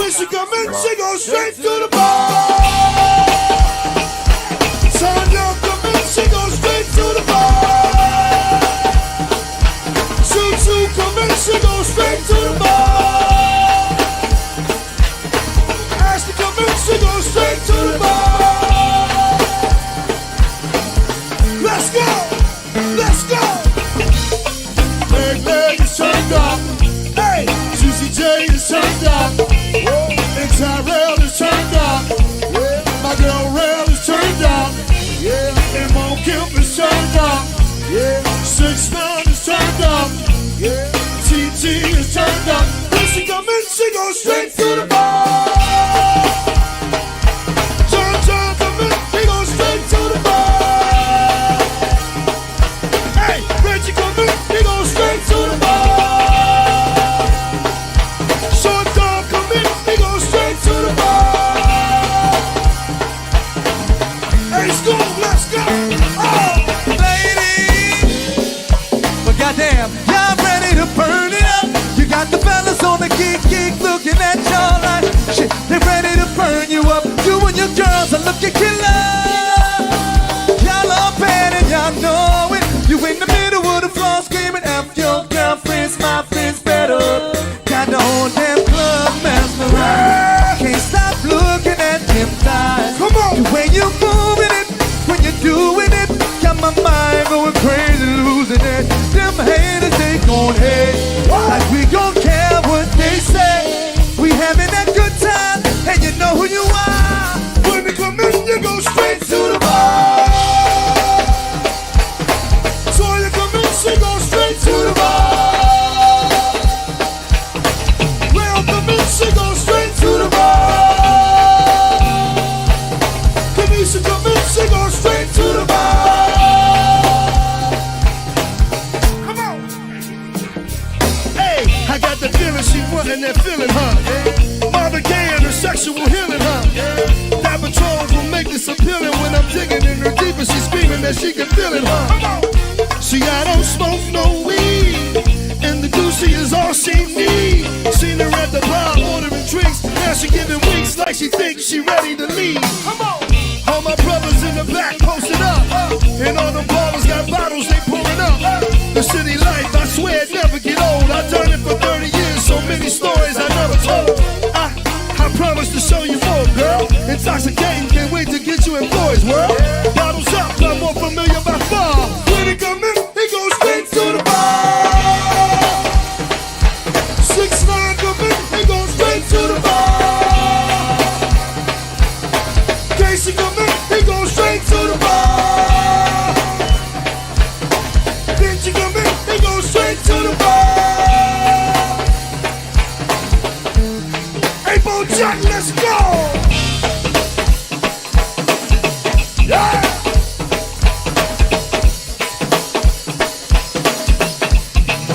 When she come in, she goes straight to the bar. Sonya come in, she goes straight to the bar. Choo come in, she goes straight to the bar. Ashley come in, she goes straight to the bar. Let's go, let's go. Leg is turned up. Hey, Juicy J is turned up. And Tyrell is turned up. My girl Rail is turned up. And Mo Kemp is turned up. 6ix9ine is turned up. TT is turned up. When she come in, she goes straight to the bar. John come in, he goes straight to the bar. Hey, Reggie come in, he goes straight to the bar. Short Dog come in, he goes straight to the bar. Hey, school, let's go. Oh, ladies, but goddamn, y'all ready to burn it up? You got the fellas on the geek looking at y'all like shit. They ready to burn you up. You and your girls are looking killer. Y'all are bad and y'all know it. You in the middle of the floor screaming F your girlfriends, my friends better. Got the whole damn club mesmerized. Can't stop looking at them thighs. come on. The way you moving it, when you're doing it, got my mind going crazy, losing it. Them haters, they gon' hate, like we gon' care what they say. We having that good time, and you know who you are. When they come in, you go straight to the bar. Toya come in, she goes straight to the bar. Rail come in, she goes straight to the bar. Kanisha come in, she goes straight to the bar. Come on. Hey, I got the feeling she wanting that feeling, huh? Marvin Gaye and her sexual healing, huh? That patrol will make this appealing when I'm digging in her deep and she's screaming that she can feel it, huh? See, I don't smoke no weed, and the Gucci is all she need. Seen her at the bar ordering drinks, now she giving winks like she thinks she ready to leave. Come on. All my brothers in the back posted up, and all the ballers got bottles they pouring up. The city life, I swear it never get old. I done it for 30 years, so many stories I never told. I promise to show you more, girl. Intoxicating, can't wait to get you in boys, world. Bottles up, I'm more familiar by far. When he come in, he goes straight to the bar. 6ix9ine come in, he goes straight to the bar. Casey come in, he goes straight to the bar. Benji come in, he goes straight to the bar. Hey, Bo Jack, let's go! Yeah!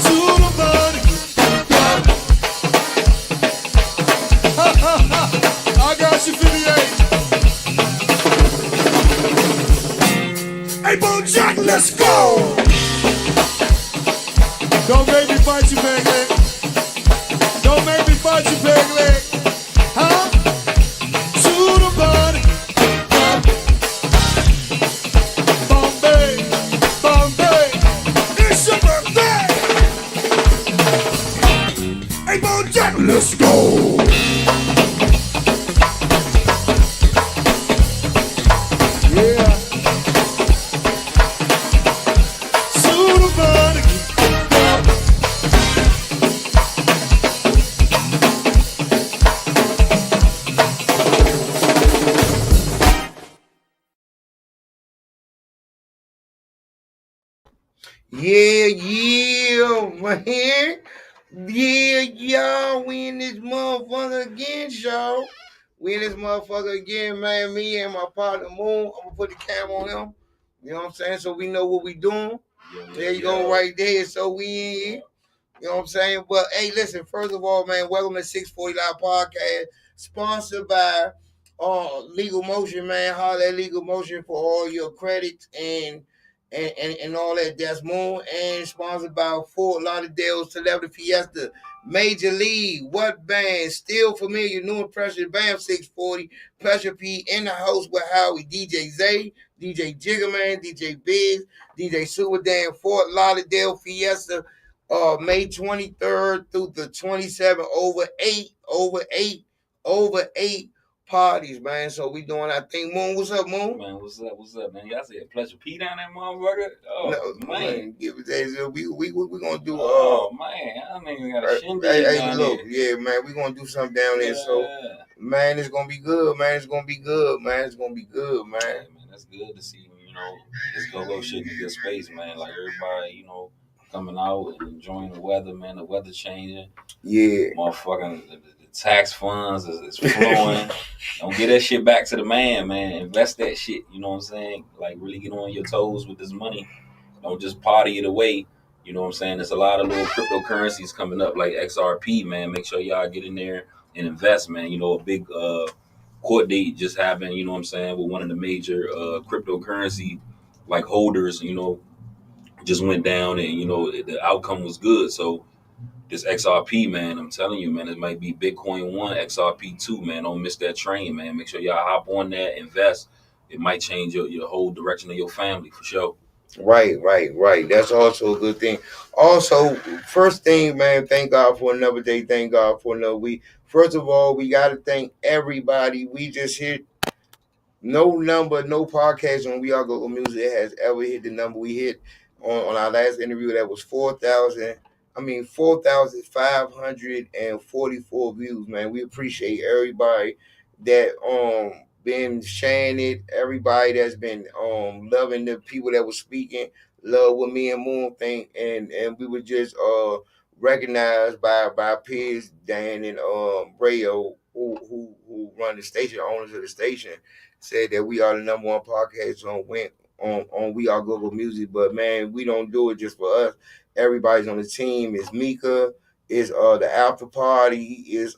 To the body. I got you, 58. Hey, Bo Jack, let's go! Don't make me fight you, Peg Leg. Don't make me fight you, Peg Leg. Huh? To the body. Bombay, Bombay. It's your birthday. Hey, Bo Jack, let's go. Yeah. To the body. Yeah, man. Yeah, y'all, we in this motherfucker again, show. We in this motherfucker again, man. Me and my partner Moon. I'm gonna put the camera on him. You know what I'm saying? So we know what we doing. There you go, right there. So we in here. You know what I'm saying? But hey, listen, first of all, man, welcome to 640 Live Podcast, sponsored by Legal Motion, man. Holler at Legal Motion for all your credits and and all that. That's Moon, and sponsored by Fort Lauderdale Celebrity Fiesta. Major League, what band? Still familiar, new and pressure, Bam 640, Pressure P in the house with Howie, DJ Zay, DJ Jiggerman, DJ Biggs, DJ Super Dan, Fort Lauderdale Fiesta, May 23rd through the 27th, over eight parties, man. So we doing our thing. Moon, what's up, Moon? Man, what's up, man? Y'all said Pleasure P down that motherfucker? Oh, No, man. give it that. We gonna do. Oh, man. I don't even got a shindig down Look, there. yeah, man, we gonna do something down there. So, man, it's gonna be good, man. It's gonna be good, man. It's gonna be good, man. Yeah, man, that's good to see, this go-go shit in a good space, man. Like, everybody, coming out and enjoying the weather, man. The weather changing. Yeah. Motherfucking the tax funds is flowing. Don't get that shit back to the man. Invest that shit, you know what I'm saying? Like, really get on your toes with this money. Don't just party it away. You know what I'm saying? There's a lot of little cryptocurrencies coming up like XRP, man. Make sure y'all get in there and invest, man. A big court date just happened, you know what I'm saying, with one of the major cryptocurrency like holders, just went down, and the outcome was good. So this XRP, man, I'm telling you, man, it might be Bitcoin 1, XRP 2, man. Don't miss that train, man. Make sure y'all hop on that, invest. It might change your whole direction of your family for sure. Right. That's also a good thing. Also, first thing, man, thank God for another day. Thank God for another week. First of all, we got to thank everybody. We just hit no number, no podcast on We Are Go Music has ever hit the number we hit on our last interview. That was 4,544 views, man. We appreciate everybody that been sharing it, everybody that's been loving the people that was speaking, love what me and Moon think, and we were just recognized by peers, Dan and Brayo, who run the station, owners of the station, said that we are the number one podcast on We Are Go Music. But man, we don't do it just for us. Everybody's on the team. It's Mika, it's the after party, it's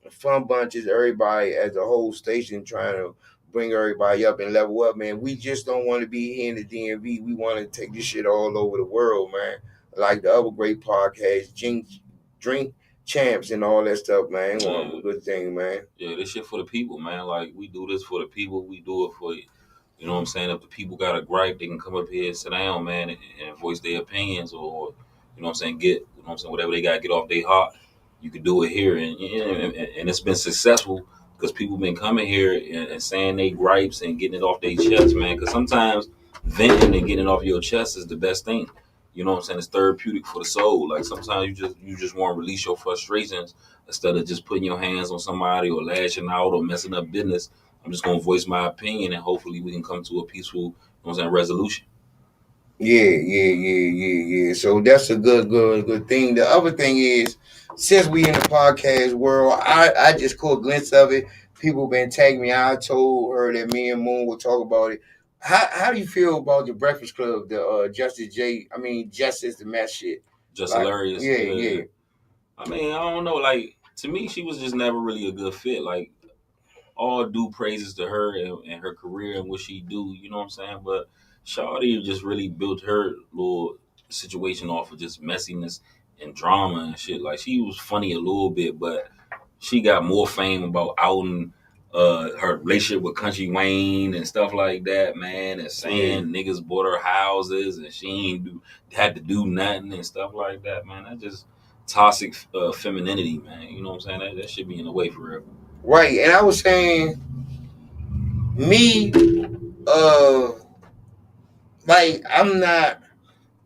Fun Bunches, everybody as a whole station trying to bring everybody up and level up, man. We just don't want to be here in the DMV. We want to take this shit all over the world, man. Like the other great podcasts, Drink Champs and all that stuff, man. One good thing, man. Yeah, this shit for the people, man. Like, we do this for the people. We do it for, you know what I'm saying? If the people got a gripe, they can come up here and sit down, man, and voice their opinions, or, you know what I'm saying, whatever they got to get off their heart. You could do it here, and it's been successful because people been coming here and saying they gripes and getting it off their chest, man. Because sometimes venting and getting it off your chest is the best thing. You know what I'm saying? It's therapeutic for the soul. Like, sometimes you just want to release your frustrations instead of just putting your hands on somebody or lashing out or messing up business. I'm just gonna voice my opinion, and hopefully we can come to a peaceful, you know what I'm saying, resolution. Yeah. So that's a good thing. The other thing is, since we in the podcast world, I just caught a glimpse of it. People been tagging me. I told her that me and Moon will talk about it. How do you feel about the Breakfast Club, the Justice the mess shit? Just like, hilarious. Yeah. I mean, I don't know. Like, to me, she was just never really a good fit. Like, all due praises to her and her career and what she do, you know what I'm saying? But Shawty just really built her little situation off of just messiness and drama and shit. Like, she was funny a little bit, but she got more fame about outing her relationship with Country Wayne and stuff like that, man, and saying niggas bought her houses and she ain't had to do nothing and stuff like that, man. That just toxic femininity, man. You know what I'm saying? That should be in the way for real. Right, and I was saying, me, like, I'm not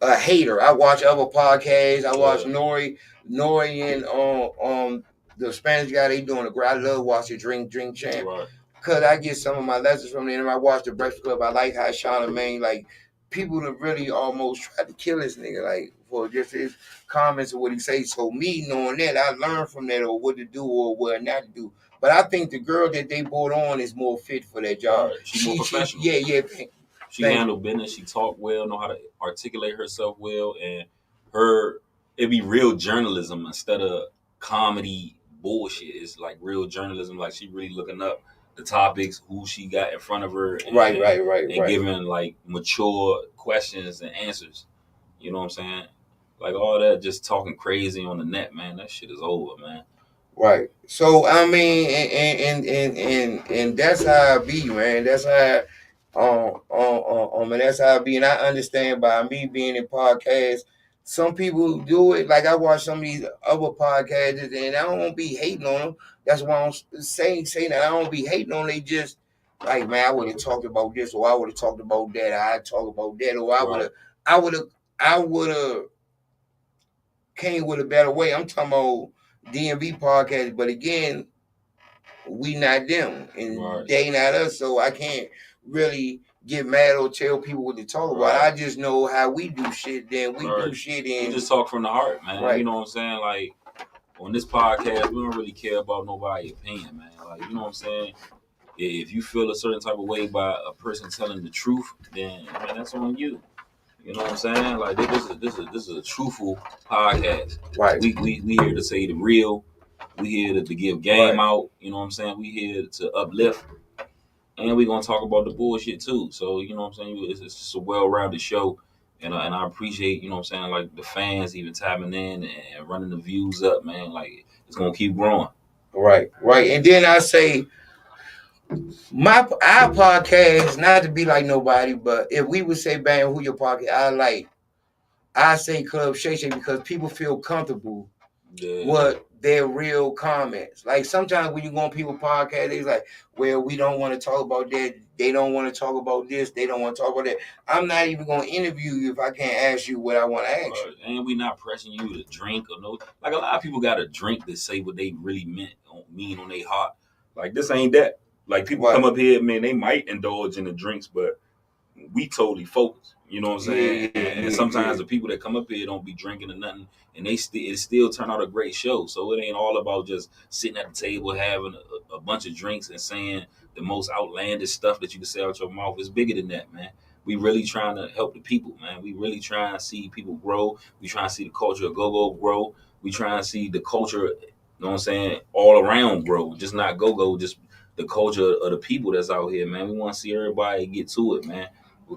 a hater. I watch other podcasts. I watch Nori and the Spanish guy. They doing a great. I love watching Drink Champ. Right. Cause I get some of my lessons from them. I watch the Breakfast Club. I like how Charlamagne, like, people have really almost tried to kill this nigga, like, for just his comments or what he say. So me knowing that, I learned from that, or what to do or what not to do. But I think the girl that they brought on is more fit for that job. Right. She's more professional. She handle business. She talk well, know how to articulate herself well, and it be real journalism instead of comedy bullshit. It's like real journalism. Like, she really looking up the topics, who she got in front of her, and, Right. and giving like mature questions and answers. You know what I'm saying? Like all that, just talking crazy on the net, man. That shit is over, man. Right. So I mean, and that's how I be, man. That's how, and that's how I be. And I understand by me being in podcasts, some people do it. Like I watch some of these other podcasts, and I don't be hating on them. That's why I'm saying that I don't be hating on. They just like, man, I would have talked about this, or I would have talked about that. I talk about that, or I would have came with a better way. I'm talking about DMV podcast, but again, we not them and they not us, so I can't really get mad or tell people what to talk about. I just know how we do shit. Then we do shit, and we just talk from the heart, man. You know what I'm saying? Like on this podcast, we don't really care about nobody's opinion, man. Like you know what I'm saying? If you feel a certain type of way by a person telling the truth, then man, that's on you. You know what I'm saying? Like this is a truthful podcast. Right. We here to say the real. We here to give game out. You know what I'm saying? We here to uplift, and we gonna talk about the bullshit too. So you know what I'm saying? It's just a well-rounded show, and I appreciate, you know what I'm saying, like the fans even tapping in and running the views up, man. Like it's gonna keep growing. Right. And then I say, our podcast, not to be like nobody, but if we would say, "Bam, who your podcast?" I say Club Shay Shay because people feel comfortable with their real comments. Like sometimes when you go on people's podcast, they're like, "Well, we don't want to talk about that. They don't want to talk about this. They don't want to talk about that." I'm not even going to interview you if I can't ask you what I want to ask you. And we not pressing you to drink or no. Like a lot of people got to drink to say what they really mean on their heart. Like this ain't that. Like people come up here, man, they might indulge in the drinks, but we totally focus. You know what I'm saying? And sometimes the people that come up here don't be drinking or nothing, and it still turn out a great show. So it ain't all about just sitting at the table having a bunch of drinks and saying the most outlandish stuff that you can say out your mouth. It's bigger than that, man. We really trying to help the people, man. We really trying to see people grow. We trying to see the culture of go-go grow. We trying to see the culture, you know what I'm saying, all around grow. Just not go-go, just the culture of the people that's out here, man. We want to see everybody get to it, man.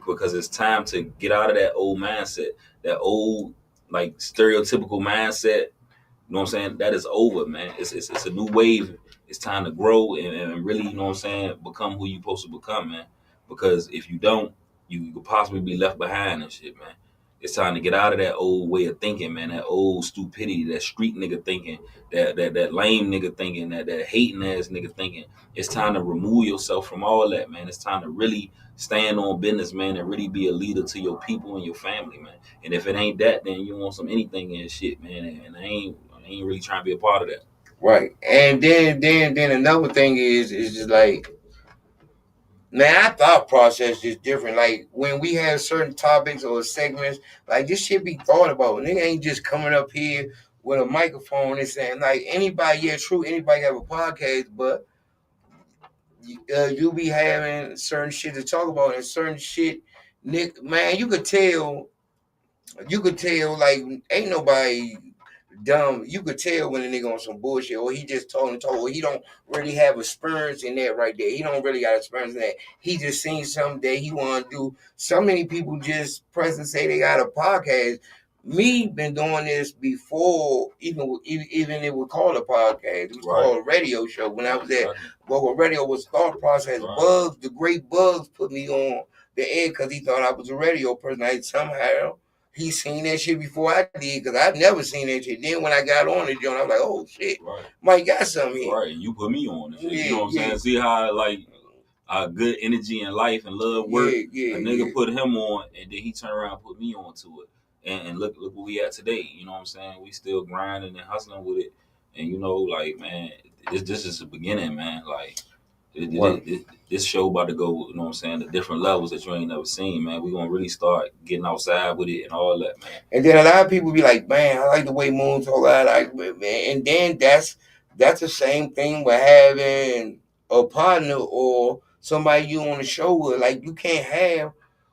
Because it's time to get out of that old mindset, that old like stereotypical mindset. You know what I'm saying? That is over, man. It's a new wave. It's time to grow and really, you know what I'm saying, become who you're supposed to become, man. Because if you don't, you could possibly be left behind and shit, man. It's time to get out of that old way of thinking, man. That old stupidity, that street nigga thinking, that lame nigga thinking, that hating ass nigga thinking. It's time to remove yourself from all that, man. It's time to really stand on business, man, and really be a leader to your people and your family, man. And if it ain't that, then you want some anything and shit, man. And I ain't really trying to be a part of that. Right. And then another thing is just like, man, our thought process is different. Like when we have certain topics or segments, like this shit be thought about. Nigga ain't just coming up here with a microphone and saying like anybody have a podcast, but you be having certain shit to talk about and certain shit, Nick, man, you could tell like ain't nobody dumb. You could tell when a nigga on some bullshit, or he just told, or he don't really have experience in that right there. He don't really got experience in that. He just seen something that he want to do. So many people just press and say they got a podcast. Me been doing this before even it was called a podcast. It was called a radio show when I was at Vocal Radio. Was thought process. Bugs, the great Bugs, put me on the air because he thought I was a radio person. Somehow he seen that shit before I did because I've never seen that shit. Then when I got on the joint, I was like, oh shit, Mike got something here. Right, and you put me on it. You know what I'm saying? See how like good energy in life and love work. A nigga put him on, and then he turned around and put me on to it. And look where we at today. You know what I'm saying? We still grinding and hustling with it. And you know, like, man, this is the beginning, man. Like this show about to go, you know what I'm saying, the different levels that you ain't never seen, man. We're gonna really start getting outside with it and all that, man. And then a lot of people be like, man, I like the way Moon talk. I like it, man. And then that's the same thing with having a partner or somebody you on the show with. Like you can't have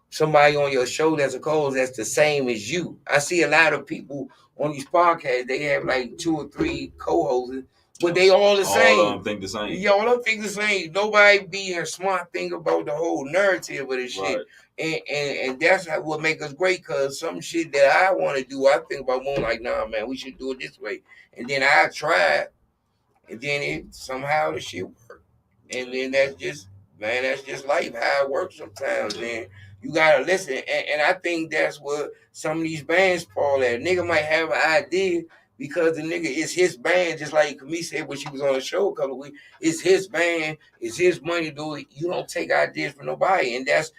somebody on your show that's a co-host that's the same as you. I see a lot of people on these podcasts, they have like 2 or 3 co-hosts, but they all the same. All of them think the same. Yeah, all of them think the same. Nobody being smart think about the whole narrative of this shit. And that's what make us great, because some shit that I want to do, I think about more like, nah, man, we should do it this way. And then I try, and then it somehow the shit work. And then that's just life, how it works sometimes. Man, you gotta listen. And I think that's what some of these bands fall at. Nigga might have an idea because the nigga is his band, just like Camille said when she was on the show a couple of weeks. It's his band, it's his money, dude. You don't take ideas from nobody, and that's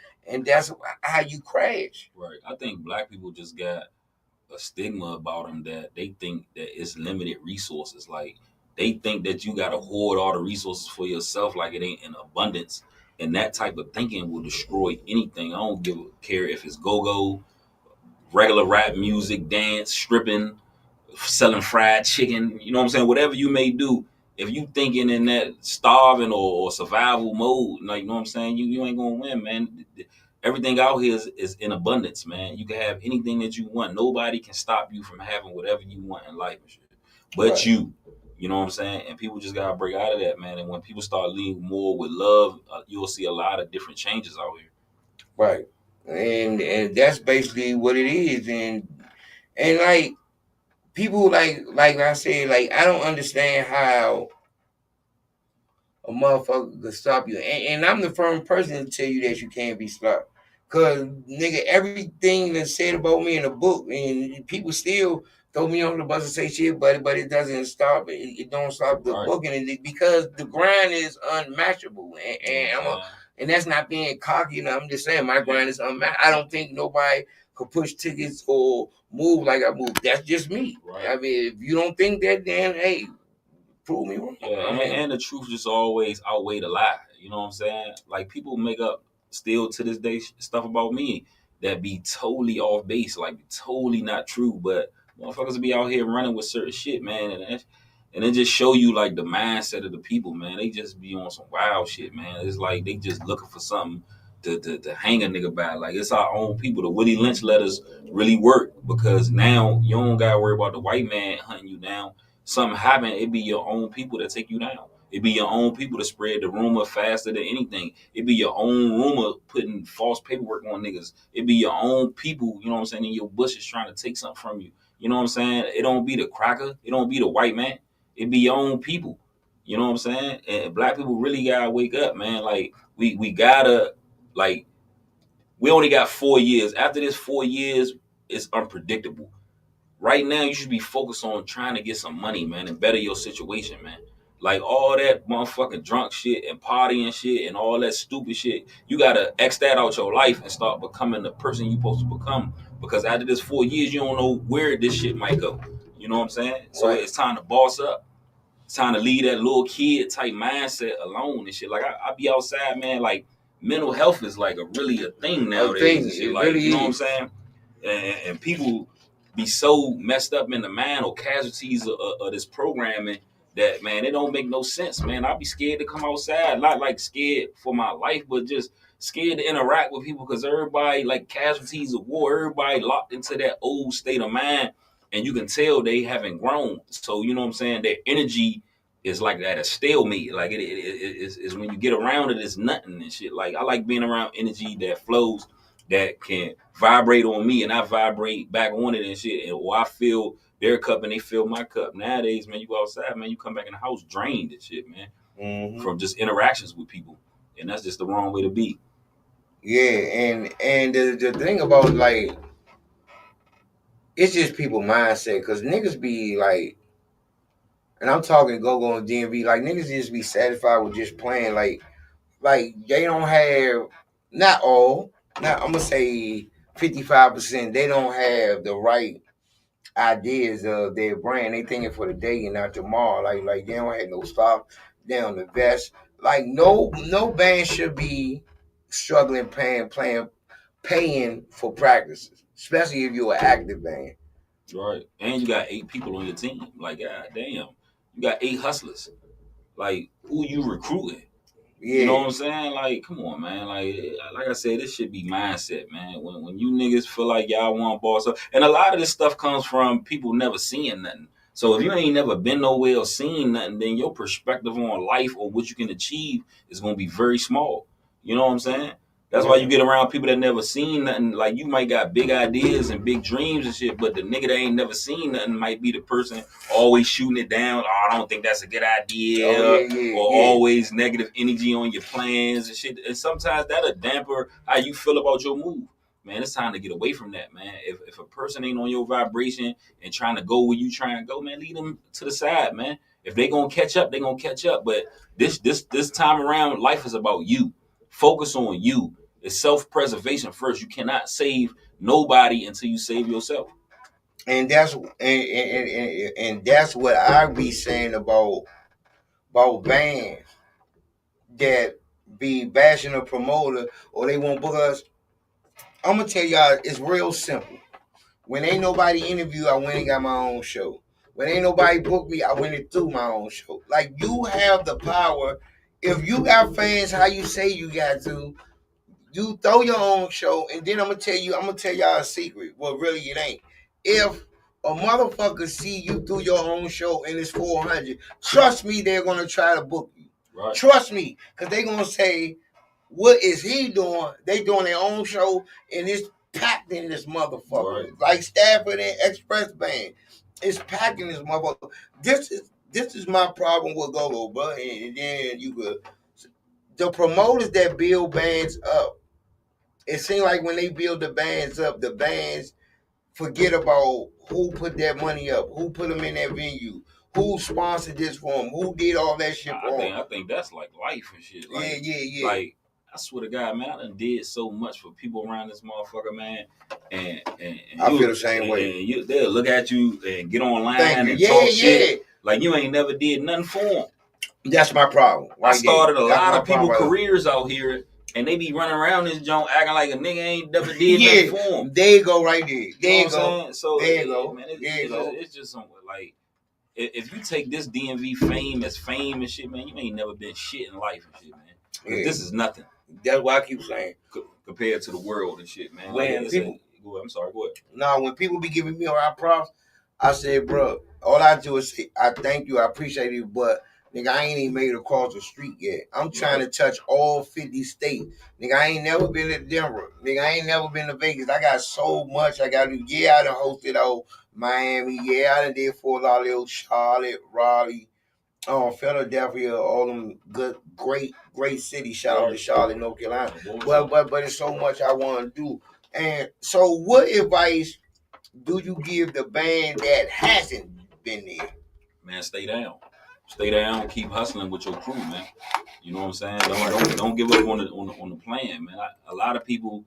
how you crash. Right. I think black people just got a stigma about them that they think that it's limited resources. Like they think that you got to hoard all the resources for yourself, like it ain't in abundance. And that type of thinking will destroy anything. I don't care if it's go-go, regular rap music, dance, stripping, selling fried chicken. You know what I'm saying? Whatever you may do, if you thinking in that starving or survival mode, like, you know what I'm saying, you ain't gonna win, man. Everything out here is in abundance, man. You can have anything that you want. Nobody can stop you from having whatever you want in life and shit. But right. You know what I'm saying? And people just gotta break out of that, man. And when people start leading more with love, you'll see a lot of different changes out here. Right. And that's basically what it is. And like people like I said, like I don't understand how a motherfucker could stop you. And I'm the firm person to tell you that you can't be stopped. Cause nigga, everything that's said about me in the book, and people still throw me on the bus and say shit, but it doesn't stop. It don't stop the book, and because the grind is unmatchable. And that's not being cocky. You know, I'm just saying my grind is unmatched. I don't think nobody could push tickets or move like I move. That's just me. Right. I mean, if you don't think that, then hey, prove me wrong. Yeah, and the truth just always outweigh the lie. You know what I'm saying? Like people make up still to this day stuff about me that be totally off base, like totally not true. But motherfuckers be out here running with certain shit, man, and it just show you like the mindset of the people, man. They just be on some wild shit, man. It's like they just looking for something to hang a nigga by. Like it's our own people. The Willie Lynch letters really work because now you don't gotta worry about the white man hunting you down. Something happen, it be your own people that take you down. It be your own people that spread the rumor faster than anything. It be your own rumor putting false paperwork on niggas. It be your own people, you know what I'm saying, in your bushes trying to take something from you. You know what I'm saying? It don't be the cracker. It don't be the white man. It be your own people. You know what I'm saying? And black people really gotta wake up, man. Like we gotta, like, we only got 4 years. After this 4 years, it's unpredictable. Right now, you should be focused on trying to get some money, man, and better your situation, man. Like all that motherfucking drunk shit and partying shit and all that stupid shit, you gotta X that out your life and start becoming the person you supposed to become. Because after this 4 years, you don't know where this shit might go. You know what I'm saying? So It's time to boss up. It's time to leave that little kid type mindset alone and shit. Like I be outside, man. Like mental health is like really a thing nowadays. And shit. Like really you know what I'm saying? And people be so messed up in the mind or casualties of this programming that, man, it don't make no sense, man. I'll be scared to come outside, not like scared for my life, but just scared to interact with people because everybody, like casualties of war, everybody locked into that old state of mind, and you can tell they haven't grown. So, you know what I'm saying? Their energy is like that, a stalemate. Like it is when you get around it, it's nothing and shit. Like I like being around energy that flows, that can vibrate on me and I vibrate back on it and shit. And I feel their cup and they fill my cup. Nowadays, man, you go outside, man, you come back in the house drained and shit, man, from just interactions with people. And that's just the wrong way to be. Yeah, and the thing about, like, it's just people mindset. Because niggas be like, and I'm talking go-go and DMV, like, niggas just be satisfied with just playing. Like they don't have, not all, not, I'm going to say 55%, they don't have the right ideas of their brand. They thinking for the day and not tomorrow. Like they don't have no stock, they don't invest. Like no band should be struggling paying for practices, especially if you're an active band. Right. And you got 8 people on your team. Like, god damn, you got 8 hustlers. Like, who you recruiting? Yeah. You know what I'm saying? Like, come on, man. Like I said, this should be mindset, man. When you niggas feel like y'all want boss up, and a lot of this stuff comes from people never seeing nothing. So if you ain't never been nowhere or seen nothing, then your perspective on life or what you can achieve is gonna be very small. You know what I'm saying? That's why you get around people that never seen nothing. Like you might got big ideas and big dreams and shit, but the nigga that ain't never seen nothing might be the person always shooting it down. Oh, I don't think that's a good idea, or always negative energy on your plans and shit. And sometimes that'll damper how you feel about your move. Man, it's time to get away from that, man. If a person ain't on your vibration and trying to go where you trying to go, man, lead them to the side, man. If they gonna catch up, they gonna catch up. But this time around, life is about you. Focus on you. It's self-preservation first. You cannot save nobody until you save yourself. And that's and that's what I be saying about bands that be bashing a promoter or they won't book us. I'm gonna tell y'all, it's real simple. When ain't nobody interview, I went and got my own show. When ain't nobody book me, I went and through my own show. Like, you have the power. If you got fans, how you say you got to, you throw your own show, and then I'm gonna tell y'all a secret. Well, really, it ain't. If a motherfucker see you through your own show and it's 400, trust me, they're gonna try to book you. Right. Trust me, because they're gonna say, what is he doing? They doing their own show, and it's packed in this motherfucker. Right. Like Stafford and Express Band. It's packed in this motherfucker. This is my problem with Go-Go, bro. And then you could, the promoters that build bands up, it seems like when they build the bands up, the bands forget about who put that money up, who put them in that venue, who sponsored this for them, who did all that shit for them. I think that's like life and shit. Like, yeah. Like, I swear to God, man, I done did so much for people around this motherfucker, man. And I feel the same way. And they'll look at you and get online and talk shit. Like you ain't never did nothing for them. That's my problem. I started a lot of people careers out here, and they be running around this joint acting like a nigga ain't never did nothing for them. There you go, right there. There you go. So there you go. Man, it's just something like, if you take this DMV fame as fame and shit, man, you ain't never been shit in life and shit, man. Yeah. This is nothing. That's why I keep saying. Compared to the world and shit, man. When like, people, I'm sorry, go ahead. No, when people be giving me all our props, I say, bro, all I do is say, I thank you, I appreciate you, but nigga, I ain't even made it across the street yet. I'm trying to touch all 50 states. Nigga, I ain't never been to Denver. Nigga, I ain't never been to Vegas. I got so much I got to do. Yeah, I done hosted out Miami. Yeah, I done did Fort Lauderdale, Charlotte, Raleigh, Philadelphia, all them good, great cities. Shout out to Charlotte, North Carolina. But it's so much I want to do. And so what advice do you give the band that hasn't been there? Man, stay down. Stay down, keep hustling with your crew, man. You know what I'm saying? Don't give up on the plan, man. A lot of people,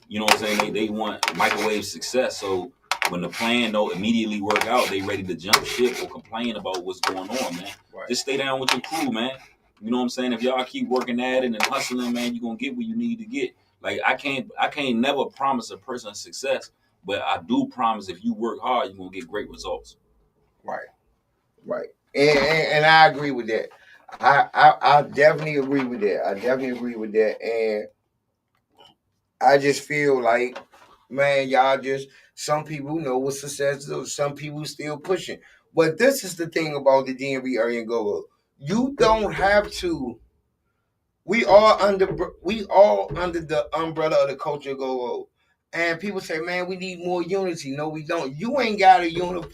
you know what I'm saying, they want microwave success. So when the plan don't immediately work out, they ready to jump ship or complain about what's going on, man. Right. Just stay down with your crew, man. You know what I'm saying? If y'all keep working at it and hustling, man, you're gonna get what you need to get. Like I can't never promise a person success, but I do promise if you work hard, you're gonna get great results. Right. And I agree with that. I definitely agree with that. And I just feel like, man, y'all just, some people know what success is. Some people still pushing. But this is the thing about the DMV area and Go-Go. You don't have to. We all under the umbrella of the culture Go-Go. And people say, man, we need more unity. No, we don't. You ain't got to unify.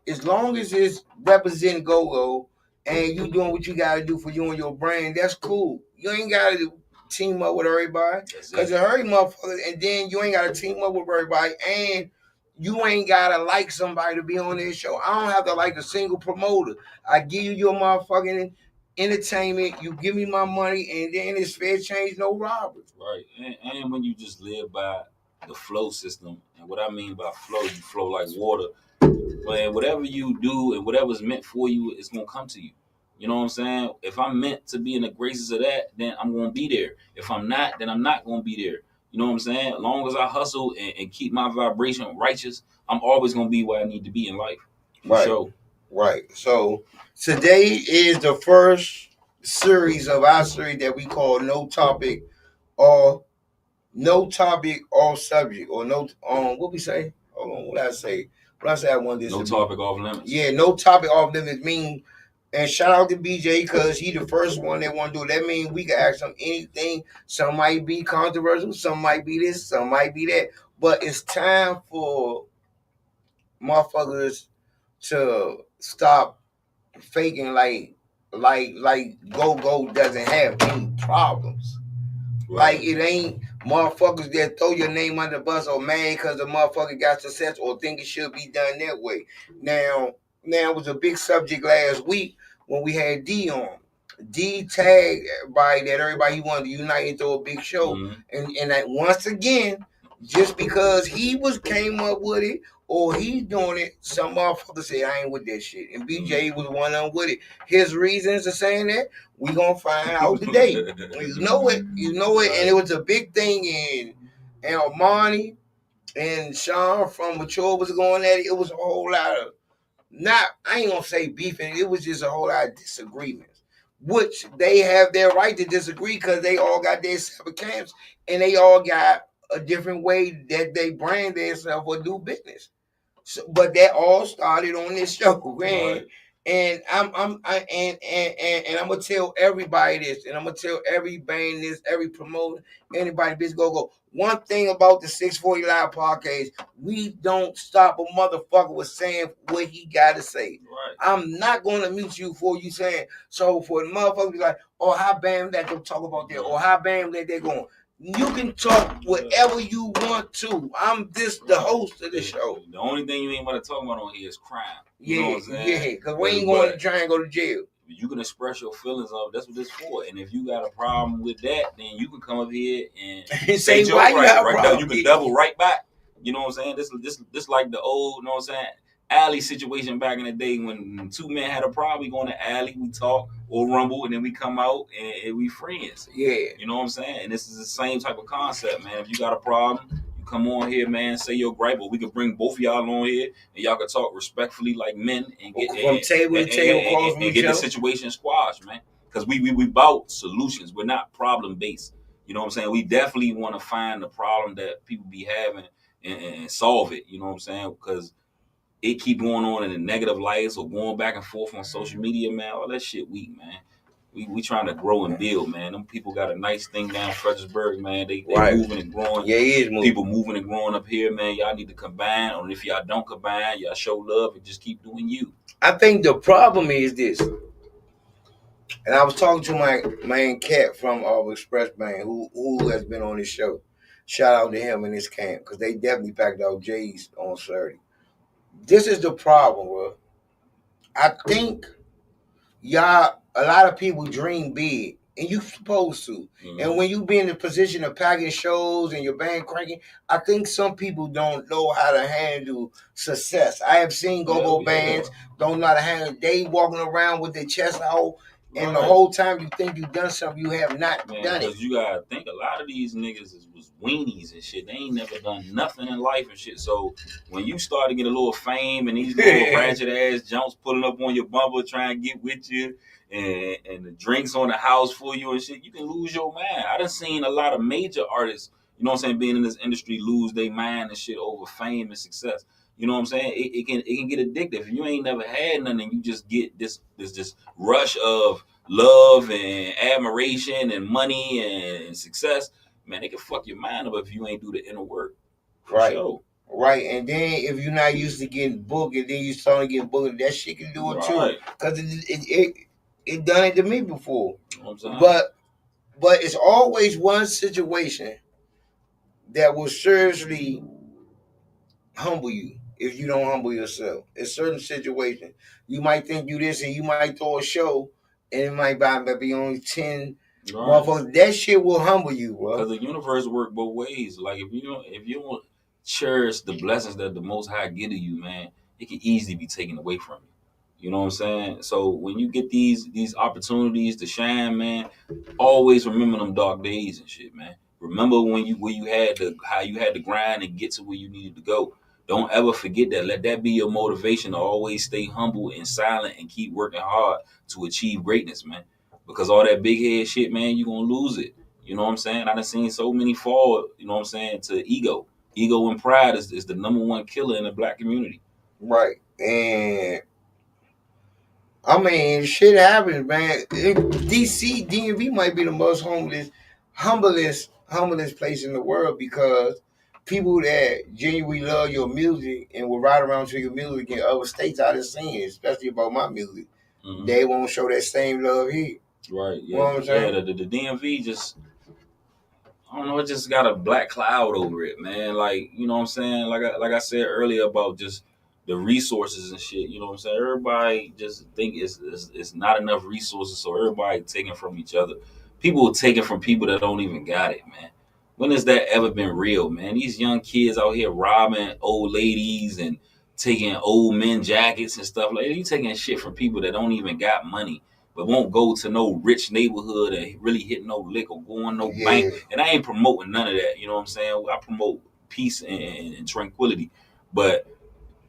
As long as it's representing Go-Go and you doing what you got to do for you and your brand, that's cool. You ain't got to team up with everybody. Because you hurry motherfuckers. And then you ain't got to team up with everybody. And you ain't got to like somebody to be on this show. I don't have to like a single promoter. I give you your motherfucking entertainment. You give me my money. And then it's fair change, no robbers. Right. And when you just live by the flow system, and what I mean by flow, you flow like water. But whatever you do and whatever's meant for you, it's gonna come to you. You know what I'm saying? If I'm meant to be in the graces of that, then I'm gonna be there. If I'm not, then I'm not gonna be there. You know what I'm saying? As long as I hustle and keep my vibration righteous, I'm always gonna be where I need to be in life. Right. Sure. Right. So today is the first series of our series that we call No Topic or Subject, or no, what we say? Hold on, what did I say? When I say I want this No to topic off limits. Yeah, no topic off limits mean. And shout out to BJ because he the first one that want to do it. That means we can ask him anything. Some might be controversial, some might be this, some might be that. But it's time for motherfuckers to stop faking like Go doesn't have any problems. Like it ain't motherfuckers that throw your name under the bus or mad because the motherfucker got success or think it should be done that way. Now it was a big subject last week when we had D on. D tagged everybody he wanted to unite and throw a big show. And that once again, just because he came up with it or he's doing it, some motherfuckers say I ain't with that shit. And BJ was one of them with it. His reasons for saying that, we gonna find out today. You know it, and it was a big thing and Armani and Sean from Mature was going at it. It was a whole lot of I ain't gonna say beefing, it was just a whole lot of disagreements. Which they have their right to disagree because they all got their separate camps and they all got a different way that they brand themselves or do business. So, but that all started on this show, man. Right. And I'm gonna tell everybody this, and I'm gonna tell every band this, every promoter, anybody, bitch, go. One thing about the 640 Live podcast, we don't stop a motherfucker with saying what he gotta say. Right. I'm not gonna mute you for you saying so. For the motherfucker be like, oh, how band let them talk about that, or how band let that go on. You can talk whatever you want to. I'm the host of the show. The only thing you ain't about to talk about on here is crime. You know what I'm saying? Yeah, because we ain't going to try and go to jail. You can express your feelings of that's what it's for. And if you got a problem with that, then you can come up here and say your why right. You can double right back. You know what I'm saying? This like the old, you know what I'm saying? Alley situation back in the day when two men had a problem, we go in the alley, we talk or rumble, and then we come out and we friends. Yeah. You know what I'm saying? And this is the same type of concept, man. If you got a problem, you come on here, man, say your gripe, but we could bring both of y'all on here and y'all could talk respectfully like men and get from table to table and get the situation squashed, man. Because we about solutions. We're not problem based. You know what I'm saying? We definitely want to find the problem that people be having and solve it. You know what I'm saying? Because it keep going on in the negative lights or going back and forth on social media, man. All that shit weak, man. We trying to grow and build, man. Them people got a nice thing down in Fredericksburg, man. They moving and growing. Yeah, it is moving. People moving and growing up here, man. Y'all need to combine. Or if y'all don't combine, y'all show love and just keep doing you. I think the problem is this. And I was talking to my man Cat from Express Band, who has been on this show. Shout out to him and his camp, because they definitely packed out J's on Saturday. This is the problem, bro. I think a lot of people dream big, and you supposed to. Mm-hmm. And when you be in the position of packing shows and your band cranking, I think some people don't know how to handle success. I have seen go-go bands don't know how to handle it. They walking around with their chest out, and the whole time you think you've done something, you have not done it. Because you gotta think a lot of these niggas was weenies and shit. They ain't never done nothing in life and shit. So when you start to get a little fame and these little ratchet ass jumps pulling up on your bumper trying to get with you and the drinks on the house for you and shit, you can lose your mind. I done seen a lot of major artists, you know what I'm saying, being in this industry lose their mind and shit over fame and success. You know what I'm saying? It can get addictive. If you ain't never had nothing, you just get this rush of love and admiration and money and success. Man, it can fuck your mind up if you ain't do the inner work. Right. Sure. Right. And then if you're not used to getting booked and then you start to get booked, that shit can do it too. Because it done it to me before. You know what I'm saying? But it's always one situation that will seriously humble you if you don't humble yourself. In certain situations, you might think you this and you might throw a show and it might be only 10 motherfuckers. That shit will humble you, bro. Because the universe works both ways. Like if you don't cherish the blessings that the Most High give to you, man, it can easily be taken away from you. You know what I'm saying? So when you get these opportunities to shine, man, always remember them dark days and shit, man. Remember how you had to grind and get to where you needed to go. Don't ever forget that. Let that be your motivation to always stay humble and silent and keep working hard to achieve greatness, man. Because all that big head shit, man, you're going to lose it. You know what I'm saying? I done seen so many fall, you know what I'm saying, to ego. Ego and pride is the number one killer in the black community. Right. And I mean, shit happens, man. DC, DMV might be the most humblest place in the world because people that genuinely love your music and will ride around to your music in other states I done seen, especially about my music, they won't show that same love here. Right. You know what I'm saying? Yeah. The DMV just, I don't know, it just got a black cloud over it, man. Like, you know what I'm saying? Like I said earlier about just the resources and shit. You know what I'm saying? Everybody just think it's not enough resources, so everybody taking from each other. People taking from people that don't even got it, man. When has that ever been real, man? These young kids out here robbing old ladies and taking old men jackets and stuff like that. You taking shit from people that don't even got money, but won't go to no rich neighborhood and really hit no lick or go on no bank. And I ain't promoting none of that. You know what I'm saying? I promote peace and tranquility. But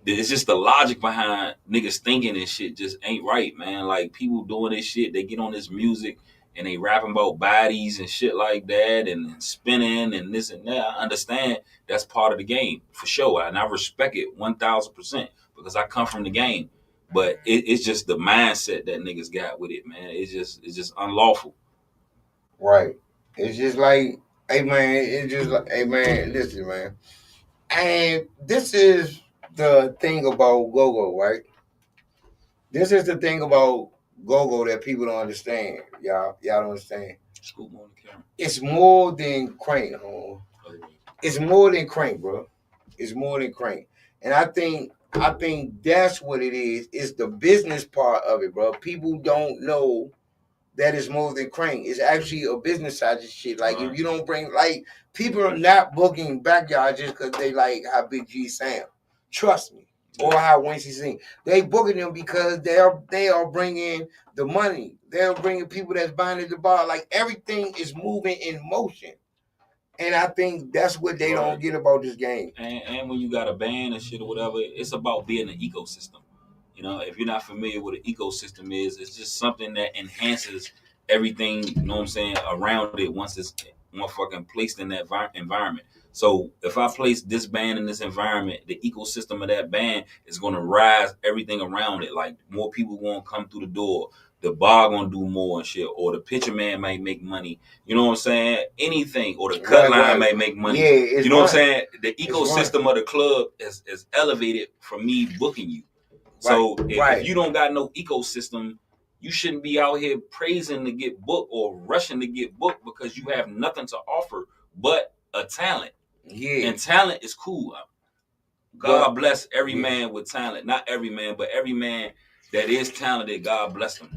it's just the logic behind niggas thinking this shit just ain't right, man. Like, people doing this shit, they get on this music and they rapping about bodies and shit like that and spinning and this and that. I understand that's part of the game for sure. And I respect it 1000% because I come from the game. But it's just the mindset that niggas got with it, man. It's just unlawful. Right. It's just like, hey man, it's just like, hey man, listen, man. And this is the thing about go-go, right? This is the thing about go-go that people don't understand. Y'all don't understand. Scoop on the camera. It's more than crank, homie. It's more than crank, bro. It's more than crank. And I think that's what it is. It's the business part of it, bro. People don't know that it's more than crank. It's actually a business side of shit. Like, if you don't bring, like, people are not booking Backyard just because they like how Big G sound. Trust me. Or how Wincy sing. They booking them because they are bringing the money. They're bringing people that's buying at the bar. Like, everything is moving in motion. And I think that's what they don't get about this game. And when you got a band and shit or whatever, it's about being an ecosystem. You know, if you're not familiar with what an ecosystem is, it's just something that enhances everything, you know what I'm saying, around it once it's motherfucking placed in that environment. So if I place this band in this environment, the ecosystem of that band is going to rise everything around it. Like, more people going to come through the door. The bar going to do more and shit. Or the pitcher man might make money. You know what I'm saying? Anything. Or the cut line might make money. Yeah, you know what I'm saying? The ecosystem of the club is elevated from me booking you. So if you don't got no ecosystem, you shouldn't be out here praising to get booked or rushing to get booked because you have nothing to offer but a talent. Yeah. And talent is cool. God bless every man with talent. Not every man, but every man that is talented, God bless them.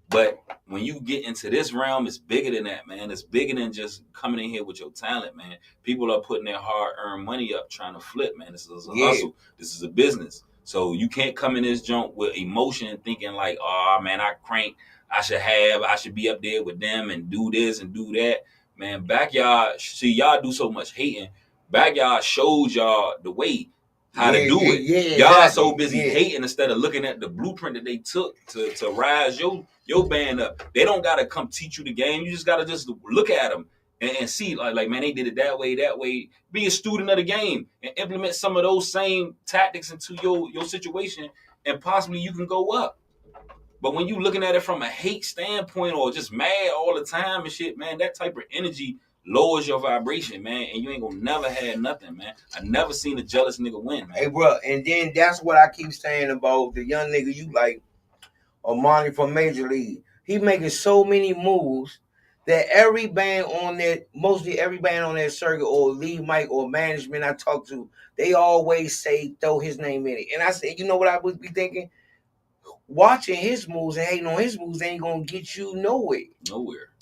But when you get into this realm, it's bigger than that, man. It's bigger than just coming in here with your talent, man. People are putting their hard-earned money up trying to flip, man. This is a hustle. This is a business. So you can't come in this junk with emotion thinking like, oh, man, I crank. I should be up there with them and do this and do that. Man, Backyard, see, y'all do so much hating. Backyard shows y'all the way how to do it. Y'all so busy hating instead of looking at the blueprint that they took to rise your band up. They don't gotta come teach you the game. You just gotta just look at them and see like man, they did it that way. Be a student of the game and implement some of those same tactics into your situation, and possibly you can go up. But when you looking at it from a hate standpoint or just mad all the time and shit, man, that type of energy lowers your vibration, man, and you ain't gonna never have nothing, man. I never seen a jealous nigga win, man. Hey, bro, and then that's what I keep saying about the young nigga you like, Armani from Major League. He making so many moves that mostly every band on that circuit or lead mic or management I talk to, they always say throw his name in it. And I said, you know what I would be thinking? Watching his moves and hating on his moves ain't gonna get you nowhere.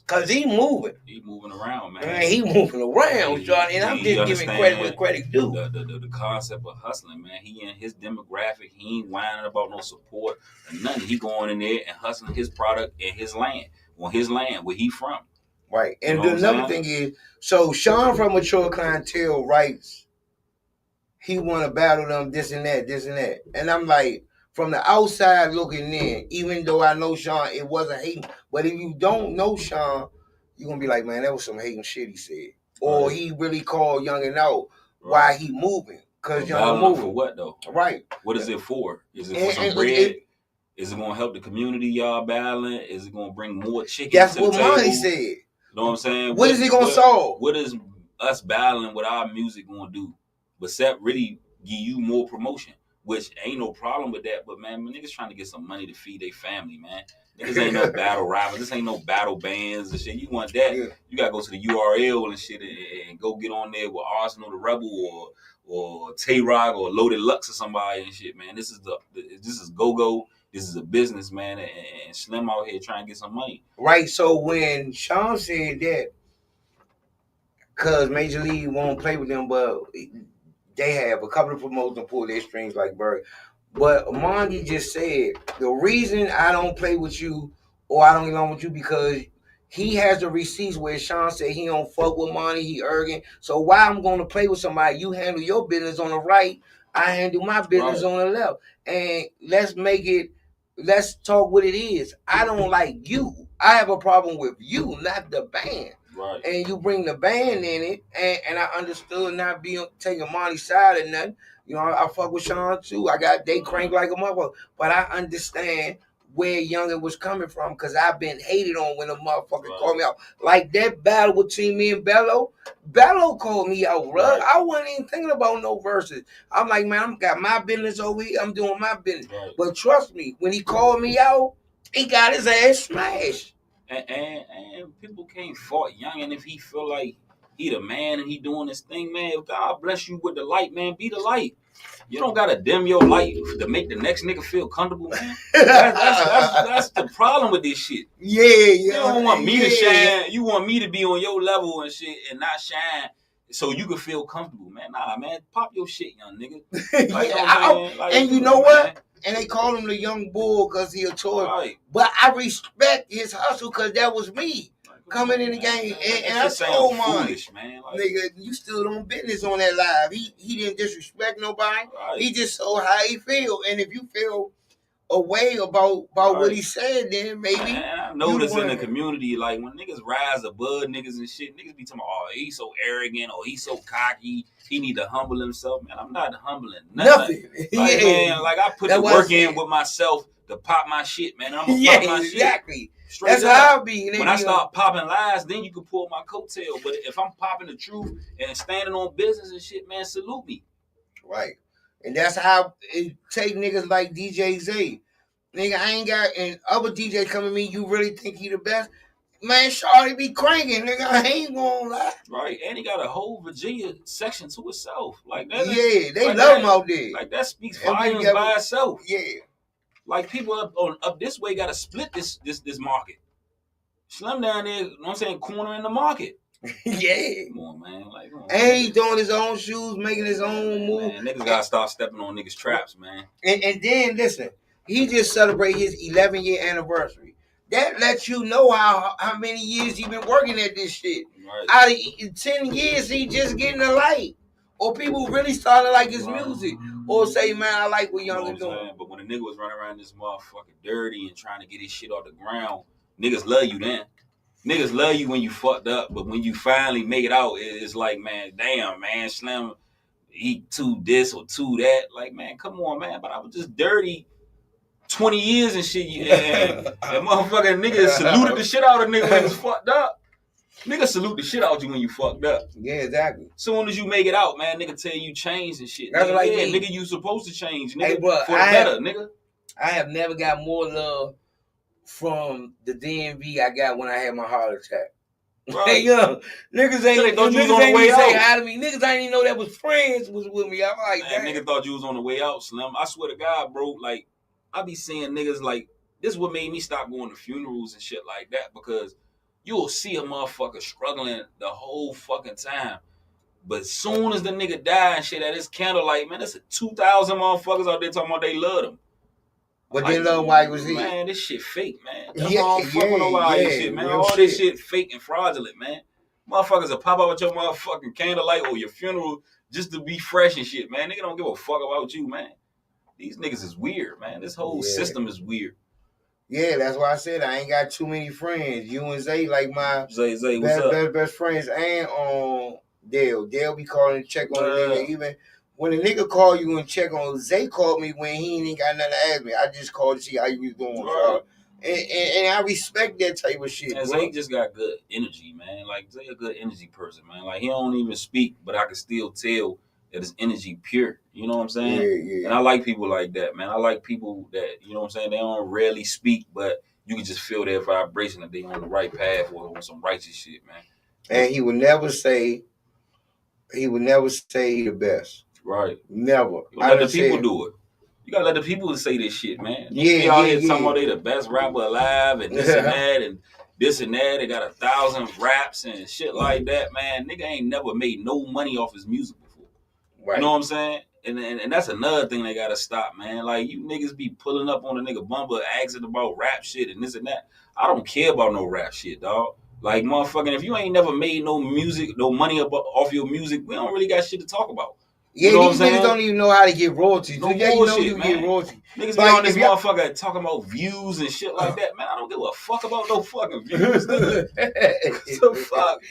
Cause he moving. He moving around, man. He moving around, John. And I'm just giving credit where credit due. The concept of hustling, man. He in his demographic, he ain't whining about no support or nothing. He going in there and hustling his product in his land, on his land where he from. Right. And another thing is, so Sean from Mature Clientele writes, he want to battle them, this and that. And I'm like, from the outside looking in, even though I know Sean, it wasn't hating. But if you don't know Sean, you're going to be like, man, that was some hating shit he said. Or he really called Youngin out while he moving. Cause y'all battling moving for what though? right. What is it for? Is it And- for some and- bread? Is it gonna help the community y'all battling? Is it gonna bring more chicken That's to the what table? Monty said. You know what I'm saying? What is he gonna solve? What is us battling with our music gonna do? But Seth really give you more promotion, which ain't no problem with that. But man, niggas trying to get some money to feed their family, man. Niggas ain't no battle rappers. This ain't no battle bands and shit. You want that? Yeah. You gotta go to the URL and shit and go get on there with Arsenal the Rebel or Tay Rock or Loaded Lux or somebody and shit, man. This is go-go. This is a business, man, and Slim out here trying to get some money. Right. So when Sean said that, cause Major League won't play with them, but they have a couple of promoters pull their strings like Bird. But Monty just said the reason I don't play with you or I don't get along with you because he has the receipts where Sean said he don't fuck with Monty, he arrogant. So why I'm gonna play with somebody? You handle your business on the right, I handle my business on the left. And let's talk what it is. I don't like you. I have a problem with you, not the band. Right. And you bring the band in it, and I understood not being taking Monty's side or nothing. You know, I fuck with Sean too. They crank like a motherfucker. But I understand where Youngin was coming from because I've been hated on when a motherfucker called me out. Like that battle between me and Bello. Bello called me out, bro. Right. I wasn't even thinking about no verses. I'm like, man, I'm got my business over here. I'm doing my business. Right. But trust me, when he called me out, he got his ass smashed. And people can't fault Youngin if he feel like he the man and he doing this thing, man. If God bless you with the light, man, be the light. You don't gotta dim your light to make the next nigga feel comfortable, man. That's the problem with this shit. Yeah. You don't want me to shine. You want me to be on your level and shit and not shine so you can feel comfortable, man. Nah, man, pop your shit, young nigga. Like, And you know what? Man. And they call him the young bull because he a toy. Right. But I respect his hustle because that was me coming in the game. And I told foolish, man. Like, nigga, you stood on business on that live. He didn't disrespect nobody. Right. He just showed how he feel. And if you feel a way about what he said, then maybe. Man, I notice in the community, like when niggas rise above niggas and shit, niggas be talking about, oh, he's so arrogant or he's so cocky, he need to humble himself. Man, I'm not humbling nothing. Like, man, like I put the work in with myself to pop my shit, man. I'm gonna pop my shit. Exactly. Straight That's up. how I be. When I start popping lies, then you can pull my coattail. But if I'm popping the truth and standing on business and shit, man, salute me. Right. And that's how it take niggas like DJ Zay. Nigga, I ain't got, and other DJs come to me, you really think he the best? Man, Shawty be cranking, nigga. I ain't gonna lie. Right. And he got a whole Virginia section to itself. Like that. Yeah, they like love that, him out there. Like that speaks volumes by itself. Yeah. Like people up this way gotta split this market. Slim down there, you know what I'm saying, cornering the market. Yeah. Come on, man. Like, and he doing his own shoes, making his own move. Man, niggas gotta start stepping on niggas' traps, man. And then listen, he just celebrated his 11-year anniversary. That lets you know how many years he been working at this shit. Right. Out of 10 years, he just getting a light. Or people really started like his music. Or say, man, I like what Youngin doing. But when a nigga was running around this motherfucker dirty and trying to get his shit off the ground, niggas love you then. Niggas love you when you fucked up, but when you finally make it out, it's like, man, damn, man, Slim, he too this or too that. Like, man, come on, man. But I was just dirty 20 years and shit. And motherfucking niggas saluted the shit out of nigga when he was fucked up. Nigga salute the shit out you when you fucked up. Yeah, exactly. Soon as you make it out, man, nigga tell you change and shit. That's nigga, like nigga, you supposed to change, nigga, hey, bro, for the better, nigga. I have never got more love from the DMV I got when I had my heart attack. Right. Hey, yo, niggas ain't thought you was on say the way out. hi to me. Niggas ain't even know that was friends was with me. I'm like, man, nigga thought you was on the way out, Slim. I swear to God, bro, like, I be seeing niggas like, this is what made me stop going to funerals and shit like that, because you'll see a motherfucker struggling the whole fucking time. But soon as the nigga die and shit at his candlelight, man, there's 2,000 motherfuckers out there talking about they love him. But they love why he was here. Man, this shit fake, man. That's Yeah, all fucking over this shit, man. All this shit fake and fraudulent, man. Motherfuckers will pop out with your motherfucking candlelight or your funeral just to be fresh and shit, man. Nigga don't give a fuck about you, man. These niggas is weird, man. This whole system is weird. Yeah, that's why I said I ain't got too many friends. You and Zay like my Zay, what's up? best friends, and Dale. Dale be calling to check on the nigga. Even When a nigga call you and check on, Zay called me when he ain't got nothing to ask me. I just called to see how you was doing, Right. and I respect that type of shit. And Zay just got good energy, man. Like Zay a good energy person, man. Like he don't even speak, but I can still tell that his energy pure. You know what I'm saying? Yeah. And I like people like that, man. I like people that, you know what I'm saying, they don't rarely speak, but you can just feel their vibration that they on the right path or on some righteous shit, man. And he would never say he the best. Right. Never. Let the people do it. You gotta let the people say this shit, man. Y'all talking about they the best rapper alive and this and that and this and that. They got 1,000 raps and shit like that, man. Nigga ain't never made no money off his music before. Right. You know what I'm saying? And that's another thing they gotta stop, man. Like you niggas be pulling up on a nigga bumper asking about rap shit and this and that. I don't care about no rap shit, dog. Like motherfucking, if you ain't never made no music, no money off your music, we don't really got shit to talk about. Yeah, you know these niggas don't even know how to get royalties. No yeah, bullshit, you man. Get royalties. Niggas be on this motherfucker talking about views and shit like that. Man, I don't give a fuck about no fucking views, nigga. What the fuck?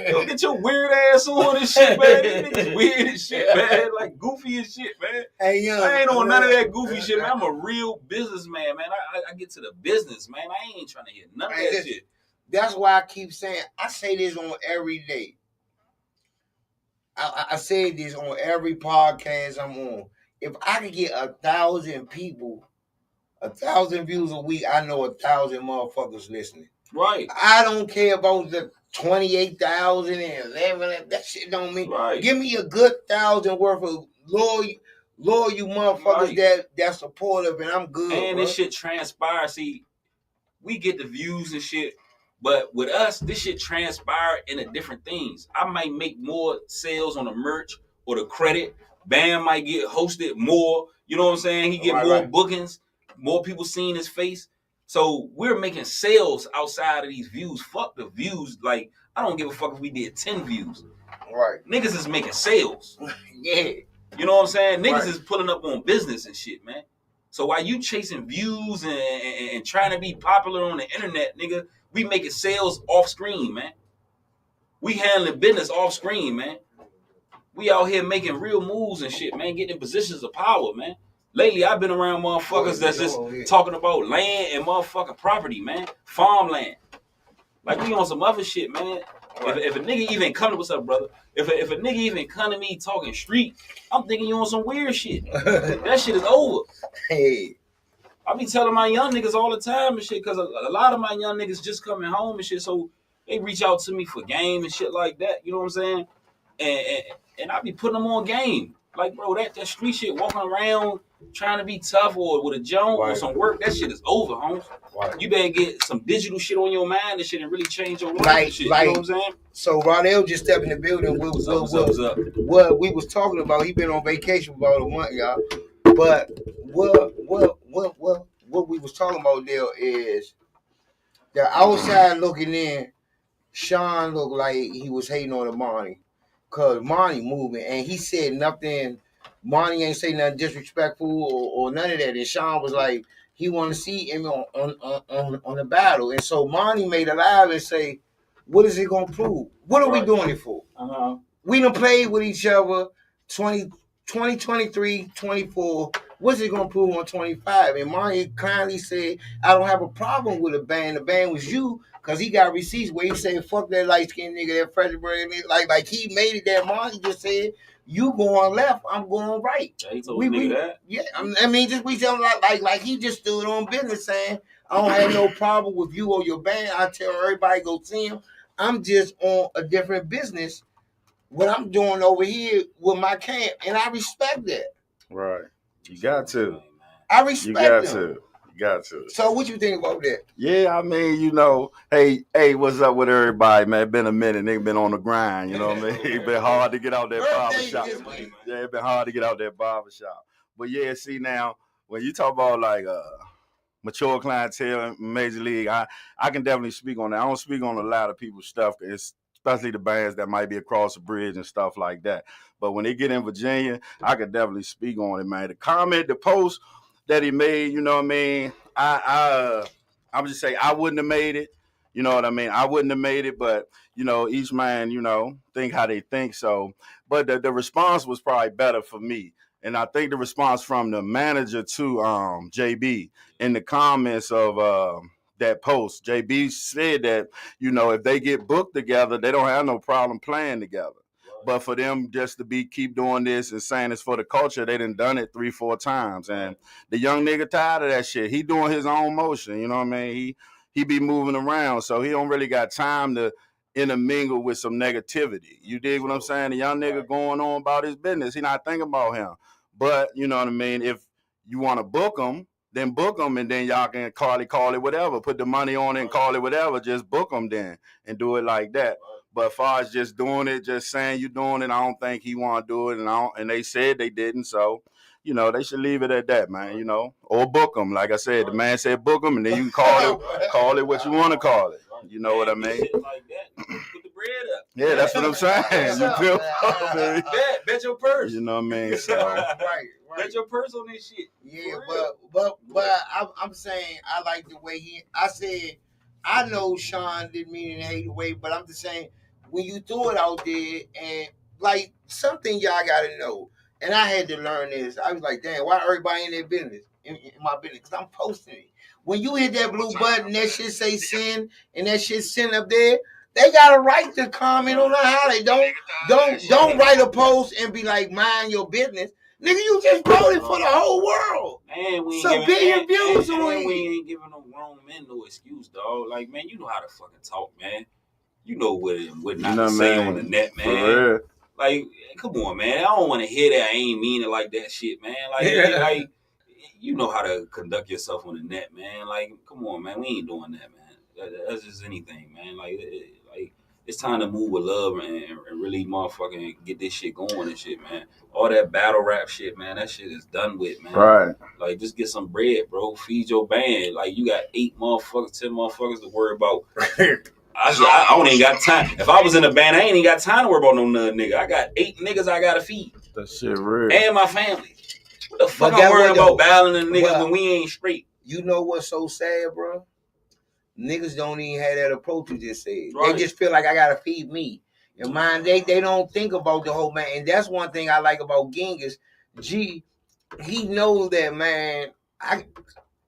Yo, get your weird ass on this shit, man. These niggas weird as shit, man. Like goofy as shit, man. Hey, I ain't on none of that goofy shit, man. I'm a real businessman, man. I get to the business, man. I ain't trying to hear none of that shit. That's why I keep saying, I say this on every day. I say this on every podcast I'm on. If I could get 1,000 people, 1,000 views a week, I know 1,000 motherfuckers listening. Right. I don't care about the 28,000 and 11. That shit don't mean. Right. Give me a good 1,000 worth of loyal you motherfuckers that's supportive, and I'm good. And this shit transpires. See, we get the views and shit. But with us, this shit transpire into different things. I might make more sales on the merch or the credit. Bam might get hosted more. You know what I'm saying? He get more bookings, more people seeing his face. So we're making sales outside of these views. Fuck the views. Like, I don't give a fuck if we did 10 views. Right. Niggas is making sales. Yeah. You know what I'm saying? Niggas is pulling up on business and shit, man. So while you chasing views and trying to be popular on the internet, nigga, we making sales off screen, man. We handling business off screen, man. We out here making real moves and shit, man. Getting in positions of power, man. Lately, I've been around motherfuckers that's just talking about land and motherfucking property, man. Farmland. Like, we on some other shit, man. If a nigga even come to, what's up, brother? If a nigga even come to me talking street, I'm thinking you on some weird shit. That shit is over. Hey. I be telling my young niggas all the time and shit, because a lot of my young niggas just coming home and shit, so they reach out to me for game and shit like that, you know what I'm saying? And I be putting them on game. Like, bro, that street shit, walking around trying to be tough or with a joint or some work, that shit is over, homes. Right. You better get some digital shit on your mind and shit and really change your life and shit, you know what I'm saying? So Ronell just stepped in the building. What we was talking about, he been on vacation for about a month, y'all. But what we was talking about there is the outside looking in, Sean looked like he was hating on the Monty. Cause Monty moving and he said nothing, Monty ain't say nothing disrespectful or none of that. And Sean was like, he wanted to see him on the battle. And so Monty made a live and say, what is it gonna prove? What are we doing it for? We done played with each other 2023, 24. What's it gonna prove on 25? And Monty kindly said, I don't have a problem with a band. The band was you, because he got receipts where he said, fuck that light-skinned nigga, that Frederick. Like he made it that Monty just said, you going left, I'm going right. Yeah, he told me that. Yeah, I mean, just we tell him like he just stood on business saying, I don't have no problem with you or your band. I tell everybody go see him. I'm just on a different business. What I'm doing over here with my camp, and I respect that. Right. You got to. I respect You got to. So what you think about that? Yeah, I mean, you know, hey, what's up with everybody, man? It's been a minute. They been on the grind, you know what I mean? It's been hard to get out that barbershop. Yeah, it's been hard to get out that barbershop. But yeah, see now, when you talk about like mature clientele in Major League, I can definitely speak on that. I don't speak on a lot of people's stuff, especially the bands that might be across the bridge and stuff like that. But when they get in Virginia, I could definitely speak on it, man. The post that he made, you know what I mean? I'm just saying I wouldn't have made it. You know what I mean? I wouldn't have made it, but each man, think how they think. So, but the response was probably better for me. And I think the response from the manager to JB in the comments of that post, JB said that, if they get booked together, they don't have no problem playing together. But for them just to keep doing this and saying it's for the culture, they done it 3-4 times. And the young nigga tired of that shit. He doing his own motion, you know what I mean? He be moving around, so he don't really got time to intermingle with some negativity. You dig what I'm saying? The young nigga going on about his business. He not thinking about him. But, you know what I mean? If you want to book him, then book them, and then y'all can call it whatever. Put the money on it and call it whatever. Just book them then and do it like that. But as far as just doing it, just saying you're doing it, I don't think he want to do it, and they said they didn't. So, they should leave it at that, man. Or book them. Like I said, the man said book them, and then you can call it what you want to call it. You know what I mean? Shit like that. Put the bread up. Yeah, that's what I'm saying. You feel me? Bet your purse. You know what I mean? So, Right. Bet your purse on this shit. Yeah, but I'm saying I like the way I said, I know Sean didn't mean it in a hated way, but I'm just saying when you throw it out there and like something y'all gotta know, and I had to learn this. I was like, damn, why everybody in their business, in my business? Because I'm posting it. When you hit that blue button, that shit say send, and that shit send up there, they got a right to comment on the highlight. Don't write a post and be like, mind your business. Nigga, you just voted for the whole world. Man, we ain't Some billion views and on we ain't giving no grown men no excuse, dog. Like, man, you know how to fucking talk, man. You know what not to say on the net, man. For real. Like, come on, man. I don't want to hear that. I ain't mean it like that shit, man. Like, you know how to conduct yourself on the net, man. Like, come on, man. We ain't doing that, man. That's just anything, man. Like, it's time to move with love and really motherfucking get this shit going and shit, man. All that battle rap shit, man, that shit is done with, man. Right. Like, just get some bread, bro. Feed your band. Like, you got 8 motherfuckers, 10 motherfuckers to worry about. I don't even got time. If I was in a band, I ain't even got time to worry about no none nigga. I got 8 niggas I gotta feed. That shit real. And my family. What the fuck I'm worried about battling a nigga when we ain't straight? You know what's so sad, bro? Niggas don't even have that approach you just said. Right. They just feel like I gotta feed me. And mind, they don't think about the whole man. And that's one thing I like about Genghis. He knows that, man.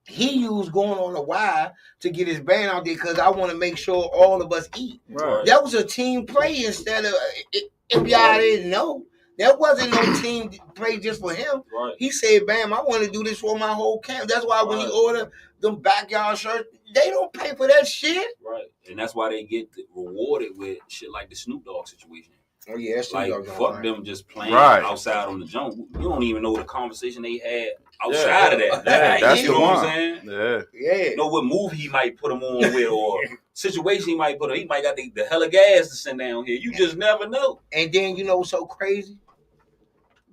He used going on a wire to get his band out there because I want to make sure all of us eat. Right. That was a team play instead of, if y'all didn't know, that wasn't no team play just for him. Right. He said, bam, I want to do this for my whole camp. That's why when he ordered them backyard shirts, they don't pay for that shit. Right. And that's why they get rewarded with shit like the Snoop Dogg situation. Oh, yeah, that's like, fuck them just playing outside on the jump. You don't even know the conversation they had outside of that. Yeah, that's you the know one. What I'm saying? Yeah. You know what movie he might put them on with or situation he might put on. He might got the hella gas to send down here. You just never know. And then, you know what's so crazy?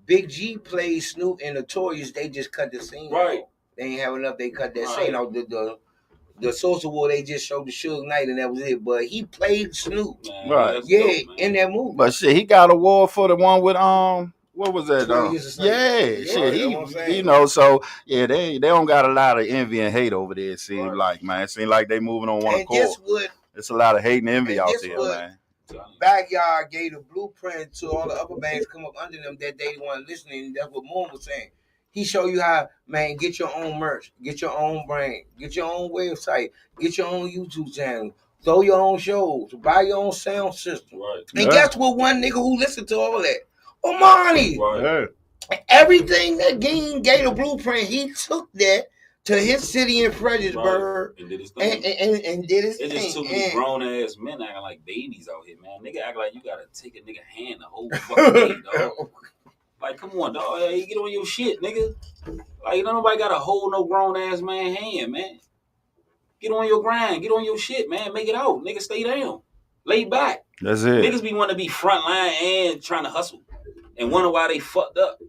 Big G plays Snoop and Notorious. They just cut the scene. Right. Out. They ain't have enough. They cut that scene out. The Social War, they just showed the Suge Knight and that was it. But he played Snoop. Man, right. Yeah, dope, in that movie. But shit, he got an award for the one with what was that? Yeah, shit. He, so yeah, they don't got a lot of envy and hate over there. It seems like, man. It seems like they moving on one accord. It's a lot of hate and envy out there, man. Backyard gave the blueprint to all the upper bands come up under them that they weren't listening. That's what Moon was saying. He show you how, man, get your own merch, get your own brand, get your own website, get your own YouTube channel, throw your own shows, buy your own sound system. Right. And guess what? One nigga who listened to all that, Omani. Right. Everything that gave the blueprint, he took that to his city in Fredericksburg and did his thing. And did his thing. It's just too many grown ass men acting like babies out here, man. Nigga act like you gotta take a nigga hand the whole fucking day, dog. Like, come on, dog. Hey, get on your shit, nigga. Like, nobody got to hold no grown ass man hand, man. Get on your grind. Get on your shit, man. Make it out. Nigga, stay down. Lay back. That's it. Niggas be wanting to be front line and trying to hustle. And wonder why they fucked up.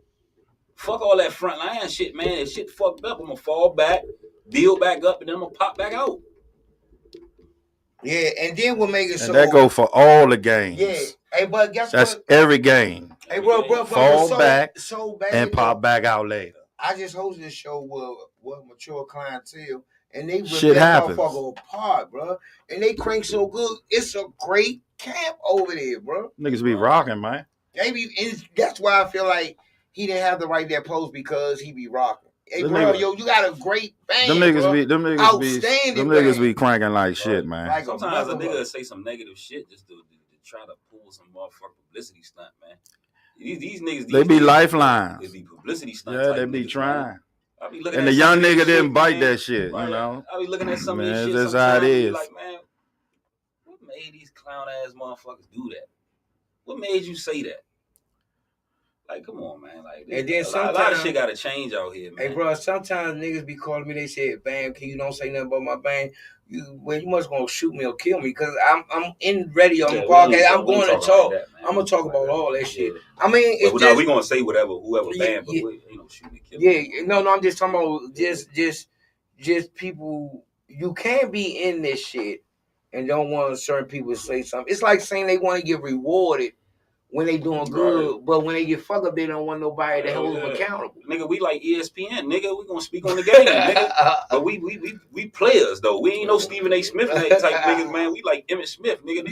Fuck all that front line shit, man. If shit fucked up, I'm going to fall back, build back up, and then I'm going to pop back out. Yeah, and then we'll make it so. And that go for all the games. Yeah. Hey, but guess That's what? every game. Hey, bro, fall back so bad, and pop back out later. I just hosted a show with mature clientele, and they rip Shit that happens. motherfucker apart, bro. And they crank so good. It's a great camp over there, bro. Niggas be rocking, man. That's why I feel like he didn't have to write that post because he be rocking. Hey, Them bro, niggas- yo, you got a great band, Them niggas bro. be them Outstanding niggas band. be cranking like shit, man. Like Sometimes a motherfucker. nigga say some negative shit just to try to pull some motherfucking publicity stunt, man. These niggas, They be lifelines. They be publicity stunt. Yeah, type they be niggas, trying. man. I be looking And at the some young of this nigga didn't shit, bite man. that shit, Right. you know. I be looking at some of Man, this shit. that's Sometimes how it I be is. like, man, what made these clown ass motherfuckers do that? What made you say that? Like, come on, man. Like, And then a lot of sometimes- shit got to change out here, man. Hey, bro, sometimes niggas be calling me. They say, "Bam, can you don't say nothing about my band? You must gonna shoot me or kill me because I'm in radio on the podcast. I'm going to talk. I'm gonna talk about all that shit. I mean, it's But just we gonna say whoever band, but Yeah. we ain't no shooting kill. no. I'm just talking about just people. You can't be in this shit and don't want certain people to say something. It's like saying they want to get rewarded when they doing good, but when they get fucked up, they don't want nobody to hold them accountable. Nigga, we like ESPN, nigga. We gonna speak on the game, nigga. But we players though. We ain't no Stephen A. Smith type niggas, man. We like Emmett Smith, nigga.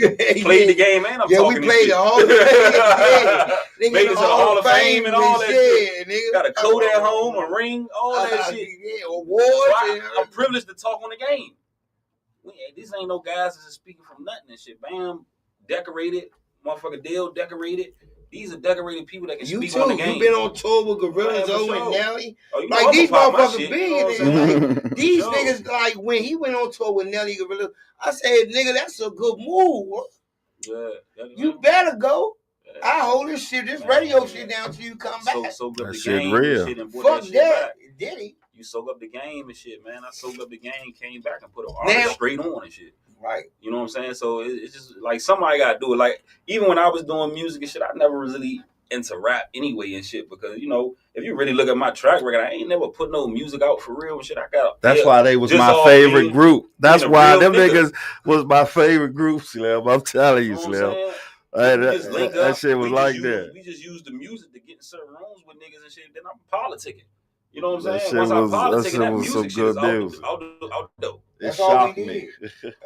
Played the game, man. I'm talking. We played the Hall of Fame. Made it to the Hall of Fame and all that shit. Nigga. Got a coat at home, a ring, all that shit. Yeah, awards. I'm privileged to talk on the game. This ain't no guys that's just speaking from nothing and shit. Bam, decorated. Motherfucker Dale decorated. These are decorated people that can speak on the game. You been on tour with Gorillaz, Man, for and sure. Nelly. Oh, Like these motherfuckers big. big. Like, these niggas, like when he went on tour with Nelly Gorillaz, I said, nigga, that's a good move. Yeah, You better go. Yeah. I hold this shit, this radio shit down till you come back. Soak up That the shit game real. and shit and brought Fuck that shit that. back. Did he? You soak up the game and shit, man. I soaked up the game, came back and put an Now- artist straight on and shit. Right. You know what I'm saying? So it's just like somebody got to do it. Like even when I was doing music and shit, I never really into rap anyway and shit because you know if you really look at my track record, I ain't never put no music out for real and shit. I got That's why they was just my all favorite being- group. That's being a why real them nigga. niggas was my favorite group, Slim. I'm telling you, You know what I'm Slim. saying? Hey, We just link that up. shit was We like just that. We just use the music to get in certain rooms with niggas and shit. Then I'm politicking. You know what I'm That saying? shit Once was- I'm that politicking, shit that was some music shit is good music. out the door. It That's all we shocked me.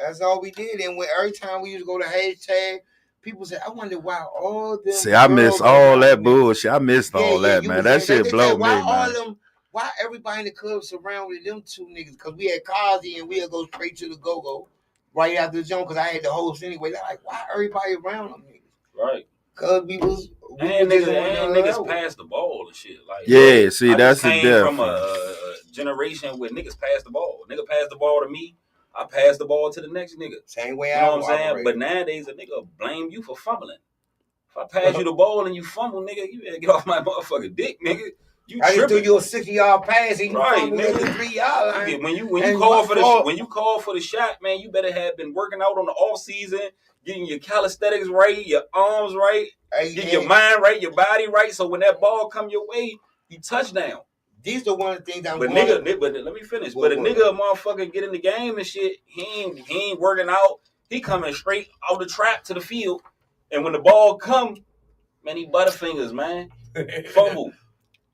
That's all we did. And when every time we used to go to hashtag, people said, I wonder why all them. See, I miss girls all and that guys- bullshit. I missed all that, you man. was That saying shit they blow said, me, why all man. them, why everybody in the club surrounded them two niggas? Because we had Kazi and we'd go straight to the go-go right after the jump because I had the host anyway. They're like, why everybody around them niggas? Right. Because we was And just niggas, on and the niggas level. pass the ball and shit. Like Yeah, see, I that's just the came difference. from a generation where niggas pass the ball. Nigga pass the ball to me. I pass the ball to the next nigga. Same way You I know what I'm saying? operate. But nowadays, a nigga blame you for fumbling. If I pass you the ball and you fumble, nigga, you better get off my motherfucking dick, nigga. You I just threw tripping. you a 60-yard pass and you Right, fumbled at the nigga. 3-yard line. Yeah, when you And call my for the fault. when you call for the shot, man, you better have been working out on the off season, getting your calisthenics right, your arms right, Hey, getting your mind right, your body right. So when that ball come your way, you touchdown. These are one of the things I'm But going nigga, but let me finish. But a nigga, a motherfucker, get in the game and shit. He ain't working out. He coming straight out the trap to the field, and when the ball come, man, he butterfingers, man, fumble.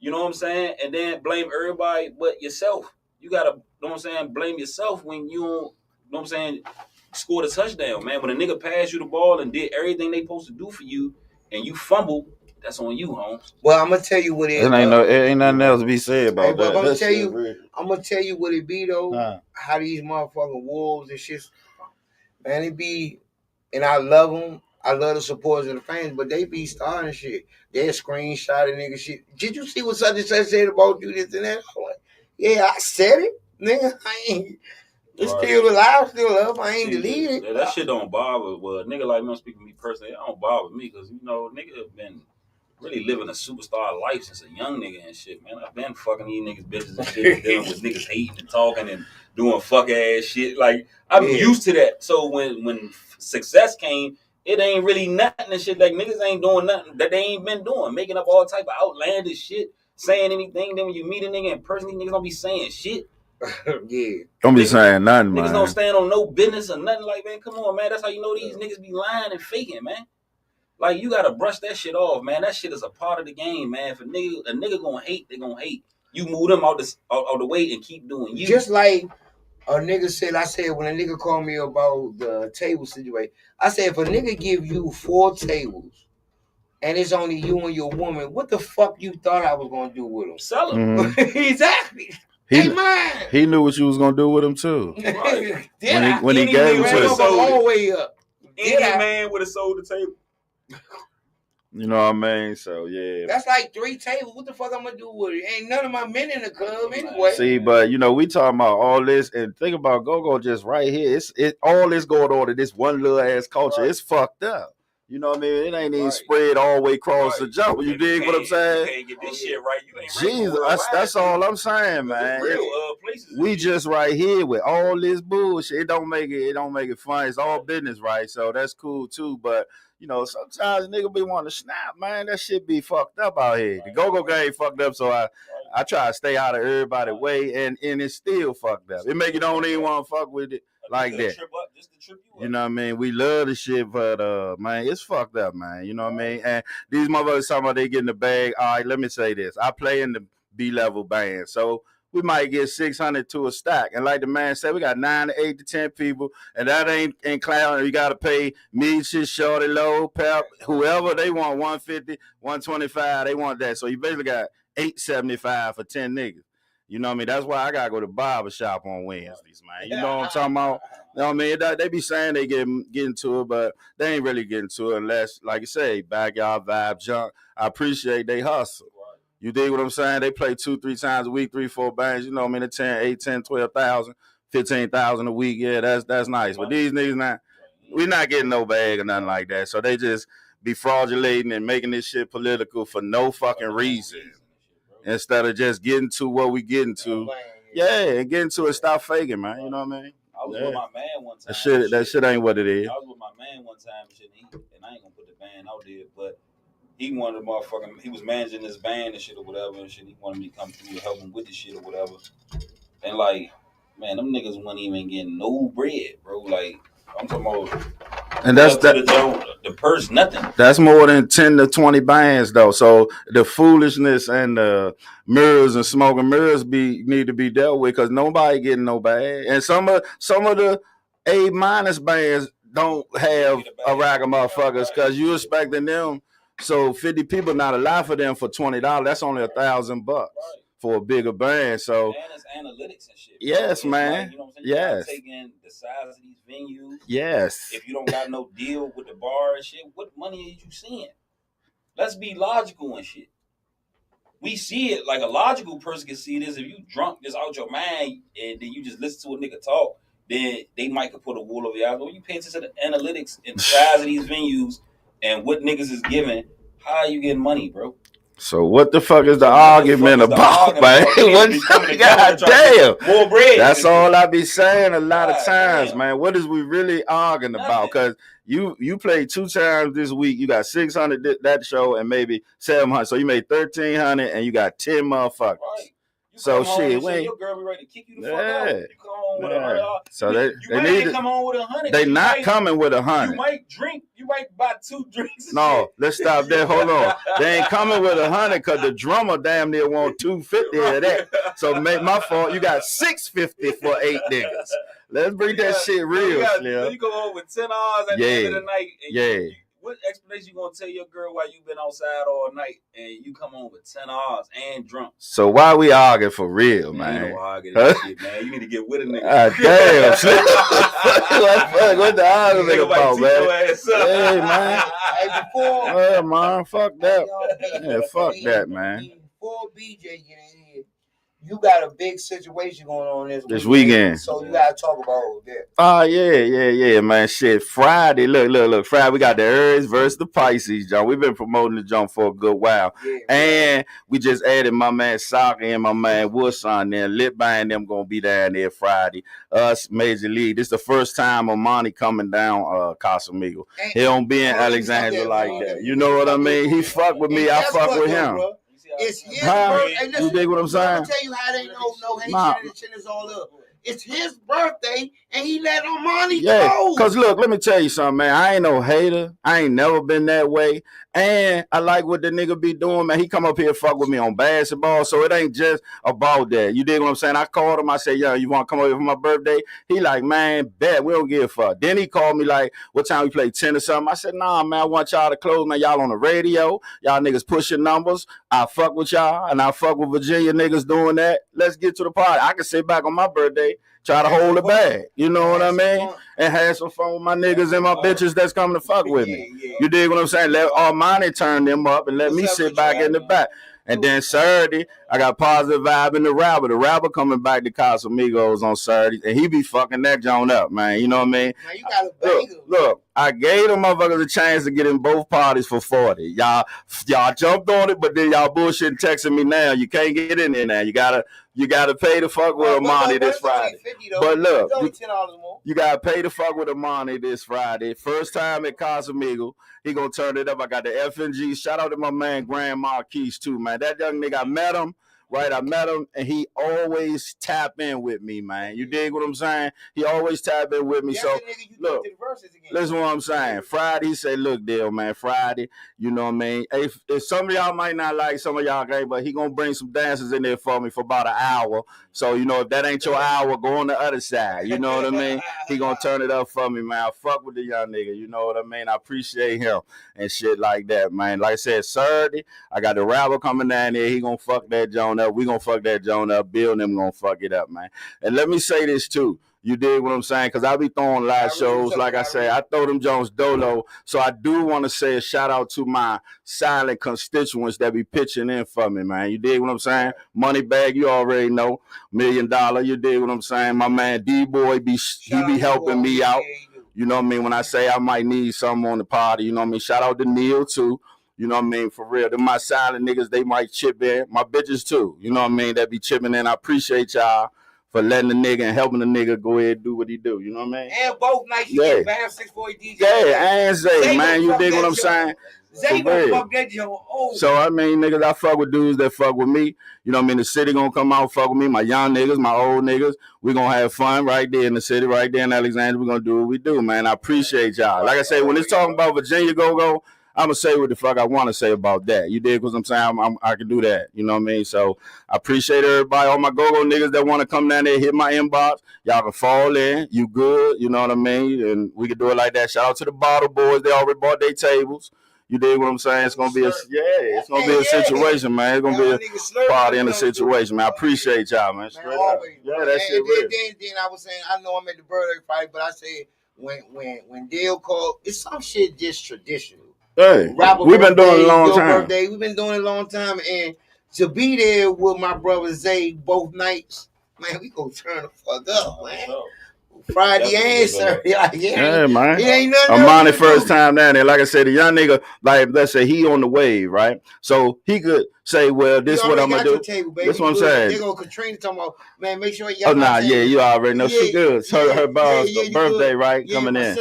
You know what I'm saying? And then blame everybody but yourself. You gotta, you know what I'm saying? Blame yourself when you don't, you know what I'm saying? Scored a touchdown, man. When a nigga passed you the ball and did everything they supposed to do for you, and you fumble, that's on you, Holmes. Well, I'm gonna tell you what it is. It ain't nothing else to be said about Hey, but that. I'm That tell shit you- real. I'm gonna tell you what it be though. Huh. How these motherfucking wolves and shit, man, it be, and I love them. I love the supporters and the fans, but they be starting shit. They screenshot a nigga shit. Did you see what such and such said about you? This and that. I'm like, yeah, I said it, nigga. I ain't. It's Right. still alive, still up. I ain't See, deleted. that shit don't bother. Well, a nigga like me, I'm speaking to me personally, it don't bother me because, you know, nigga been really living a superstar life since a young nigga and shit, man. I've been fucking these niggas bitches and shit, dealing with niggas hating and talking and doing fuck ass shit. Like, I'm Yeah. used to that. So when success came, it ain't really nothing and shit. Like, niggas ain't doing nothing that they ain't been doing, making up all type of outlandish shit, saying anything. Then when you meet a nigga in person, these niggas don't be saying shit. Yeah. Don't be Niggas- saying nothing, Niggas man. don't stand on no business or nothing. Like, man, come on, man. That's how you know these niggas be lying and faking, man. Like, you gotta brush that shit off, man. That shit is a part of the game, man. If a nigga gonna hate, they gonna hate. You move them out the way and keep doing you. Just like A nigga said, I said, when a nigga called me about the table situation, I said, if a nigga give you 4 tables and it's only you and your woman, what the fuck you thought I was gonna do with them? Sell them. Mhm. Exactly. He, Hey man. he knew what you was gonna do with him too. Right. When he gave it ran to over you. all the way up. Any man would have sold the table. You know what I mean? So yeah. That's like 3 tables. What the fuck I'm gonna do with it? Ain't none of my men in the club anyway. See, but you know, we talking about all this and think about go-go just right here. It all this going on in this one little ass culture. Right. It's fucked up. You know what I mean? It ain't even Right. spread all the way across the Right. jump. You dig what I'm saying? You can't get this shit right. You ain't Jesus, that's all I'm saying, man. Real places. We just right here with all this bullshit. It don't make it fun. It's all business, right? So that's cool too. But you know, sometimes nigga be wanting to snap, man. That shit be fucked up out here. The go-go game fucked up, so I try to stay out of everybody's way, and it's still fucked up. It make you don't even want to fuck with it like that. You know what I mean? We love the shit, but man, it's fucked up, man. You know what I mean? And these motherfuckers talking about they getting the bag. All right, let me say this. I play in the B-level band, so we might get 600 to a stack. And like the man said, we got 9 to 8 to 10 people, and that ain't including. You got to pay me, shit, Shorty, Low, Pep, whoever. They want 150, 125. They want that. So you basically got $875 for 10 niggas. You know what I mean? That's why I got to go to barber shop on Wednesdays, man. You know what I'm talking about? You know what I mean? They be saying they get into it, but they ain't really getting to it unless, like you say, backyard vibe junk. I appreciate they hustle. You dig what I'm saying? They play 2-3 times a week, 3-4 bands. You know what I mean? 10, 12,000, 15,000 a week. Yeah, that's nice. But these niggas we not getting no bag or nothing like that. So they just be fraudulating and making this shit political for no fucking reason. Instead of just getting to what we getting to. Yeah, and getting to it, stop faking, man. You know what I mean? I was with my man one time. That shit ain't what it is. I was with my man one time and I ain't gonna put the band out there, but he wanted to motherfucking, he was managing this band and shit or whatever and shit. He wanted me to come through and help him with the shit or whatever. And like, man, them niggas wasn't even getting no bread, bro. Like, I'm talking about. And that's the purse, nothing. That's more than 10 to 20 bands though. So the foolishness and the mirrors and smoking mirrors need to be dealt with because nobody getting no bag. And some of the A- bands don't have a rack of motherfuckers because you expecting them. So 50 people not allowed for them for $20. That's only $1,000 for a bigger band. So and it's analytics and shit. Yes, man. Like, you know what I'm saying? Yes. You take in the size of these venues. Yes. If you don't got no deal with the bar and shit, what money are you seeing? Let's be logical and shit. We see it like a logical person can see this. If you drunk just out your mind and then you just listen to a nigga talk, then they might could put a wool over your eyes. But when you pay attention to the analytics and the size of these venues and what niggas is giving, how are you getting money, bro? So what the fuck is the argument about, man? God damn. More bread. That's all I be saying a lot of times, man. What is we really arguing about? Because you played 2 times this week. You got 600 that show and maybe 700. So you made 1,300 and you got 10 motherfuckers. Right. So shit, your girl be ready to kick you the fuck out. You come on with $100. So they need to come on with $100. They not coming with $100. You might drink. You might buy 2 drinks. No, let's stop there. Hold on. They ain't coming with $100 because the drummer damn near want $250 of that. So make my fault. You got $650 for 8 niggas. Let's bring that shit real, Slim. You go home with $10 at the end of the night. And what explanation you gonna tell your girl while you been outside all night and you come home with $10 and drunk? So why we arguing for real, man? You know arguing that shit, man. You need to get with a nigga. Damn. What the argument about, man? Hey, man. Yeah, man. Fuck that. Yeah, fuck that, man. Before BJ get in here, you got a big situation going on this weekend. So you gotta talk about that. Oh, yeah, man. Shit. Friday. Look. Friday, we got the Aries versus the Pisces, John. We've been promoting the jump for a good while. Yeah, and we just added my man Soccer and my man Woods on there. Lit by and them gonna be down there Friday. Us, Major League. This is the first time Amani coming down Casamigo. He don't be in Alexandria like that. You know what I mean? He fuck with me. I fuck with him. Bro. It's his birthday. You dig what I'm saying? I'm gonna tell you how they know no Haitian and shit is all up. It's his birthday, and he let Armani Yeah, go. cause look, let me tell you something, man. I ain't no hater. I ain't never been that way. And I like what the nigga be doing, man. He come up here fuck with me on basketball, so it ain't just about that. You dig what I'm saying? I called him. I said, yo, you want to come over for my birthday? He like, man, bet we don't give a fuck. Then he called me like, what time we play 10 or something? I said, nah, man, I want y'all to close, man. Y'all on the radio. Y'all niggas pushing numbers. I fuck with y'all, and I fuck with Virginia niggas doing that. Let's get to the party. I can sit back on my birthday, try to hold it back. You know what I mean? And have some fun with my niggas and my bitches that's coming to fuck with me. You dig what I'm saying? Let Armani turn them up and let me sit back in the back. And then Saturday, I got Positive Vibe in the Rapper. The Rapper coming back to Casamigos on Saturday, and he be fucking that joint up, man. You know what I mean? Man, you got a banger. Look, I gave them motherfuckers a chance to get in both parties for 40. Y'all jumped on it, but then y'all bullshit texting me now. You can't get in there now. You gotta pay to fuck with Armani this Friday. But look, you gotta pay to fuck with Armani this Friday. First time at Casamigo. He gonna turn it up. I got the FNG. Shout out to my man Grand Marquise too, man. That young nigga, I met him. Right, I met him, and he always tap in with me, man. You dig what I'm saying? He always tap in with me. So, look, listen what I'm saying. Friday, he said, look, Dale, man, Friday, you know what I mean? If some of y'all might not like, some of y'all great, but he going to bring some dancers in there for me for about an hour. So, you know, if that ain't your hour, go on the other side. You know what I mean? He going to turn it up for me, man. I fuck with the young nigga. You know what I mean? I appreciate him and shit like that, man. Like I said, Saturday, I got the Rabble coming down there. He going to fuck that joint up. We gonna fuck that joint up. Bill and them gonna fuck it up, man. And let me say this too. You dig what I'm saying? Because I be throwing live shows. Like I say, I throw them Jones dolo. So I do want to say a shout out to my silent constituents that be pitching in for me, man. You dig what I'm saying? Moneybag, you already know. $1 Million, you dig what I'm saying? My man D-Boy, he be helping me out. You know what I mean? When I say I might need something on the party, you know what I mean? Shout out to Neil too. You know what I mean? For real. Them my silent niggas, they might chip in. My bitches too. You know what I mean? That be chipping in. I appreciate y'all for letting the nigga and helping the nigga go ahead and do what he do. You know what I mean? And both nights you get Bam 640 DJ. Yeah, and Zay, man. You dig what I'm saying? Zay gonna fuck that joint. So, I mean, niggas, I fuck with dudes that fuck with me. You know what I mean? The city gonna come out fuck with me. My young niggas, my old niggas. We gonna have fun right there in the city, right there in Alexandria. We gonna do what we do, man. I appreciate y'all. Like I say, when it's talking about Virginia Go-Go, I'm going to say what the fuck I want to say about that. You dig what I'm saying? I can do that. You know what I mean? So I appreciate everybody, all my go-go niggas that want to come down there, hit my inbox. Y'all can fall in. You good. You know what I mean? And we can do it like that. Shout out to the Bottle Boys. They already bought their tables. You dig what I'm saying? It's going to be it's going to be a situation, man. It's going to be a party in a situation, man. I appreciate y'all, man. Straight up. Yeah, that shit real. Then I was saying, I know I'm at the birthday party, but I said when Dale called, it's some shit just traditional. Hey, we've been doing it a long time. Birthday, we've been doing it a long time, and to be there with my brother Zay both nights, man, we gonna turn the fuck up, man. Friday and Saturday, yeah, man. It ain't nothing. Armani first time down there. Like I said, the young nigga, like let's say he on the wave, right? So he could say, well, this is what I'm gonna do. Table, this what I'm saying. They go Katrina talking about, man, make sure you. Oh nah, yeah, you already know she good. It's her birthday, right? Coming in.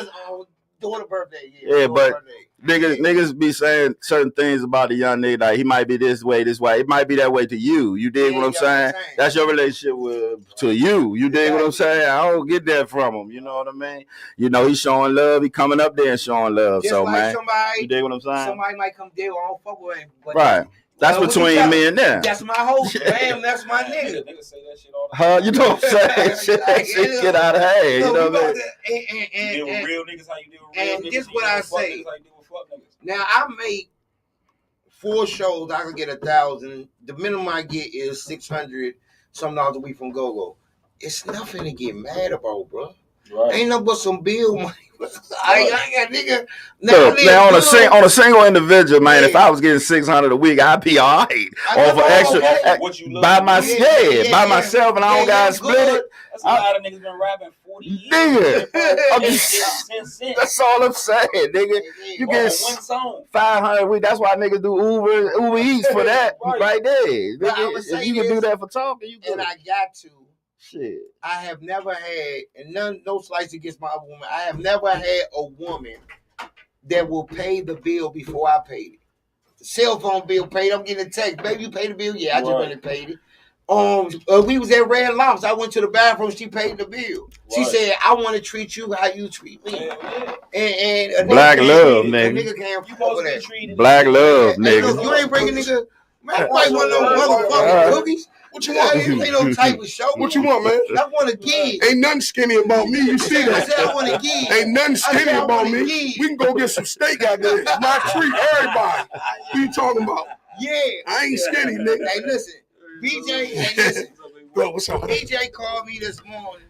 Daughter birthday, yeah, but niggas be saying certain things about the young nigga, like he might be this way. It might be that way to you. You dig what I'm saying? That's your relationship to you. You dig what I'm saying? I don't get that from him. You know what I mean? You know, he's showing love. He coming up there and showing love. Just so, like man, somebody, you dig what I'm saying? Somebody might come there, I don't fuck with him. But right. That's between me and them. That's my host, man. That's my nigga. Niggas say that shit all the time. You know what I'm saying? Shit get out of hand. You know what I mean? You deal with real niggas how you deal with real niggas. And this what I say. Now I make 4 shows. I can get 1,000. The minimum I get is $600 some dollars a week from GoGo. It's nothing to get mad about, bro. Right. Ain't nothing but some bill money. I got nigga. Now on a single individual, man, if I was getting $600 a week, I'd be all right. Or for extra by myself, and I don't gotta split it. That's a lot of niggas been rapping 40 years. Nigga, that's all I'm saying, nigga. You get 500 a week. That's why niggas do Uber Eats for that right there. If you can do that for talking, you can. And I got to. Shit. I have never had, and no slice against my other woman, I have never had a woman that will pay the bill before I paid it. The cell phone bill paid, I'm getting a text, baby, you paid the bill? Yeah, I just really paid it. We was at Red Lobster. I went to the bathroom. She paid the bill. She said, "I want to treat you how you treat me." And a Black love, a nigga. nigga can't fuck with that. Black love, Hey, look, nigga. you ain't bringing nigga. Man, I ain't one of those motherfucking cookies. What you want? Ain't no type of show. What you want, man? I want to give. Ain't nothing skinny about me. You see I that? said I want to give. Ain't nothing skinny I about wanna me. give. We can go get some steak out there. I treat everybody. What you talking about? Yeah. I ain't skinny, nigga. Hey, listen. BJ, hey, listen. Bro, what's up? BJ called me this morning.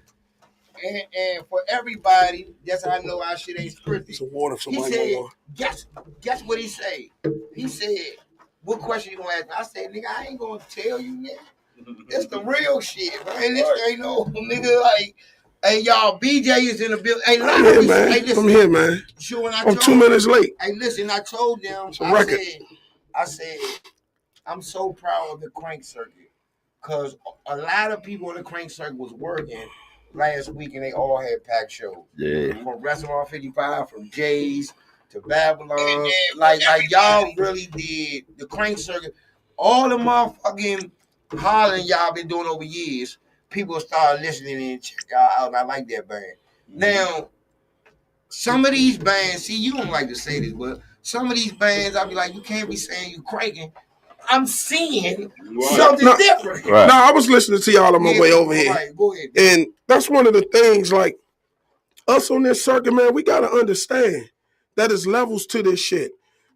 And for everybody, that's how I know our shit ain't scripted. Some water for He somebody. said, guess what he said? He said, what question you gonna ask me? I said, nigga, I ain't gonna tell you, nigga. It's the real shit, man. This ain't no nigga like, hey, y'all, BJ is in the building. Hey, I'm here, man. Hey, listen, I'm here, man. Sure, when I'm 2 minutes late. Hey, listen, I told them, It's a record. I said, I'm so proud of the Crank Circuit. Because a lot of people in the Crank Circuit was working last week and they all had packed shows. Yeah. From Restaurant 55, from Jay's to Babylon. Like y'all really did the Crank Circuit. All the motherfucking hollering y'all been doing over years. People started listening and check y'all out. And I like that band. Now, some of these bands, see, you don't like to say this, but some of these bands, I'll be like, you can't be saying you cranking. I'm seeing something different. Right. Now, I was listening to y'all on my way over here. Right, go ahead. And that's one of the things, like, us on this circuit, man, we got to understand that there's levels to this shit.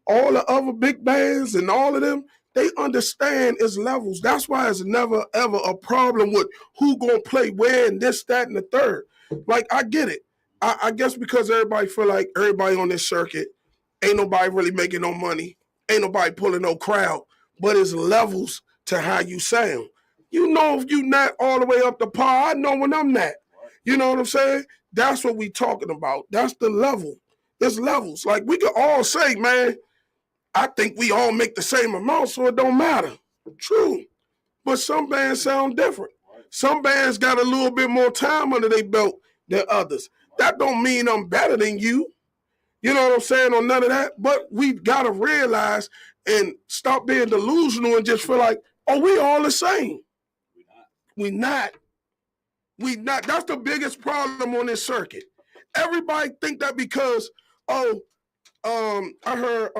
All the other big bands and all of them, they understand it's levels. That's why it's never, ever a problem with who going to play where and this, that, and the third. Like, I get it. I guess because everybody feel like everybody on this circuit, ain't nobody really making no money. Ain't nobody pulling no crowd. But it's levels to how you sound. You know if you not all the way up to par, I know when I'm not. You know what I'm saying? That's what we talking about. That's the level. There's levels. Like, we could all say, man, I think we all make the same amount, so it don't matter. True. But some bands sound different. Some bands got a little bit more time under their belt than others. That don't mean I'm better than you. You know what I'm saying? Or none of that. But we got to realize and stop being delusional and just feel like, oh, we all the same. We not. That's the biggest problem on this circuit. Everybody think that because, I heard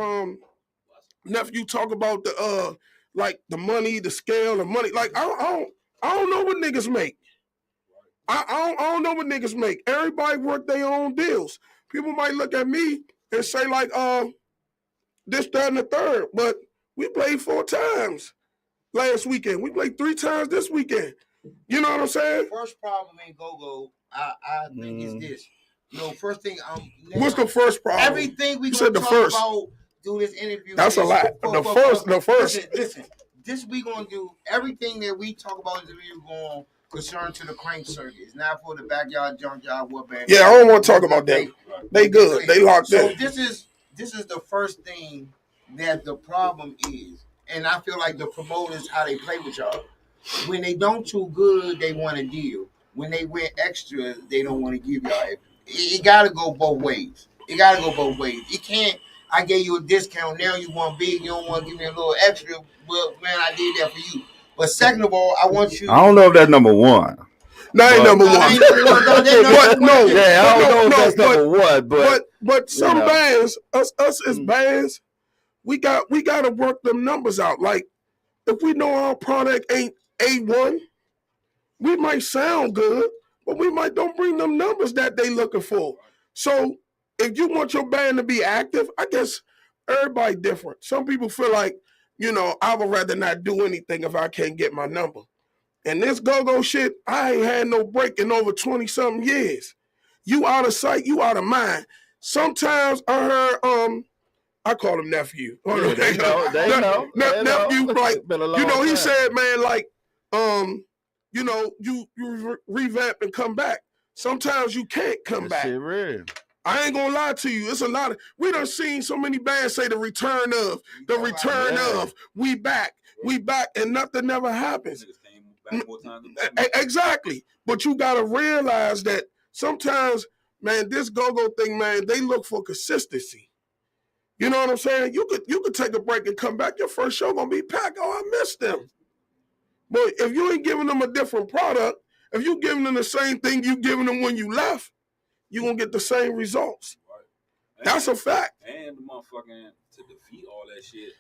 nephew talk about the like the money, the scale, the money. Like I don't know what niggas make. I don't know what niggas make. Everybody work their own deals. People might look at me and say like, this, that, and the third. But we played 4 times last weekend. We played 3 times this weekend. You know what I'm saying? First problem ain't go-go. I think is this. You know, first thing what's the first problem? Everything we gonna talk about do this interview. That's a lot. The first. Listen. This we gonna do. Everything that we talk about in the interview going concern to the Crank Circuit. It's not for the backyard junkyard war band. Yeah, I don't want to talk about that. They good. They locked in. So this is the first thing that the problem is, and I feel like the promoters how they play with y'all. When they don't too good, they want a deal. When they went extra, they don't want to give y'all it. It gotta go both ways. It can't. I gave you a discount. Now you want big. You don't want to give me a little extra. Well, man, I did that for you. But second of all, I want you. I don't know if that's number one. No, ain't number one. I don't know if that's number one. But some bands, us as bands, we got to work them numbers out. Like if we know our product ain't A1, we might sound good, but we might don't bring them numbers that they looking for. So if you want your band to be active, I guess everybody different. Some people feel like, you know, I would rather not do anything if I can't get my number. And this go-go shit, I ain't had no break in over 20-something years. You out of sight, you out of mind. Sometimes I heard, I call him nephew. Yeah, they know. Nephew, like, you know, he time. said, man, like, you know, you revamp and come back. Sometimes you can't come back. Shit real. I ain't gonna lie to you. It's a lot of, we done seen so many bands say the return of, we back, and nothing never happens. Exactly. But you gotta realize that sometimes, man, this go-go thing, man, they look for consistency. You know what I'm saying? You could take a break and come back. Your first show gonna be packed. Oh, I missed them. But if you ain't giving them a different product, if you giving them the same thing you giving them when you left, you gonna get the same results. Right. That's a fact. And the motherfucking to defeat all that shit,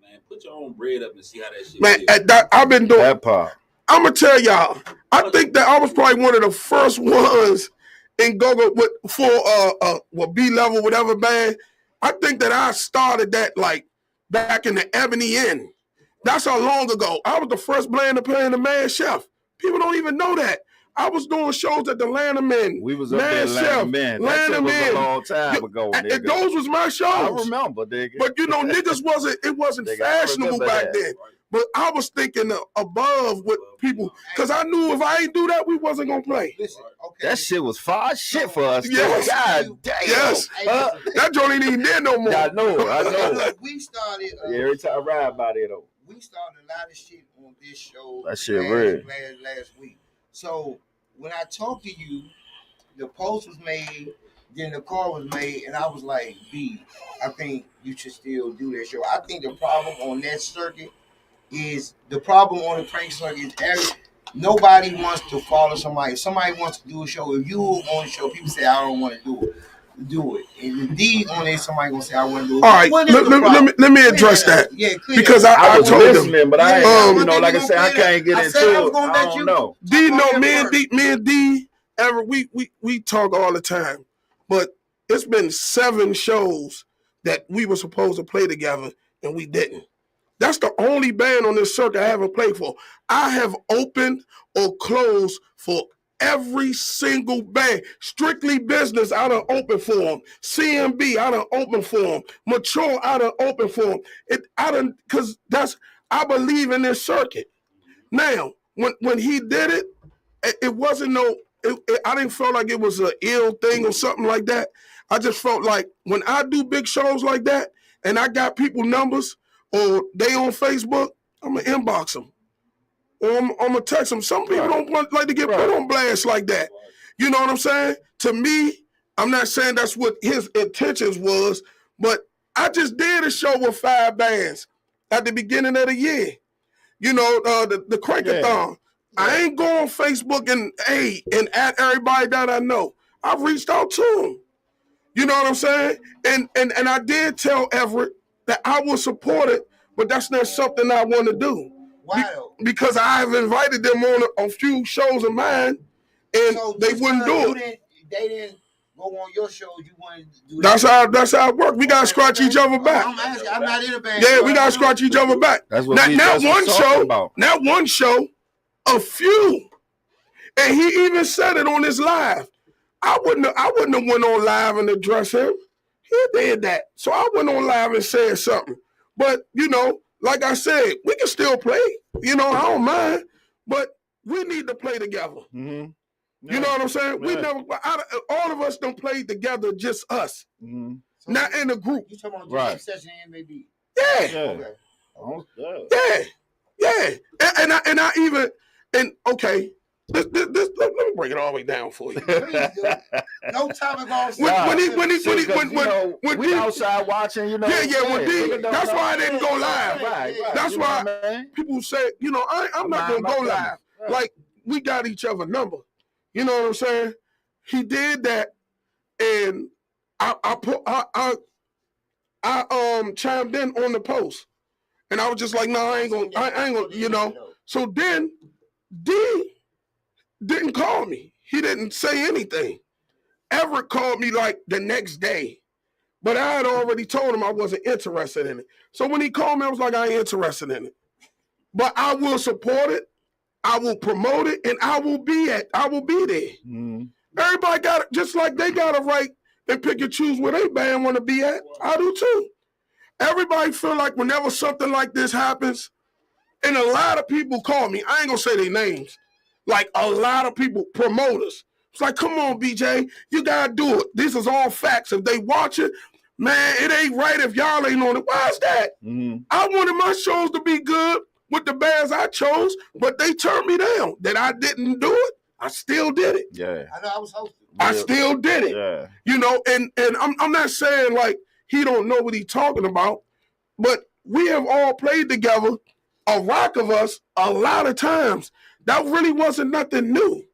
man. Put your own bread up and see how that shit. Man, feels. at that, I've been doing. That part. I'm gonna tell y'all. I think that I was probably one of the first ones in go-go with B-level, whatever band. I think that I started that like back in the Ebony Inn. That's how long ago. I was the first band to play in the Man Chef. People don't even know that. I was doing shows at the Lanterman. We was up there, Lanterman. That shit was a long time ago, nigga. And those was my shows. I remember, nigga. But you know, niggas wasn't fashionable back then. But I was thinking above what people, because I knew if I ain't do that, we wasn't gonna play. Listen, okay. That shit was far shit for us. Yes. God damn. Yes. That joint ain't even there no more. I know. Look, we started. Every time I ride by there though. We started a lot of shit on this show. That shit real. Last week. So when I talked to you, the post was made, then the call was made, and I was like, B, I think you should still do that show. I think the problem on that circuit is the problem on the prank circuit is nobody wants to follow somebody. If somebody wants to do a show, if you on the show, people say I don't want to do it. Do it. And if D on it, somebody gonna say I want to do it. All right, let me address that. Yeah, because I I was told listening, them, but I like I said, I can't get into it. I don't know. D, no, me and D, we talk all the time, but it's been 7 shows that we were supposed to play together and we didn't. That's the only band on this circuit I haven't played for. I have opened or closed for every single band. Strictly Business, I done open for them. CMB, I done open for them. Mature, I done open for them. Because I believe in this circuit. Now, when he did it, it wasn't I didn't feel like it was an ill thing or something like that. I just felt like when I do big shows like that and I got people numbers or they on Facebook, I'm going to inbox them. Or I'm going to text them. Some people don't like to get put on blast like that. You know what I'm saying? To me, I'm not saying that's what his intentions was, but I just did a show with 5 bands at the beginning of the year. You know, the Crankathon. Yeah. I ain't go on Facebook and at everybody that I know. I've reached out to them. You know what I'm saying? And I did tell Everett that I will support it, but that's not something I want to do. Wow. Because I've invited them on a few shows of mine, and so they wouldn't do it. They didn't go on your shows. You wanted to do that. That's how it works. We gotta scratch each other back. I'm asking. I'm not in a band. Yeah, we gotta scratch each other back. That's what not one show, a few. And he even said it on his live. I wouldn't have went on live and addressed him. He did that. So I went on live and said something. But, you know, like I said, we can still play. You know, I don't mind. But we need to play together. Mm-hmm. You know what I'm saying? Yeah. We never. All of us don't play together, just us. Mm-hmm. So not in a group. You talking about session and maybe? Yeah. Okay. Yeah. And I even okay. Let me break it all the way down for you. Please do. No topic off. When we outside watching, you know. Yeah. That's why I didn't go live. Right. That's why people say, you know, I'm not gonna go live. Right. Like we got each other number. You know what I'm saying? He did that, and I chimed in on the post, and I was just like, no, I ain't gonna, you know. So then D didn't call me. He didn't say anything. Everett called me like the next day, but I had already told him I wasn't interested in it. So when he called me, I was like, I ain't interested in it, but I will support it. I will promote it, and I will be there. Mm-hmm. Everybody got it, just like they got a right and pick and choose where they band want to be at. I do too. Everybody feel like whenever something like this happens, and a lot of people call me, I ain't gonna say their names, like a lot of people, promoters. It's like, come on, BJ, you gotta do it. This is all facts. If they watch it, man, it ain't right if y'all ain't on it. Why is that? Mm-hmm. I wanted my shows to be good with the bands I chose, but they turned me down. That I didn't do it. I still did it. Yeah. I know I was hosting. I still did it. Yeah. You know, and I'm not saying like he don't know what he's talking about, but we have all played together a rock of us, a lot of times, that really wasn't nothing new.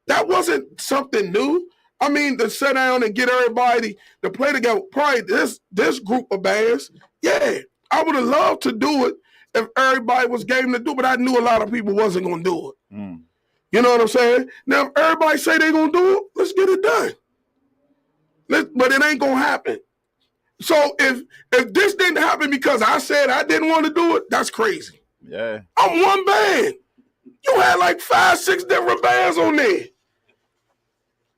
That wasn't something new. I mean, to sit down and get everybody to play together, probably this group of bands, yeah, I would have loved to do it if everybody was game to do, but I knew a lot of people wasn't going to do it. Mm. You know what I'm saying? Now, if everybody say they're going to do it, let's get it done. But it ain't going to happen. So if this didn't happen because I said I didn't want to do it, that's crazy. Yeah. I'm one band. You had like 5, 6 different bands on there.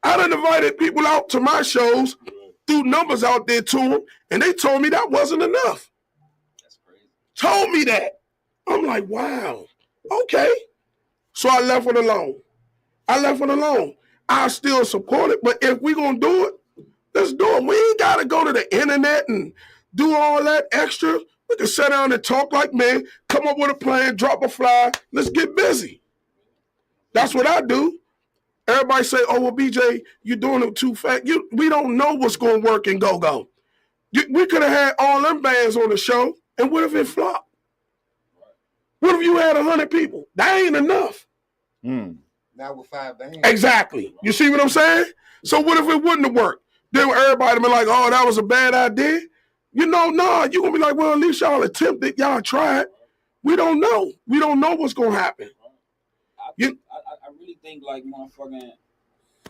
I done invited people out to my shows, threw numbers out there to them, and they told me that wasn't enough. That's crazy. Told me that. I'm like, wow, okay. So I left it alone. I still support it, but if we gonna do it, let's do it. We ain't gotta go to the internet and do all that extra. We can sit down and talk like men, come up with a plan, drop a flyer, let's get busy. That's what I do. Everybody say, oh, well, BJ, you're doing it too fast. We don't know what's going to work in go-go. We could have had all them bands on the show, and what if it flopped? What if you had 100 people? That ain't enough. Mm. Not with 5 bands. Exactly. You see what I'm saying? So what if it wouldn't have worked? Then everybody be like, oh, that was a bad idea. You know, no, you're going to be like, well, at least y'all attempted, y'all tried. We don't know. We don't know what's going to happen. I really think like motherfucking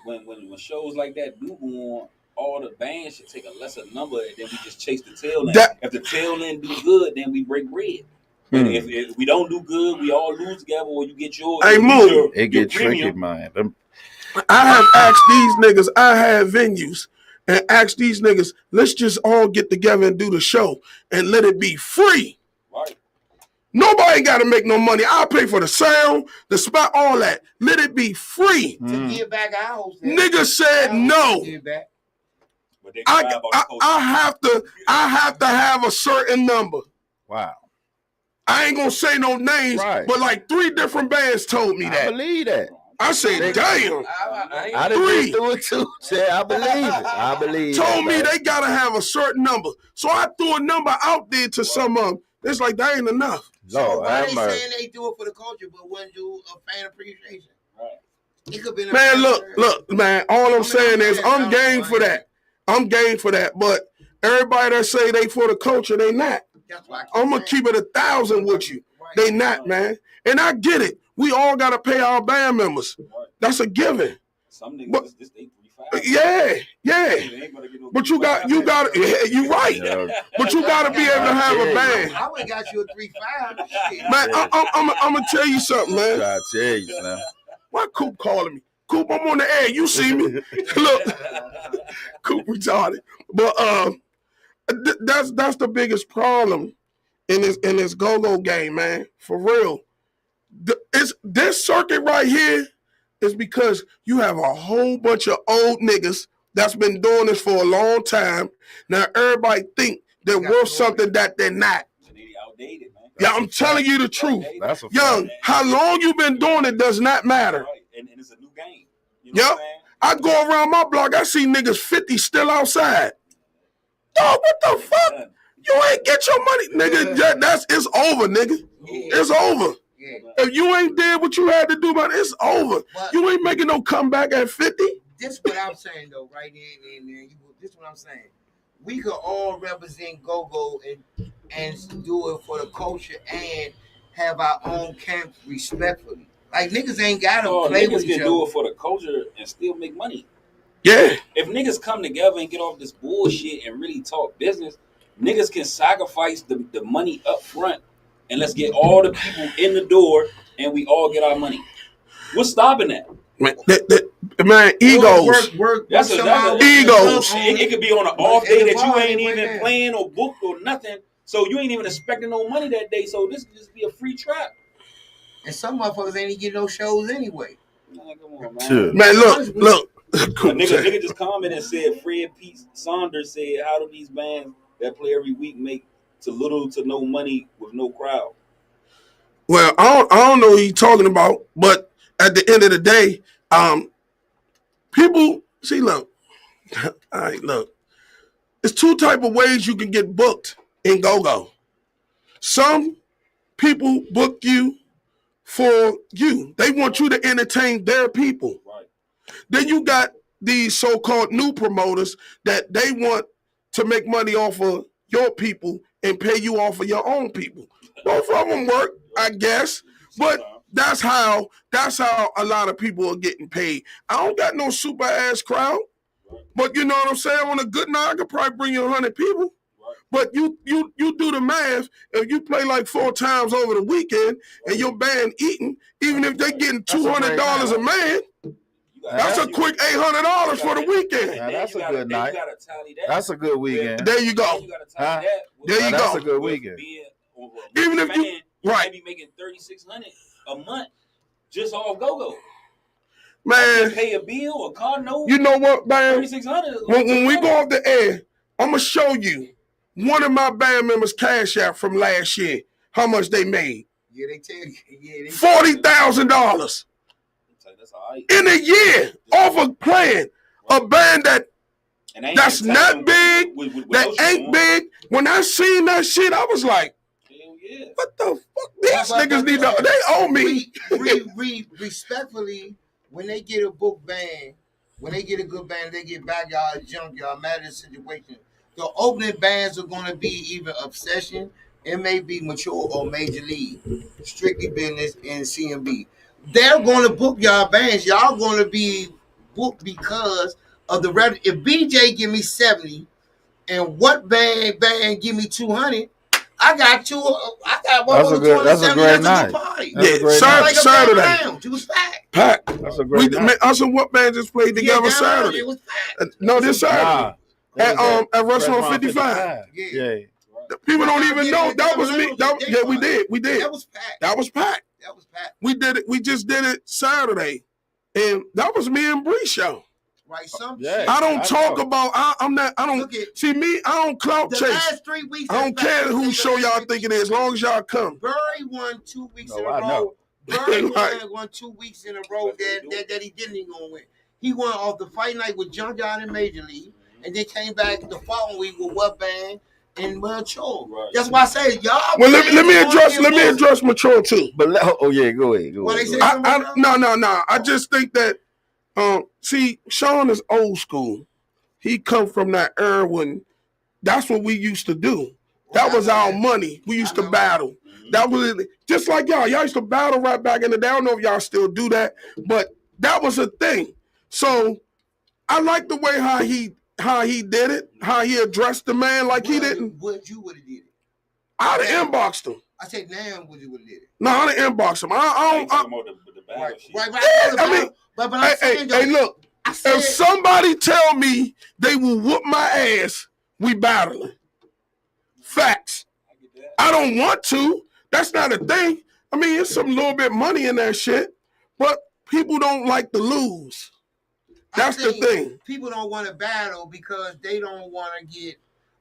when shows like that do go on, all the bands should take a lesser number and then we just chase the tail end. If the tail end do good, then we break bread. But if we don't do good, we all lose together or you get yours. Hey, Moon. It get tricky, man. I have asked these niggas, I have venues, and asked these niggas, let's just all get together and do the show and let it be free. Right. Nobody got to make no money. I'll pay for the sound, the spot, all that. Let it be free. To give back ours. Nigga said no. But they I have to have a certain number. Wow. I ain't gonna say no names, Right. but like 3 different bands told me I that. believe that. I said, damn. I done 3 been through it too. I believe it. I believe told it, me man. they gotta have a certain number. So I threw a number out there to some of them. It's like, that ain't enough. So Lord, why have they mercy. saying they do it for the culture but wouldn't do a fan appreciation? Right. It could be Man, look, man, all I'm saying is I'm game for that. I'm game for that. But everybody that say they for the culture, they not. That's why I'm gonna keep it 1,000 with you. They not, man. And I get it. We all gotta pay our band members. That's a given. Some niggas But- this they 3-5. Yeah. They ain't gonna get no But you got, yeah, you right. Yeah. But you gotta be able to have a band. I would have got you a 3-5. Man, I'm gonna tell you something, man. Try to tell you, man. Why Coop calling me? Coop, I'm on the air. You see me? Look, Coop retarded. But that's the biggest problem in this go-go game, man. For real. This circuit right here is because you have a whole bunch of old niggas that's been doing this for a long time. Now everybody think they're worth something that they're not. They outdated, man. Yeah, I'm telling you the truth. That's a Young, how long you been doing it does not matter. Right. And it's a new game. You know Yep. what I'm saying? I go around my block, I see niggas 50 still outside. Dog, what the fuck? You ain't get your money, nigga. It's over, nigga. It's over. Yeah. If you ain't did what you had to do, man, it's over. But- You ain't making no comeback at 50. This is what I'm saying though, right there. This is what I'm saying. We could all represent go-go and do it for the culture and have our own camp respectfully. Like niggas ain't gotta So play niggas with each can do other. it for the culture and still make money. Yeah. If niggas come together and get off this bullshit and really talk business, niggas can sacrifice the money up front and let's get all the people in the door and we all get our money. What's stopping that? Man, egos. Work. That's Egos. It could be on an off day that you ain't even playing. playing or booked or nothing. So you ain't even expecting no money that day. So this could just be a free trap. And some motherfuckers ain't getting no shows anyway. Man, come on, man. Sure. Man, look. A nigga just commented and said Fred Pete Saunders said, how do these bands that play every week make to little to no money with no crowd? Well, I don't know what you're talking about, but at the end of the day, people see. Look, all right, look. There's 2 type of ways you can get booked in go-go. Some people book you for you. They want you to entertain their people. Right. Then you got these so-called new promoters that they want to make money off of your people and pay you off of your own people. Both of them work, I guess, but that's how a lot of people are getting paid. I don't got no super ass crowd, but you know what I'm saying? On a good night, I could probably bring you 100 people. But you do the math. If you play like 4 times over the weekend and your band eating, even if they getting $200 a man, that's a quick $800 for the weekend. Now, that's a good night. That's a good weekend. There you go. Huh? There you That's go. a good weekend. Even if you right, might be making $3,600 a month just off go-go. man. Pay a bill, a car note. You know what, man? $3,600. When we go off the air, I'm gonna show you one of my band members' cash out from last year. How much they made? Yeah, they tell you. Yeah, $40,000 That's all right. in a year off of playing a band that's not big, that ain't big. When I seen that shit, I was like, hell yeah. what the fuck? These niggas need to, they owe me. Respectfully, when they get a book band, when they get a good band, they get Backyard, Junkyard, Matter Situation. The opening bands are going to be either Obsession, it may be Mature, or Major League, Strictly Business, and CMB. They're going to book y'all bands. Y'all going to be booked because of the revenue. If BJ give me 70, and what band give me 200, I got two. I got one. That's a great night. Party. Yeah, Like Saturday. It was packed. Pack. That's a great night. I said, what band just played together Saturday? It was packed. No, this Saturday. Nah. At Restaurant 55. Yeah. People don't even know that was me. Yeah, we did. That was packed. That was packed. That was packed. We did it. We just did it Saturday, and that was me and Bree show. Right, some Yeah. shit. I don't I talk know. about. I'm not. I don't Look at- see me. I don't clout The chase. last 3 weeks. I don't care who show y'all think it is, as long as y'all come. Burry won 2 weeks in a I row. know. Burry Right. won 2 weeks in a row that he didn't even gonna win. He won off the fight night with Junkyard in Major League, and then came back the following week with What Band and Mature. Right. That's why I say y'all. Well, let me address Mature too. But yeah, go ahead. What they say? No. I just think that see, Sean is old school. He come from that era when that's what we used to do. That was our money. We used to battle. That was just like y'all. Y'all used to battle right back in the day. I don't know if y'all still do that, but that was a thing. So I like the way how he did it, how he addressed the man like he didn't. Would you would have did it? I'd have inboxed him. I said now would you would have did it? No, I'd have inboxed him. I don't. The battle shit. Right. Yeah, I mean, but I'm saying though, hey, look. I said, If somebody tell me they will whoop my ass, we battling. Facts. I don't want to. That's not a thing. I mean, it's some little bit money in that shit, but people don't like to lose. That's the thing. People don't want to battle because they don't want to get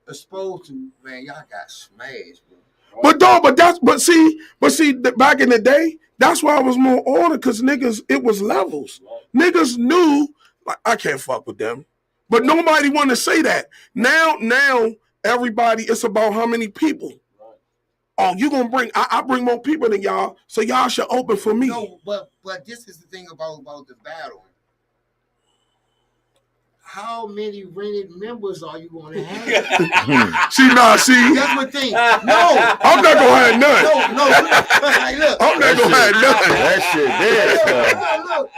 exposed to. Man, y'all got smashed, bro. But see, back in the day, that's why I was more order, because niggas, it was levels. Niggas knew, like, I can't fuck with them. But nobody wanted to say that. Now, everybody, it's about how many people. Oh, you gonna bring, I bring more people than y'all, so y'all should open for me. No, but this is the thing about the battle. How many rented members are you going to have? See. That's my thing. No, I'm not gonna have none. No. Like, look. I'm not gonna have none. That shit dead. Look.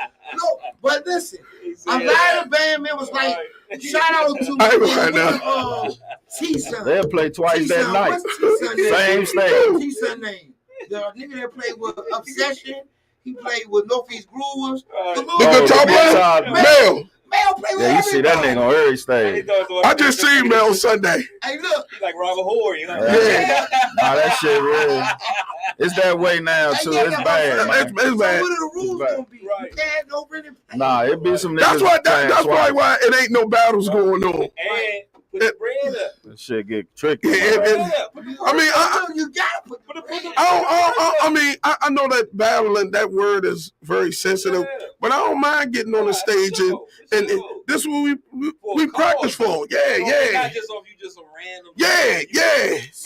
But listen, a lot of band members like shout out to I ain't gonna have T-Son. They'll play twice that T-Son, night. what's T-Son name? Same stage. T-Son name. The nigga that played with Obsession. He played with Northeast Groovers. The guitar player? Mel played with Yeah, you see that nigga on every stage. I just seen Mel Sunday. Hey, look. He's like Robert Horry, you know? Yeah. Nah, that shit real. It's that way now too. It's bad, man. It's So bad. what are the rules It's bad. gonna be? You can't have no rented. Nah, it be some niggas. That's why. playing That's twice. probably why it ain't no battles going on. And put the bread up. That shit get tricky. Yeah, man. Bread up. Put the I mean, You gotta put Put the I mean, I know that battling, that word is very sensitive, but I don't mind getting on the stage and this is what we practice for. Yeah. Not just off you just some random. Yeah.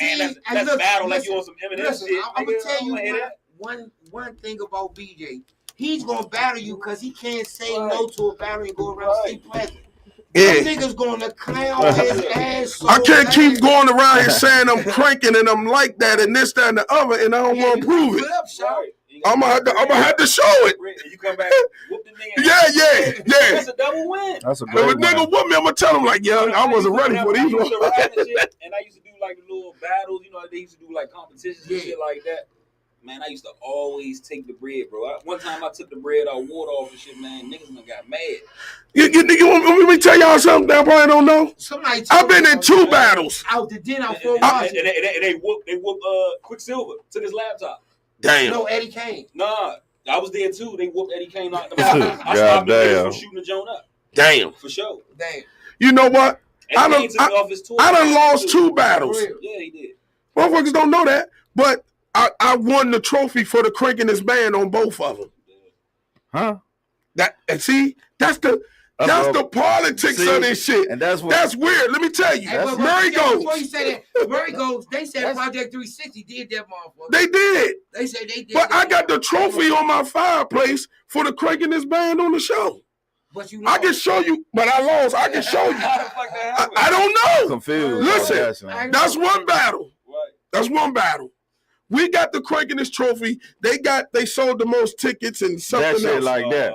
Man, that's look, battle like listen, you on some Eminem Listen, shit. I'm gonna tell you I don't wanna hear one thing about BJ. He's gonna battle you because he can't say Right. no to a battle and go around Right. stay pleasant. Yeah. Them niggas gonna clown his ass. So I can't bad. keep going around here saying I'm cranking and I'm like that and this, that, and the other, and I don't want to prove it. Put up, Shaw. Right. I'm gonna have to show it. And you come back, whoop the nigga. Yeah. That's a double win. That's a If great a one. nigga whoop me, I'm gonna tell him like, yeah, I wasn't ready for these I used ones. to rap and shit, and I used to do like little battles. You know, they used to do like competitions and shit like that. Man, I used to always take the bread, bro. One time I took the bread out, water off and shit, man. Niggas done got mad. You want me to tell y'all something that I probably don't know? Somebody I've been in 2 battles. out the dinner for And watching. they whooped Quicksilver, took his laptop. Damn. No, Eddie Kane. Nah, I was there too. They whooped Eddie Kane out. I God stopped the niggas damn. from shooting the joint up Damn. for sure. Damn. You know what? Eddie Kane took me off his tour. I done lost 2 battles. For real. Yeah, he did. Motherfuckers don't know that, but I won the trophy for the Crankiness band on both of them. Huh? That and see, that's the politics See, of this shit. And that's what. That's weird. Let me tell you, Hey, but Murray before goes. you say that, Murray goes. They said Project 360 did that motherfucker. They did, They said they did. but that I got the motherfucker. trophy on my fireplace for the Crankiness band on the show. But you I lost. can show you, but I lost. I can show you. How the fuck that happened? I don't know. confused. Listen, Yes, man. That's one battle. Right. That's one battle. We got the Crankiness trophy. They sold the most tickets and That something shit else. like that.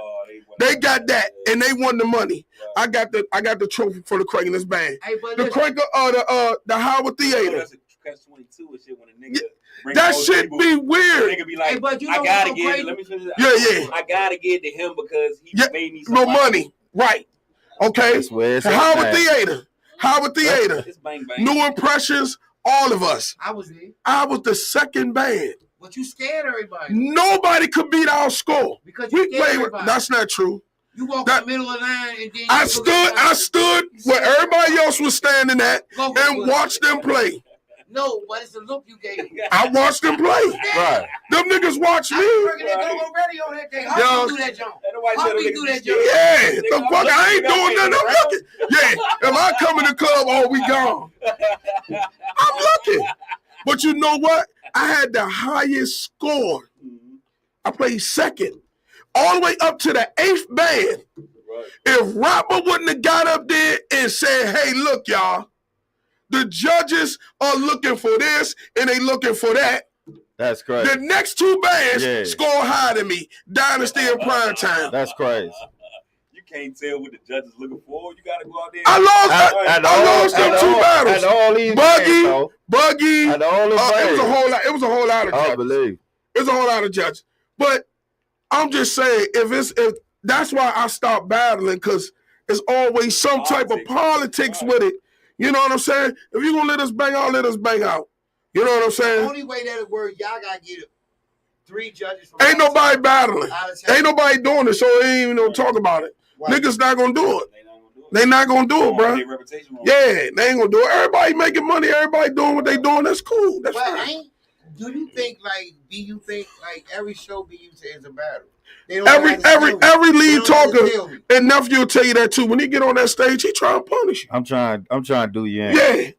They got that, and they won the money. I got the trophy for the Crankiness band. Hey, but The listen, Cranker, the Howard Theater. That's a catch-22 and shit when a nigga. bring That those shit people, be the weird. nigga be like, Hey, but you I know gotta what's so give it. crazy? Let me finish it. Yeah. I gotta give to him because he Yeah, made me No somebody. money, right? Okay. That's where it's at, Howard man. Theater. Howard Theater. It's bang bang. New Impressions. All of us. I was there. I was the second band. But you scared everybody Nobody could beat our score. because you We scared played. everybody. That's not true. You walk that- in the middle of the line and then I stood where everybody else was standing at Go and watched them play. No, but it's the look you gave. I watched them play. Right. Them niggas watch I me. was working at Go Ready on that day. How Yo. you do that, John? Ain't nobody How tell them we niggas do be that, scared. Joe? Yeah, Nigga, the fuck, I ain't doing nothing. I'm looking. Yeah, if I come in the club, oh, we gone. I'm looking. But you know what? I had the highest score. I played second. All the way up to the 8th band. Right. If Rapper wouldn't have got up there and said, hey, look, y'all, the judges are looking for this and they looking for that. That's crazy. The next 2 bands Yeah. score higher than me. Dynasty and Prime Time. That's crazy. You can't tell what the judge is looking for. You gotta go out there. I lost them 2 battles. At all these Buggy, bands, though. Buggy. At all the It was a bands. whole lot. It was a whole lot of I judges. believe. It was a whole lot of judges. But I'm just saying, if that's why I stopped battling, because it's always some type of politics with it. You know what I'm saying? If you're gonna let us bang out, let us bang out. You know what I'm The saying? only way that'll work, y'all gotta get 3 judges from Ain't nobody battling. out of town. Ain't nobody doing it, so they ain't even gonna talk about it. Right. Niggas not gonna do it. They not gonna do it. They not gonna do it, bro. Their reputation wrong. Yeah, they ain't gonna do it. Everybody making money. Everybody doing what they doing. That's cool. That's But fine. do you think like every show BU says a battle? They don't Every have to tell you. lead They don't have to talker tell you. and nephew will tell you that too. When he get on that stage, he try to punish you. I'm trying to do you in. Yeah,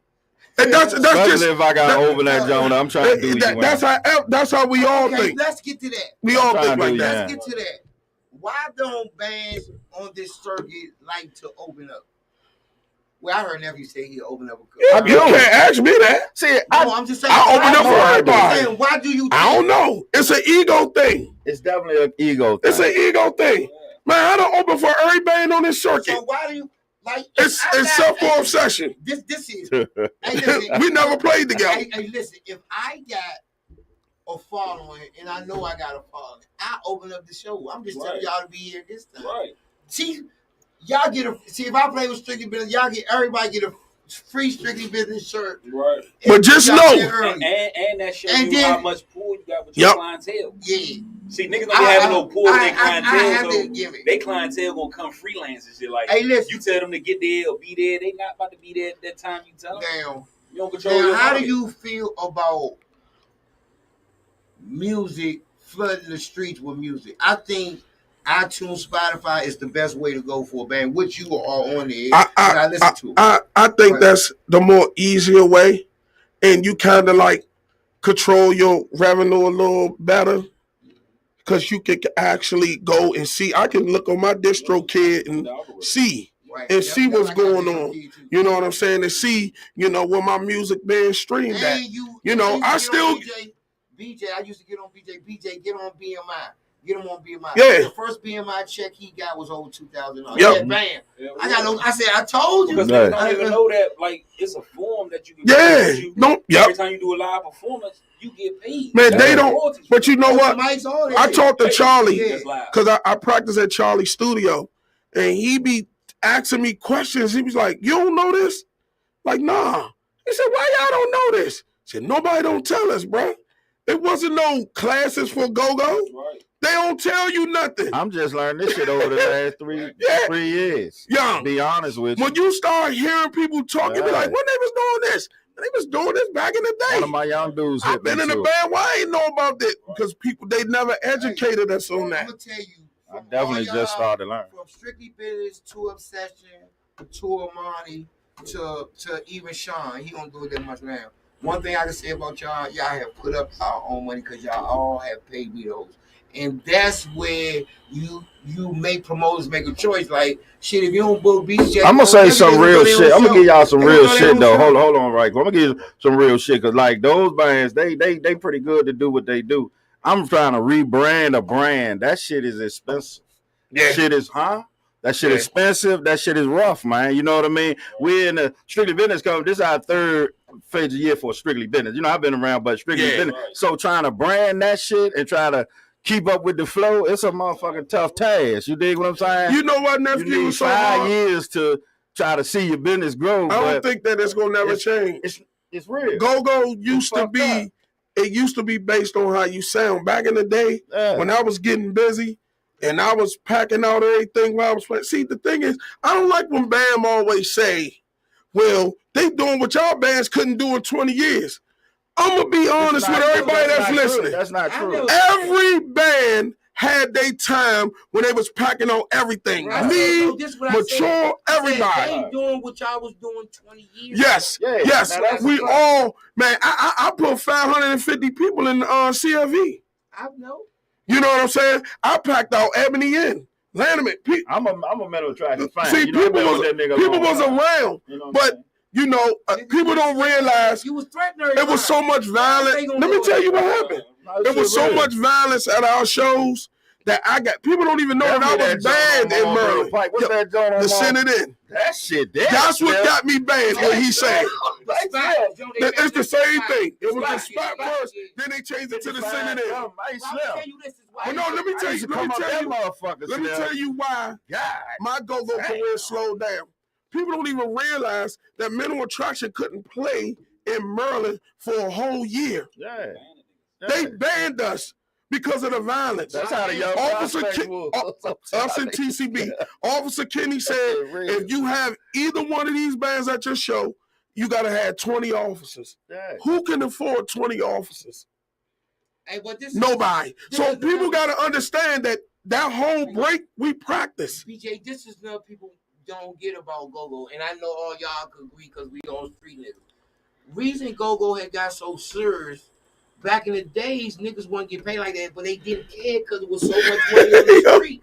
and that's Especially just if I got to open that joint, I'm trying to do you in. that's how we all Okay, think. let's get to that. We all trying think to like do that. yeah. Let's get to that. Why don't bands on this circuit like to open up? Well, I heard nephew say he'll open up a club. Yeah, you can't ask me that. See, No, I'm just saying. I open up for I'm everybody. saying, why do you? I don't know. It's an ego thing. it's definitely an ego thing. It's an ego thing. Man, I don't open for every band on this circuit. So why do you like? It's I got- self obsession. This is. Hey, listen, We never played together. Hey, listen. If I got a following and I know I got a following, I open up the show. I'm just telling Right. y'all to be here this time. Right. See, y'all get a. See, if I play with Strictly Business, y'all get everybody get a free Strictly Business shirt. Right. But just Y'all know- get early. And that shows And you then- how much pull you got with your Yep. clientele. Yeah. See, niggas don't be having no pull with their I have clientele, to so give it. they clientele gonna come freelance and shit. Like, Hey, listen. you tell them to get there or be there, they not about to be there at that time you tell them. Damn. You don't control Now, your how do money. you feel about music flooding the streets with music? I think iTunes, Spotify is the best way to go for a band, which you are on there. I listen to. I think that's the more easier way, and you kind of like control your revenue a little better because you can actually go and see. I can look on my DistroKid and see. Right. And see what's like going on. You know what I'm saying? And see, where my music being streamed at. I still BJ, I used to get on BJ. BJ, get on BMI. Get him on BMI. Yeah. The first BMI check he got was over $2,000. Yep. Yeah, bam. I said, I told you. Because they don't even know that, like, it's a form that you can every time you do a live performance, you get paid. Man, they don't. But you know what? I talked to Charlie because I practice at Charlie's studio, and he be asking me questions. He was like, "You don't know this?" Like, nah. He said, "Why y'all don't know this?" I said, "Nobody don't tell us, bro. It wasn't no classes for go-go. Right. They don't tell you nothing." I'm just learning this shit over the last 3 years. Yeah. To be honest with you. When you start hearing people talk, you be like, when they was doing this? They was doing this back in the day. One of my young dudes hit I've been me in the too. band. Why I ain't know about that? Because people, they never educated us on that. I'm going to tell you. I definitely just started learning. From Strictly Business to Obsession to Amani to even Sean. He don't do it that much now. One thing I can say about y'all have put up our own money because y'all all have paid me those. And that's where you make promoters make a choice. Like, shit, if you don't book BJ, I'm gonna say some real shit. I'm gonna give y'all some real shit though. Hold on, right? I'm gonna give you some real shit because like those bands, they pretty good to do what they do. I'm trying to rebrand a brand. That shit is expensive. Yeah. That shit is That shit expensive. That shit is rough, man. You know what I mean? We're in the Strictly Business company. This is our third phase of year for Strictly Business. I've been around, but Strictly Business. Right. So trying to brand that shit and try to keep up with the flow, it's a motherfucking tough task. You dig what I'm saying? You know what, nephew? You need 5 years to try to see your business grow. I don't think that it's gonna never change. It's real. Go-go used to be. It used to be based on how you sound. Back in the day, when I was getting busy and I was packing out everything while I was playing. See, the thing is, I don't like when Bam always say, well, they doing what y'all bands couldn't do in 20 years. I'm going to be honest with everybody that's listening. That's not true. Every band had their time when they was packing on everything. Right. Me, So mature, everybody. They doing what y'all was doing 20 years Yes, ago. yes. We all, man, I put 550 people in CFE. I know. You know what I'm saying? I packed out Ebony Inn, Landerman. I'm a metal attractive fan. See, people was around, but people don't realize you was threatening. It was so much violence. Let me tell you what happened. There was so much violence at our shows that people don't even know that I was banned in Maryland. What's that joint on the Senate in. That shit. That's what got me banned. What he said. It's the same thing. It was the spot first, then they changed it to the Senate in. Well, no, let me tell you why my go-go career slowed down. People don't even realize that Mental Attraction couldn't play in Maryland for a whole year. Yeah. They banned us because of the violence. That's how the young us in TCB. Officer Kenny said, if you have either one of these bands at your show, you got to have 20 officers. Yeah. Who can afford 20 officers? Hey, but nobody. So people got to understand that whole break, we practice. BJ, this is what people don't get about Go-Go, and I know all y'all could agree because we on street niggas. Reason Go-Go had got so serious, back in the days, niggas wouldn't get paid like that, but they didn't care because it was so much money on the street.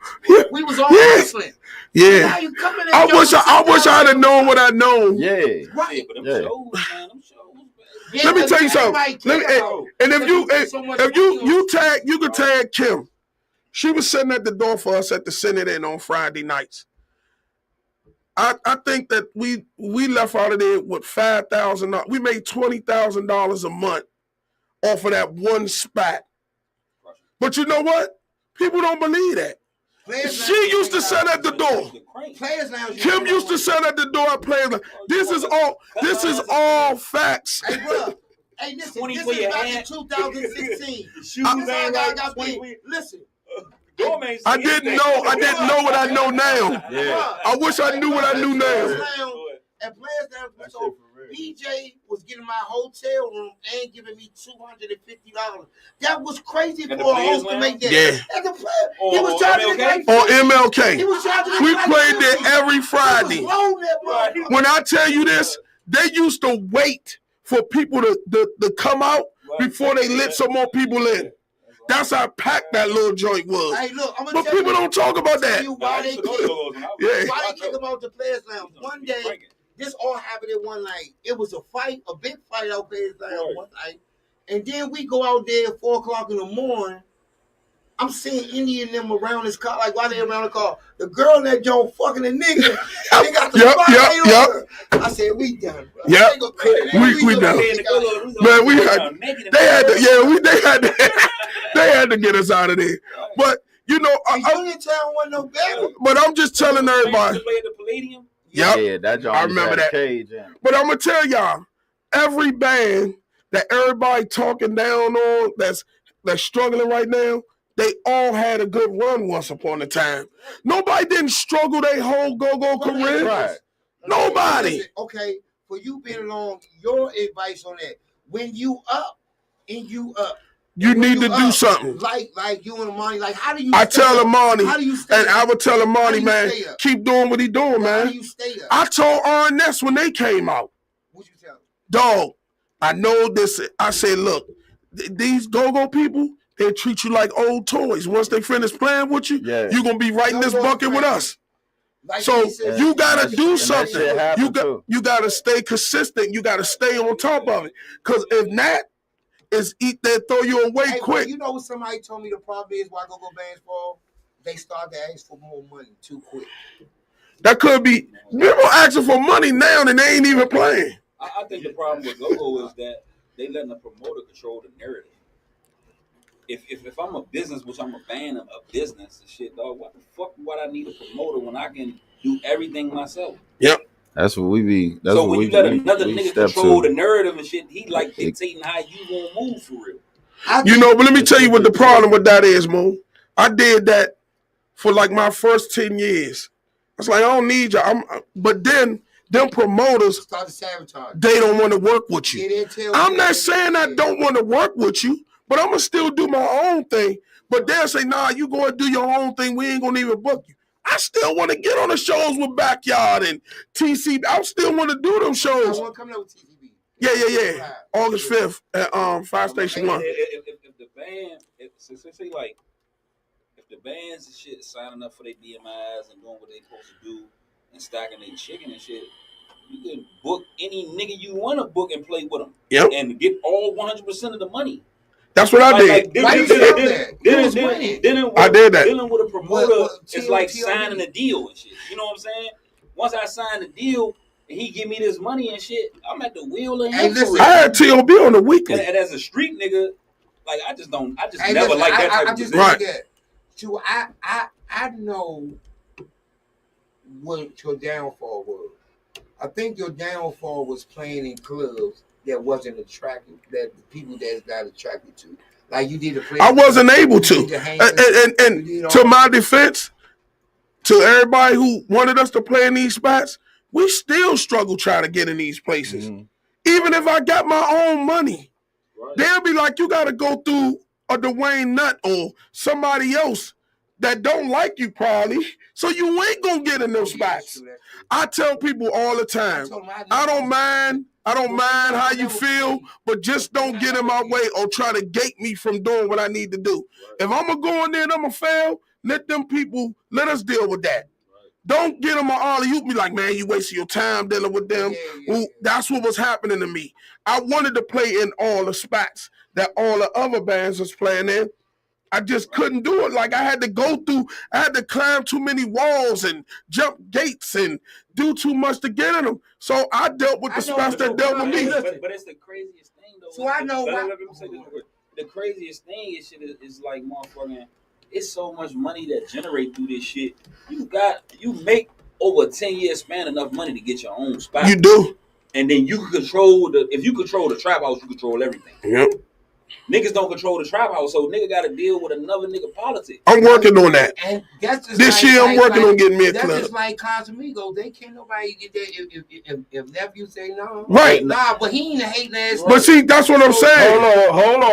We was all hustling. Yeah. Now you coming I wish I'd have known what I know. Yeah. Right. But them shows, man, them shows. Yeah, let me tell you something. And if you could tag Kim. She was sitting at the door for us at the Senate Inn on Friday nights. I think that we left out of there with $5,000. We made $20,000 a month off of that one spot. But you know what? People don't believe that. She used to sit at the door. Kim used to sit at the door at Players Lounge. This is all facts. Hey, bro. Hey, listen, this is back in 2016. Listen. I didn't know what I know now. Yeah. I wish I knew what I knew now. BJ was getting my hotel room and giving me $250. That was crazy for a host to make that. Yeah. At the player, he was charging it like On MLK. he was charging it We like played there 50. every Friday. He was loading that motherfucker. When I tell you this, they used to wait for people to come out before they let some more people in. That's how packed that little joint was. Hey, look, I'm gonna But tell people you, don't talk about tell that. you why they kick. Yeah. Why they kick him out the Players Lounge? One day, this all happened in one night. It was a fight, a big fight out Players Lounge one night. And then we go out there at 4 o'clock in the morning. I'm seeing Indian them around his car. Like, why they around the car? The girl in that joint fucking a nigga. They got the spotlight on her. I said, we done, bro. Yep. They go crazy. We done. Man, they had to get us out of there. But you know, Uniontown wasn't no better. but I'm just telling everybody. Play at the Palladium. Yep. Yeah, that joint I remember had that. Cage in. But I'm gonna tell y'all, every band that everybody talking down on that's struggling right now, they all had a good run once upon a time. Nobody didn't struggle their whole go-go career. Right. Nobody. Listen, okay, for you being along, your advice on that. When you up and you up. You when need to do up, something. Like you and Amani, like how do you I stay tell up? Amani, How do you stay and up? I would tell How Amani, do you man, stay up? keep doing what he doing, How do man. you stay up? I told RNS when they came out, What you tell them? dog, I know this. I said, look, these go-go people, they treat you like old toys. Once they finish playing with you, Yeah. you're going to be right in this Go-go bucket with friends. us. Like So he said, you got to And do that something. shit happened too. You got to stay consistent. You got to stay on top of it. Because if not, it's eat that, throw you away hey, quick. you know what somebody told me the problem is why go-go bands fall? They start to ask for more money too quick. That could be, people asking for money now and they ain't even playing. I think the problem with Go-Go is that they letting the promoter control the narrative. If I'm a business, which I'm a fan of business and shit, dog, what the fuck would I need a promoter when I can do everything myself? Yep. That's what we be. That's So what when we, you let we, another we nigga step control to. the narrative and shit, he like dictating how you gonna move for real. You know, but let me tell you what the problem with that is, Mo. I did that for like my first 10 years. I was like, I don't need you. But then them promoters, Start to sabotage. they don't want to work with you. Yeah, they tell I'm you not that- saying I don't want to work with you, but I'm going to still do my own thing. But they'll say, nah, you go and do your own thing. We ain't going to even book you. I still want to get on the shows with Backyard and TC. I still want to do them I shows. want to come out with TTB. Yeah. August 5th at 5 Station 1. If the band, say like, if the bands and shit signing up for their BMIs and doing what they supposed to do and stacking their chicken and shit, you can book any nigga you want to book and play with them. Yep. And get all 100% of the money. That's what I did. Why you say that? You was winning. I did that. Dealing with a promoter What, is like TLD? signing a deal and shit. You know what I'm saying? Once I sign the deal and he give me this money and shit, I'm at the wheel of Hey, him. listen, for I real. had T.O.B. on the weekly. And as a street nigga, like I just Hey, never listen, like that type I of just position. Right. think that. Too, I know what your downfall was. I think your downfall was playing in clubs that wasn't attractive, that the people that's not attracted to. Like you did the play. I wasn't able to. You did the hang- And you did all to my that. defense, to everybody who wanted us to play in these spots, we still struggle trying to get in these places. Mhm. Even if I got my own money, Right. they'll be like, you got to go through a Dwayne Nutt or somebody else that don't like you probably, so you ain't going to get in those spots. I tell people all the time, I don't mind how you feel, but just don't get in my way or try to gate me from doing what I need to do. If I'm gonna go in there and I'm gonna fail, let us deal with that. Don't get them all you be like, man, you wasting your time dealing with them. Ooh, that's what was happening to me. I wanted to play in all the spots that all the other bands was playing in. I just couldn't do it. Like I had to climb too many walls and jump gates and do too much to get in them. So I dealt with the spots that dealt with me. But it's the craziest thing though. So I know Let why- me say this real quick. The craziest thing is shit is like motherfucking. It's so much money that generate through this shit. You make over a 10-year span enough money to get your own spot. You do. And then you can control if you control the trap house, you control everything. Yep. Niggas don't control the trap house, so nigga got to deal with another nigga politics. I'm working on that. And that's just This year I'm working on getting me a That's club. just like Casamigos. They can't nobody get that if nephew say no. Right. Nah, but he ain't a hating ass. But see, that's what I'm saying. Hold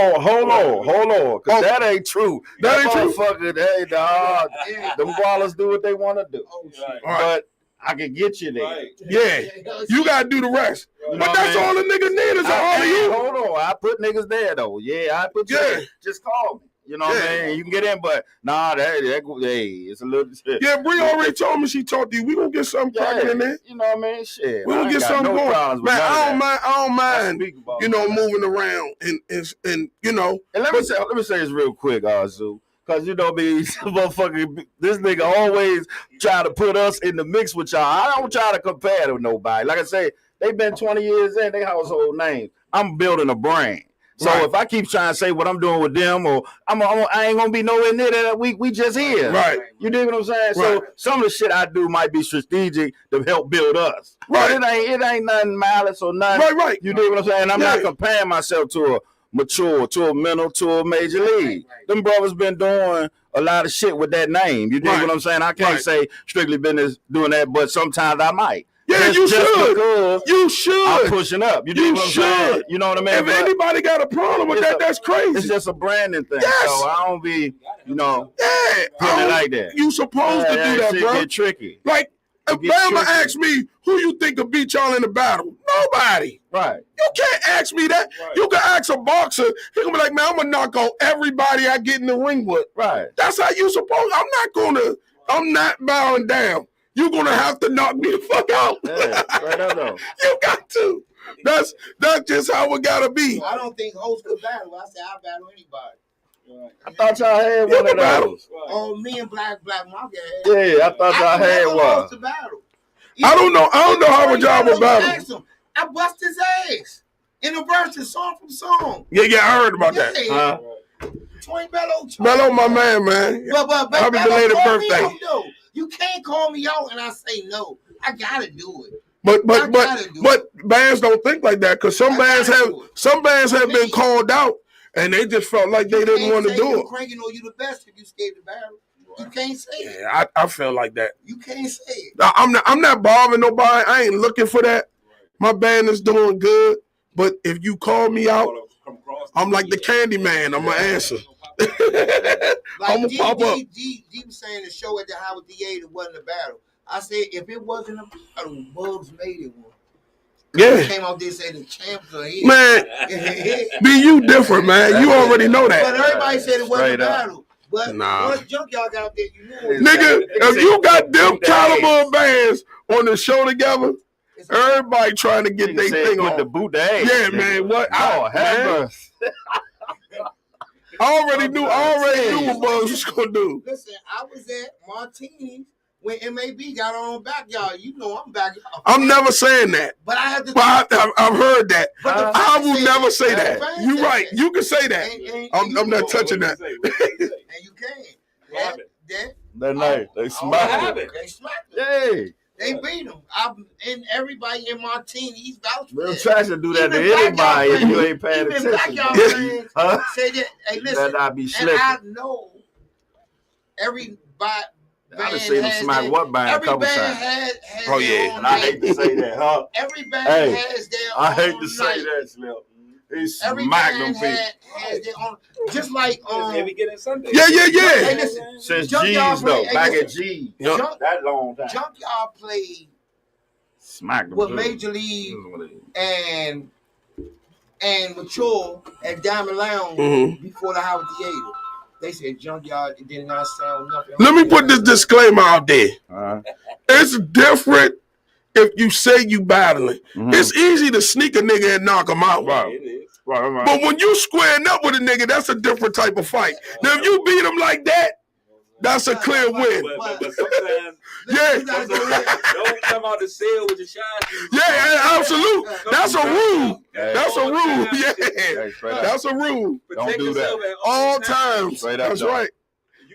on. Cause that ain't true. That ain't true. Motherfucker, hey, dog. Them ballers do what they want to do. Oh, shit. All right. But I can get you there. Right. Yeah. You gotta do the rest. You know But what that's I mean? all the nigga need is all of you. Hold on. I put niggas there, though. Yeah, I put you Yeah. there. Just call me. You know what I mean? You can get in, but nah, hey, it's a little shit. Yeah, Bree already told me she talked to you. We gonna get something cracking in there. You know what I mean? Shit. We I gonna ain't get got something no going. problems with Man, none of I don't that. mind, Speak about you know, that. moving around and you know. And let me say this real quick, Zoo. Cause you know me, motherfucker, this nigga always try to put us in the mix with y'all. I don't try to compare to nobody. Like I say, they've been 20 years in, they household names. I'm building a brand. So Right. if I keep trying to say what I'm doing with them, or I ain't gonna be nowhere near that. We just here. Right. You dig what I'm saying? Right. So some of the shit I do might be strategic to help build us. Right. But it ain't nothing malice or nothing. Right. You dig what I'm saying? I'm Yeah. not comparing myself to a mature, to a mental, to a major league. Them brothers been doing a lot of shit with that name. You dig Right. what I'm saying? I can't Right. say strictly business doing that, but sometimes I might. Yeah, Just you should. because You I'm should. pushing up. You You dig what I'm saying? should. You know what I mean? If But anybody got a problem with It's that, a- that's it's crazy. just a branding thing. Yes. So I don't be, you know, Yeah. putting it like that. You supposed to do that, shit bro. get tricky. Like, if get Bama tricky. asked me who you think could beat y'all in the battle, nobody. Right. You can't ask me that. Right. You can ask a boxer. He gonna be like, man, I'm gonna knock on everybody I get in the ring with. Right. That's how you supposed. I'm not bowing down. You're gonna have to knock me the fuck out. Yeah, right up though. You got to. That's just how it gotta be. I don't think hosts could battle. I say I battle anybody. I thought y'all had You one can of battle. those. Oh, me and Black Market. Yeah, I thought y'all had one. To battle. I don't know how a job would battle. Ask him. I bust his ass in a verse, song from song. Yeah, I heard about that. Huh? Twin Bello. Bello, my man. But Happy Bello belated call me birthday. out, though. You can't call me out and I say no. I gotta do it. But gotta do bands don't think like that because some I bands gotta have do it. some bands have been called out and they just felt like they didn't want to do You it. cranking or you the best if you scared to battle. You can't say it. Yeah, I feel like that. You can't say it. I'm not bothering nobody. I ain't looking for that. My band is doing good, but if you call me out, I'm like the candy man. I'm gonna answer. Like I'ma pop up. G was saying the show at the Howard Theater wasn't a battle. I said if it wasn't a battle, Bugs made it one. Yeah, Came out there and said the champs are here. man. Be you different, man. You already know But that, everybody said it wasn't Straight a up. battle. But Nah. once Junkyard got out there, you knew it. nigga. If you got them caliber of bands on the show together, It's everybody trying to get their thing with the on. boot the ass. Yeah, nigga. man. What? Oh, have man, mercy. I already knew what Bugs was gonna do. Listen, I was at Martini's when MAB got on backyard. You know I'm backyard. I'm never saying that. But I have to. But I've heard that. But the I fans will say never that. say The that. fans You say right. that. You can say that. And I'm you not know, touching that. And you can. That night, they Oh, smacked happened? it. They smacked him. Hey, They beat him. And everybody in Martini's vouched for real that. trash to do that to Even anybody if backyard you ain't paying Even attention. backyard Yeah. fans Huh? say that. Hey, That listen. not be And slick. I know every I done band seen him has smack their- what band a every couple band times. has Oh, their yeah. own And I hate to night. say that, huh? Every band Hey, has their I hate own to say night. that, Slim. He Every smacked them band people. has their own. Just like Every getting Sunday. Yeah. Hey, listen. Since Junkyard G's though, play- back hey, at G, Yeah. Junk, that long time. Junkyard played Smacked them. with too. Major League and Mature at Diamond Lounge Mhm. before the Howard Theater. They said Junkyard did not sound nothing. Let me put this disclaimer out there. Uh-huh. It's different if you say you battling. Mhm. It's easy to sneak a nigga and knock him out. Right. It is. Right. But when you squaring up with a nigga, that's a different type of fight. Now, if you beat him like that, that's a clear win. But sometimes Yeah. You gotta go there. don't come out the cell with your shot. Yeah, absolute. That's a rule. Hey, That's a rule. Yeah. hey, straight up. That's a rule. Don't do that. All times. Straight up, That's though. right.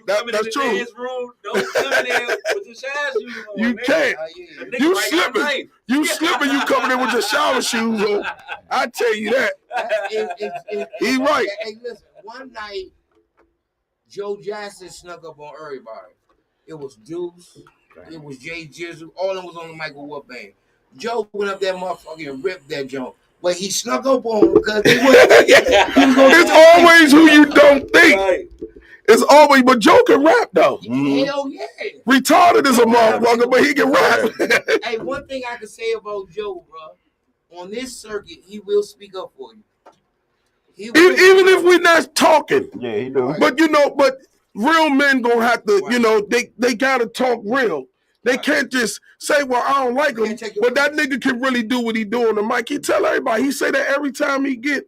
That's in true. the dance room, don't come in there with your shower shoes on. You man. can't. The nigga You might got a slipping. knife. You slipping. You coming in with your shower shoes on. I tell you that. He right. Hey, listen. One night, Joe Jackson snuck up on everybody. It was Deuce. It was Jay Jizzle. All of them was on the Michael Wood band. Joe went up that motherfucker and ripped that joint. But he snuck up on him because he was It's always who you don't think. Right. It's always, but Joe can rap though. Hell yeah. Retarded is a motherfucker, but he can rap. Hey, one thing I can say about Joe, bro, on this circuit, he will speak up for you. Even if we're not talking. Yeah, he do. But but real men gonna have to, they gotta talk real. They can't just say, well, I don't like him, but that nigga can really do what he do on the mic. He tell everybody, he say that every time he got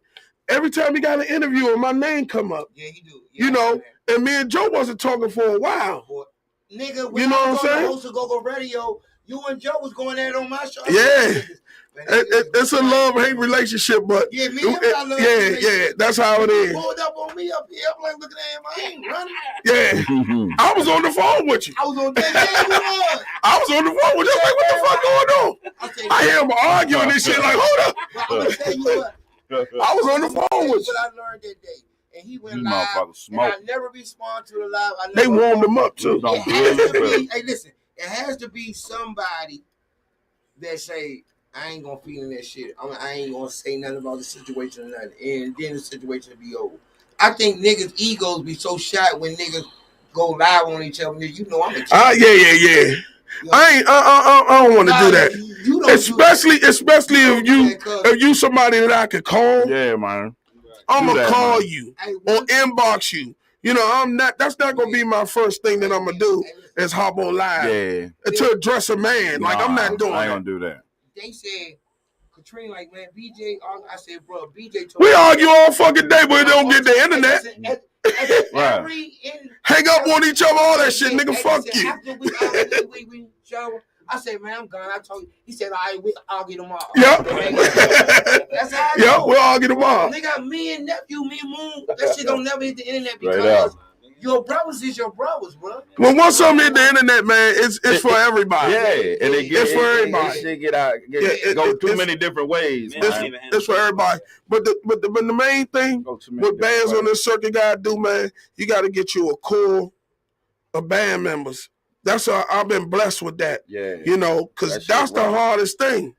an interview and my name come up. Yeah, he do. Yeah, and me and Joe wasn't talking for a while. Nigga, when I was on the host of Go-Go Radio, you and Joe was going at it on my show. Yeah. It's a love-hate relationship, but yeah, me and I love yeah, that's how it is. He pulled up on me up here. I'm like, looking at him, I ain't running. Yeah, I was on the phone with you. I was on that. I was on the phone with you. I'm like, what the fuck going on? I hear him arguing this shit. Like, hold up. But I'm gonna tell you what. I was on the phone with you. What I learned that day. And he went live, and I never respond to the live. They warmed him up too. Hey, listen, it has to be somebody that say, I ain't gonna feel in that shit. I ain't gonna say nothing about the situation or nothing. And then the situation will be over. I think niggas' egos be so shot when niggas go live on each other. You know I'm a yeah. You know, I don't want to do that. Especially if you somebody that I could call. Yeah, man. I'm gonna call you or inbox you. You know, I'm not. That's not gonna be my first thing that I'm gonna do is hop on live to address a man. Like I'm not doing. I ain't gonna do that. They said, Katrina, like, man, BJ. I said, bro, BJ. We argue all fucking day, but we don't get the internet. Right. Hang up on each other, all that shit, nigga. Fuck you. After we show. I said, man, I'm gone. I told you. He said, all right, we'll argue tomorrow. Yep. That's how I know. We'll argue tomorrow. Nigga, me and nephew, me and Moon, that shit don't never hit the internet because your brothers is your brothers, bro. Well, once something hit the internet, man, it's for everybody. Yeah, and it's for everybody. It shit go too many different ways. It's for everybody. But the main thing what bands on this circuit gotta do, man, you gotta get you a core of band members. That's I've been blessed with that. Yeah. You know, because that's the hardest thing.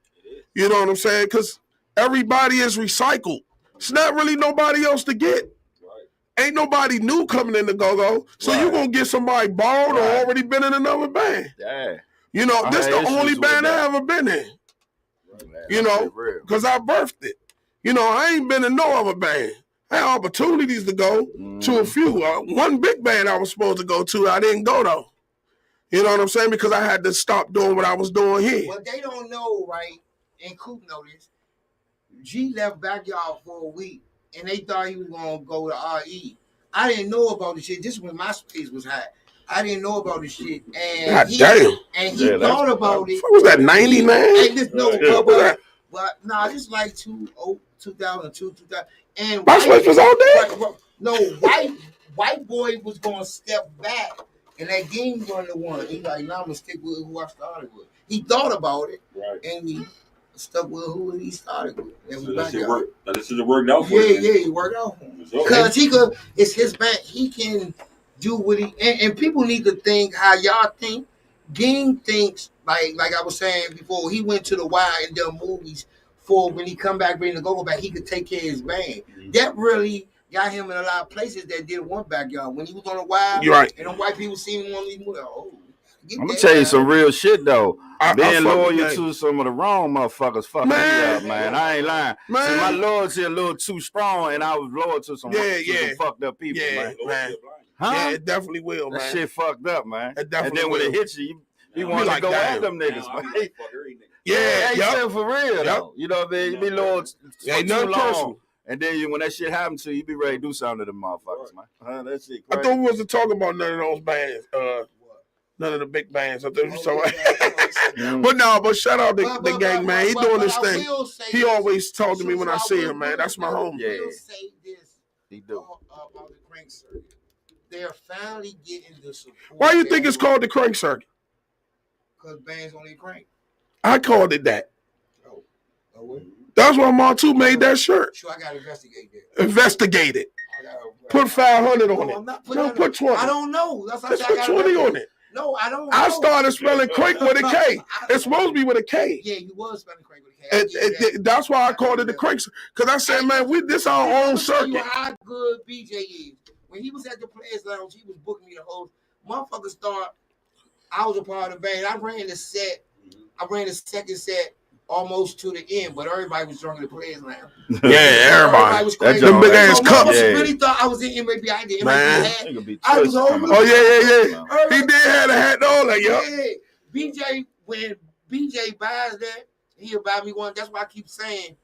You know what I'm saying? Because everybody is recycled. It's not really nobody else to get. Ain't nobody new coming in the go-go. So you gonna get somebody borrowed or already been in another band. Yeah. You know, this the only band I ever been in. You know, because I birthed it. You know, I ain't been in no other band. I had opportunities to go to a few. One big band I was supposed to go to, I didn't go though. You know what I'm saying? Because I had to stop doing what I was doing here. Well, they don't know, right? And Coop know this. G left Backyard for a week, and they thought he was going to go to RE. I didn't know about this shit. This is when MySpace was hot. I didn't know about this shit. And God damn. And he thought about it. What was that, 99? But nah, this is like 2002, 2000. And MySpace was out there? No, white boy was going to step back. And that game one to one. He's like, nah, I'm gonna stick with who I started with. He thought about it, and he stuck with who he started with. And so this should have worked out for him. Yeah, he worked out for him. Because he could, it's his band. He can do what he, and people need to think how y'all think. Ging thinks, like I was saying before, he went to the Y and done movies for when he come back, bring the go back, he could take care of his band. That really got him in a lot of places that didn't want Backyard. When he was on the wild, and the white people seen him on these movies, I'm gonna tell you some real shit though. Being loyal to some of the wrong motherfuckers fucking me up, man. I ain't lying. Man. See, my loyalty a little too strong, and I was loyal to some fucked up people, man. Huh? Yeah, it definitely will, man. That shit fucked up, man. And then when it hits you, you want to go at them niggas, man. Yeah, for real though. You know what I mean? You be loyal for too long. And then when that shit happens to you, you be ready to do something to them motherfuckers, man. That shit crazy. I thought we wasn't talking about none of those bands. None of the big bands. I thought we were talking but shout out the gang, man. He doing this thing. He always talk to me when I see him, man. That's my homie. Yeah. Say this he do. About the crank circuit. they're finally getting the support. Why you think it's called the crank circuit? Because bands only crank. I called it that. Oh, well. That's why Montu made that shirt. Sure, I gotta investigate that. Investigate it. I Put 500 on No, it. I'm not putting No, that put 20. I don't know. That's Let's I put gotta 20 on investigate. it. No, I don't know. I started spelling crank with a K. It's supposed to be with a K. Yeah, you was spelling crank with a K. I give you that. That's why I called it the crank. Because I said, man, this our own I'ma tell you circuit. how good BJ is. When he was at the Players Lounge, he was booking me the whole motherfucker start. I was a part of the band. I ran the set. I ran the second set almost to the end, but everybody was drunk in the Players Lounge. Yeah, everybody. was That crazy. joint- Them big ass So cups. motherfuckers Yeah. really thought I was in MAB. I did Man. MAB. Nigga be I was twist coming over- Oh, up. yeah. He did have a hat and all that, yup. Yeah. BJ, when BJ buys that, he'll buy me one. That's why I keep saying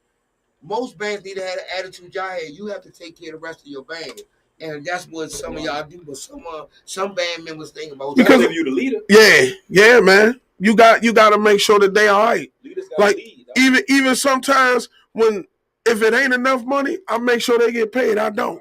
most bands need to have the attitude y'all had. You have to take care of the rest of your band. And that's what some of y'all do, but some band members think about Because- if you the leader, Yeah, man. You got to make sure that they all right. leaders got Like, to lead. dog. Even sometimes if it ain't enough money, I make sure they get paid. I don't.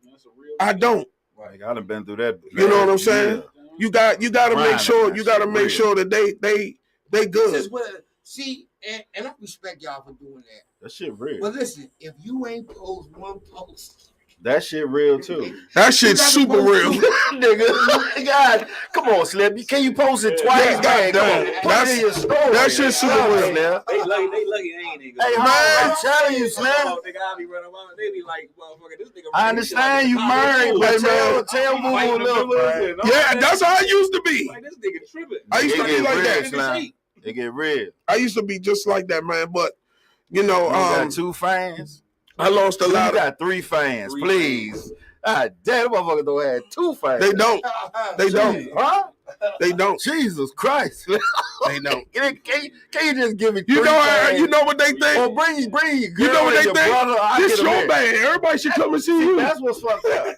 That's a real I don't. Like, I done been through that. You know what I'm saying? You got to make Grinding sure that shit sure that they This good. is what see, and I respect y'all for doing that. That shit real. But listen, if you ain't post one post, That shit real too. That shit's super real. Nigga, God, come on, Slim. Can you post it twice? Yeah, Man, come goddamn. on. Put it in your story. That shit's super real. Slim. They lucky, ain't nigga. Hey, I'm telling you, Slim. Nigga, I be running around. They be like, motherfucker, this nigga. I understand you married, but tell Boo Boo look, man. Yeah, that's how I used to be. Like this nigga tripping. I used to It be get like real, that. Slim. It get real. I used to be just like that, man. But you know, You got 2 fans. I lost a You lot of. got 3 fans, please. God damn, motherfucker don't have 2 fans. They don't. They don't. Huh? They don't. Jesus Christ. They don't. Can you just give me 3 You know, fans? you know what they Or think. bring your girl You know what and they your think. brother. I This get 'em your in. band. Everybody should come and see you. That's what's fucked up.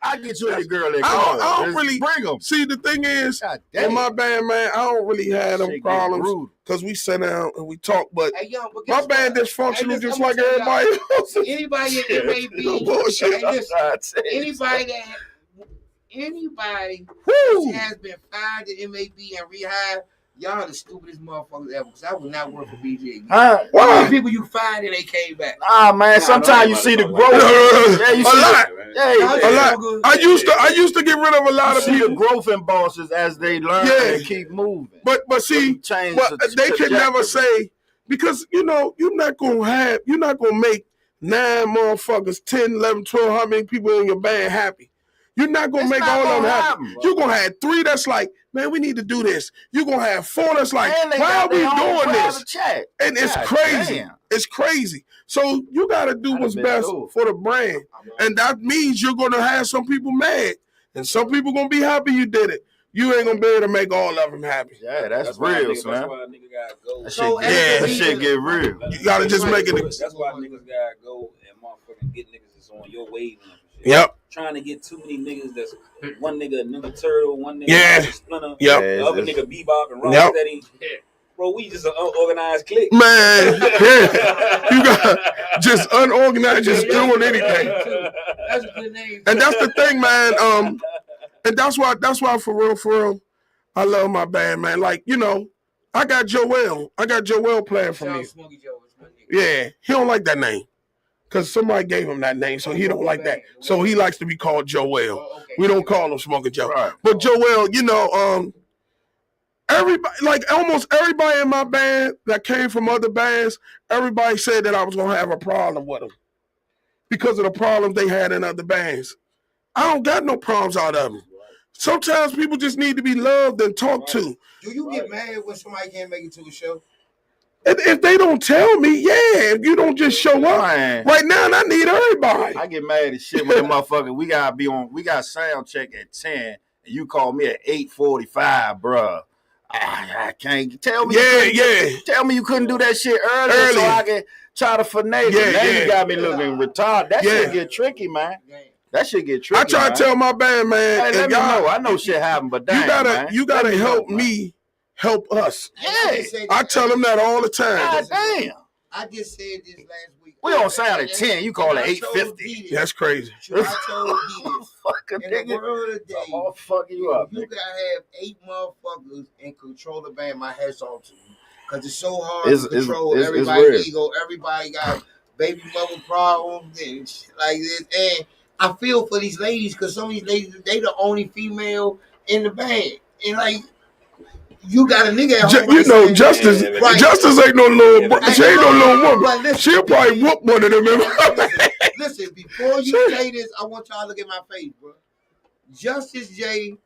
I get you and your girl in. I don't really bring them. see. The thing is, God in damn. my band, man, I don't really have them Shit get problems rude. because we sit down and we talk. But Hey, yo, but my guess band what? dysfunctional Hey, listen, just I'ma like tell y'all, everybody else. Anybody in No MAB, bullshit. hey, listen, God damn. anybody Woo! that has been fired to MAB and rehired, y'all the stupidest motherfuckers ever. Because I would not work for BJ. Huh? How Why? many people you fired and they came back? Nah, man. Sometimes you see the growth. Yeah, you A see lot. Yeah, A lot. I used to get rid of a lot You of see the people, growth in bosses as they learn Yeah. and keep moving. but see, Change but the they can never trajectory. say because you're not gonna make 9 motherfuckers, 10, 11, 12, how many people in your band happy. You're not gonna It's make not all of them gonna happy. happen, You're gonna have 3 that's like, man, we need to do this. You're gonna have 4 that's like, And they why got are we their own doing this? private chat. And it's God crazy. damn. It's crazy. So you gotta do I'd what's have been best cool. for the brand. And that means you're gonna have some people mad. And some people gonna be happy you did it. You ain't gonna be able to make all of them happy. Yeah, that's why real, nigga, Slim. That's why a nigga gotta go. That So, shit, as a that shit get real. You gotta just make it. That's why niggas gotta go and motherfucking get niggas that's on your wavelength and shit. Yep. Trying to get too many niggas that's one nigga a Ninja Turtle, one nigga Yeah. a Splinter, Yep. the other nigga Bebop and Yep. Rocksteady. Bro, we just an unorganized clique. Man, yeah. You got just unorganized, just doing anything. That's a good name. And that's the thing, man. And that's why for real, I love my band, man. Like, you know, I got Joel playing for Shout me. out Smokey Joe. It's my nigga. Yeah, he don't like that name. Because somebody gave him that name, so he don't like that. So he likes to be called Joel. Oh, okay. We don't call him Smoking Joe. Right. But Joel, you know, everybody, like almost everybody in my band that came from other bands, everybody said that I was gonna have a problem with them because of the problems they had in other bands. I don't got no problems out of them. Sometimes people just need to be loved and talked to. Do you get mad when somebody can't make it to a show? And if they don't tell me, yeah, if you don't just show up. Man, Right now, I need everybody. I get mad as shit with the motherfucker. We got sound check at 10, and you call me at 8:45, bruh. I can't tell me. Tell me you couldn't do that shit earlier so I can try to finagle. Yeah, Now yeah. you got me looking retarded. That Yeah. shit get tricky, man. Damn. That shit get tricky. I try man. to tell my band, man, Hey, let and me y'all, know. I know shit happened, but damn, you gotta Let me help know, man. me help us. Yeah. I tell them that all the time. God damn. I just said this last week. We don't sound at 10. You call it 850. That's crazy. I told you this. Fucking In the nigga. world today, I'm fucking you up. you Nigga. gotta have 8 motherfuckers and control the band. My hat's off to you. Because it's so hard to control it's everybody's weird. ego. Everybody got baby mother problems and shit like this. And I feel for these ladies because some of these ladies, they the only female in the band. And like, you got a nigga at home. You know, saying, Justice right. Justice ain't no little, Yeah, she ain't no little But woman. listen, She'll probably whoop one of them. listen, before you say this, I want y'all to look at my face, bro. Justice J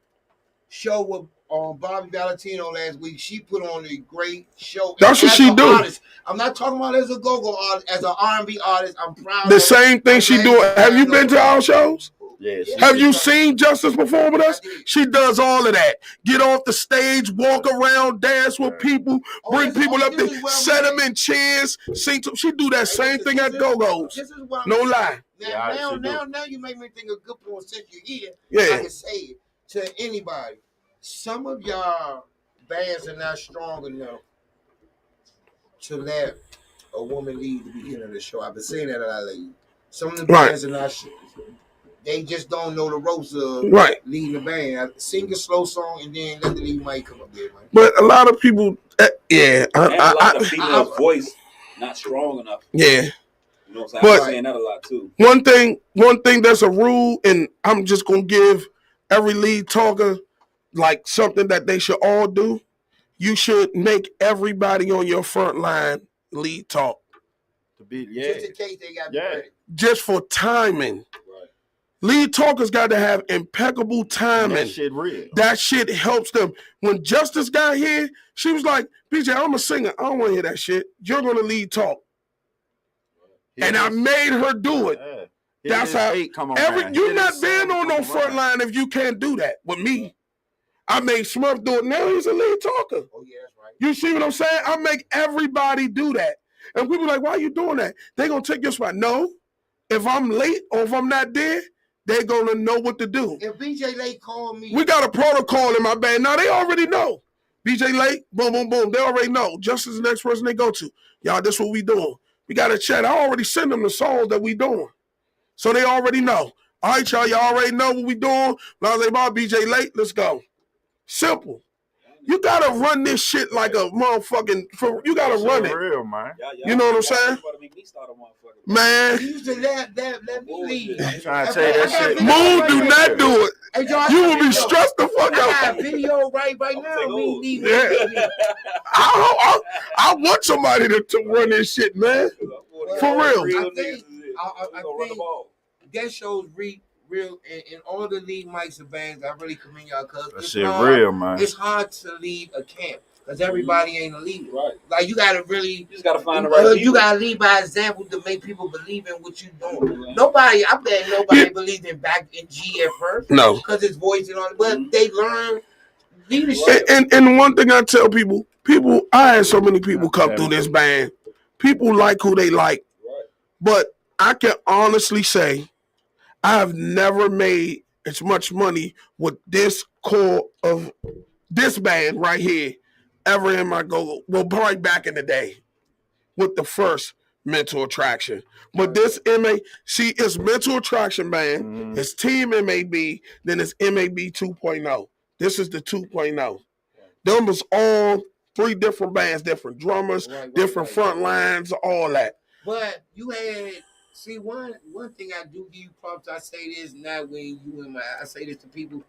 show with Bobby Valentino last week. She put on a great show. That's And what as she an do. Artist, I'm not talking about as a go-go artist, as an R&B artist. I'm proud The of same thing she do. Have you been to our shows? Yeah, she- Have you seen Justice perform with us? She does all of that. Get off the stage, walk around, dance with people, bring people up there, set them in chairs, sing to. She do that same thing at Go-Go's. This is what I'm No saying. lie. Yeah, she do. Now you make me think of good point since you're here. Yeah. I can say it to anybody. Some of y'all bands are not strong enough to let a woman lead the beginning of the show. I've been saying that a lot lately. Some of the Right. bands are not. They just don't know the ropes of Right. leading the band. Sing a slow song and then let the lead mic come up there, man. But a lot of people, yeah, And a lot of I, females' voice not strong enough. yeah. You know what I'm saying? But- I'm saying that a lot too. One thing that's a rule, and I'm just gonna give every lead talker like something that they should all do. You should make everybody on your front line lead talk, To be, yeah. Just in case they got Yeah. ready. just for timing. Right. Lead talkers got to have impeccable That timing. shit real. That shit helps them. When Justice got here, she was like, BJ, I'm a singer. I don't want to hear that shit. You're going to lead talk. And I made her do it. Yeah. That's His how- eight come You're around. His not seven being on no come front around. line if you can't do that with me. I made Smurf do it. Now he's a lead talker. Oh yeah, that's right. You see what I'm saying? I make everybody do that. And people like, why are you doing that? They going to take your spot. No. If I'm late or if I'm not there, they're going to know what to do. If BJ Lake called me, We got a protocol in my band. Now, they already know. BJ Lake, boom, boom, boom. They already know. Justice is the next person they go to. Y'all, this what we doing. We got to chat. I already send them the songs that we doing. So they already know. All right, y'all already know what we doing. When I was like, "Bob, BJ Lake, let's go." Simple. You got to run this shit like a motherfucking, you got to run it. Real, man. You know what I'm saying? About to make me start a motherfucker. Man, he used to let me lead. I'm trying to tell you that shit. Moon do not do it. Hey, John, You will be stressed the fuck I got out. a video right I'm now. saying, Me oh. leaving. Yeah. I want somebody to run this shit, man. For real. I think that shows real in all the lead mics and bands. I really commend y'all because That it's shit hard. real, man. It's hard to lead a camp because everybody ain't a leader. Right. Like you gotta really, You just gotta find the right you people. gotta lead by example to make people believe in what you're doing. Nobody, I bet nobody believed in back in G at first No. because his voice and all, but they learn leadership. And one thing I tell people, I had so many people come through this band. People like who they like. Right. But I can honestly say I have never made as much money with this core of this band right here ever in my go. Well, probably back in the day with the first Mental Attraction. But this it's Mental Attraction band, it's Team MAB, then it's MAB 2.0. This is the 2.0. Them was all 3 different bands, different drummers, different front lines, all that. But you had one thing I do give you props. I say this not when you and I say this to people.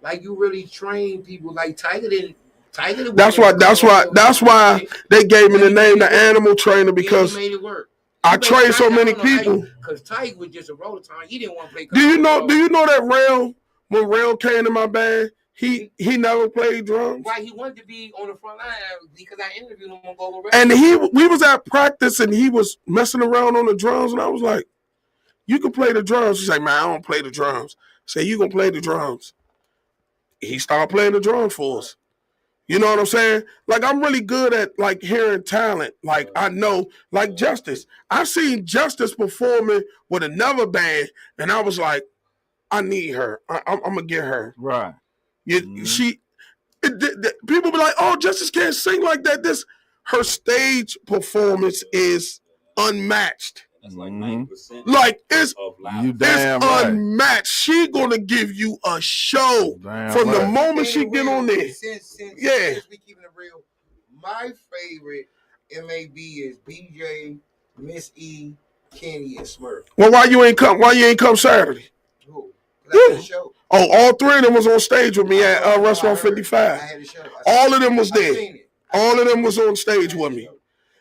Like you really train people. Like Tiger didn't. That's why they gave me the name the Animal Trainer because he made it work. I train so many people. Because Tiger was just a roller time. He didn't want to play. Do you know that Rail, when Rail came to my band, he never played drums. Why he wanted to be on the front line because I interviewed him on Go Go And we was at practice and he was messing around on the drums and I was like, "You can play the drums." He's like, "Man, I don't play the drums." I said, "You can play the drums." He started playing the drums for us. You know what I'm saying? Like I'm really good at like hearing talent. Like I know, like Justice. I seen Justice performing with another band, and I was like, I need her. I'm gonna get her. Right. People be like, "Oh, Justice can't sing like that." Her stage performance is unmatched. That's like Mhm. 90% Like it's of live. You damn right. unmatched. She gonna give you a show Damn from the right. moment she Being get on real, there. Since Yeah. we keeping it real, my favorite MAB is BJ, Miss E, Kenny, and Smurf. Well, why you ain't come? Why you ain't come Saturday? Who? 'Cause I had a show. Oh, all three of them was on stage with me at I Restaurant heard. 55. I had a show. All of them was I there. seen it. All of them was on stage with me.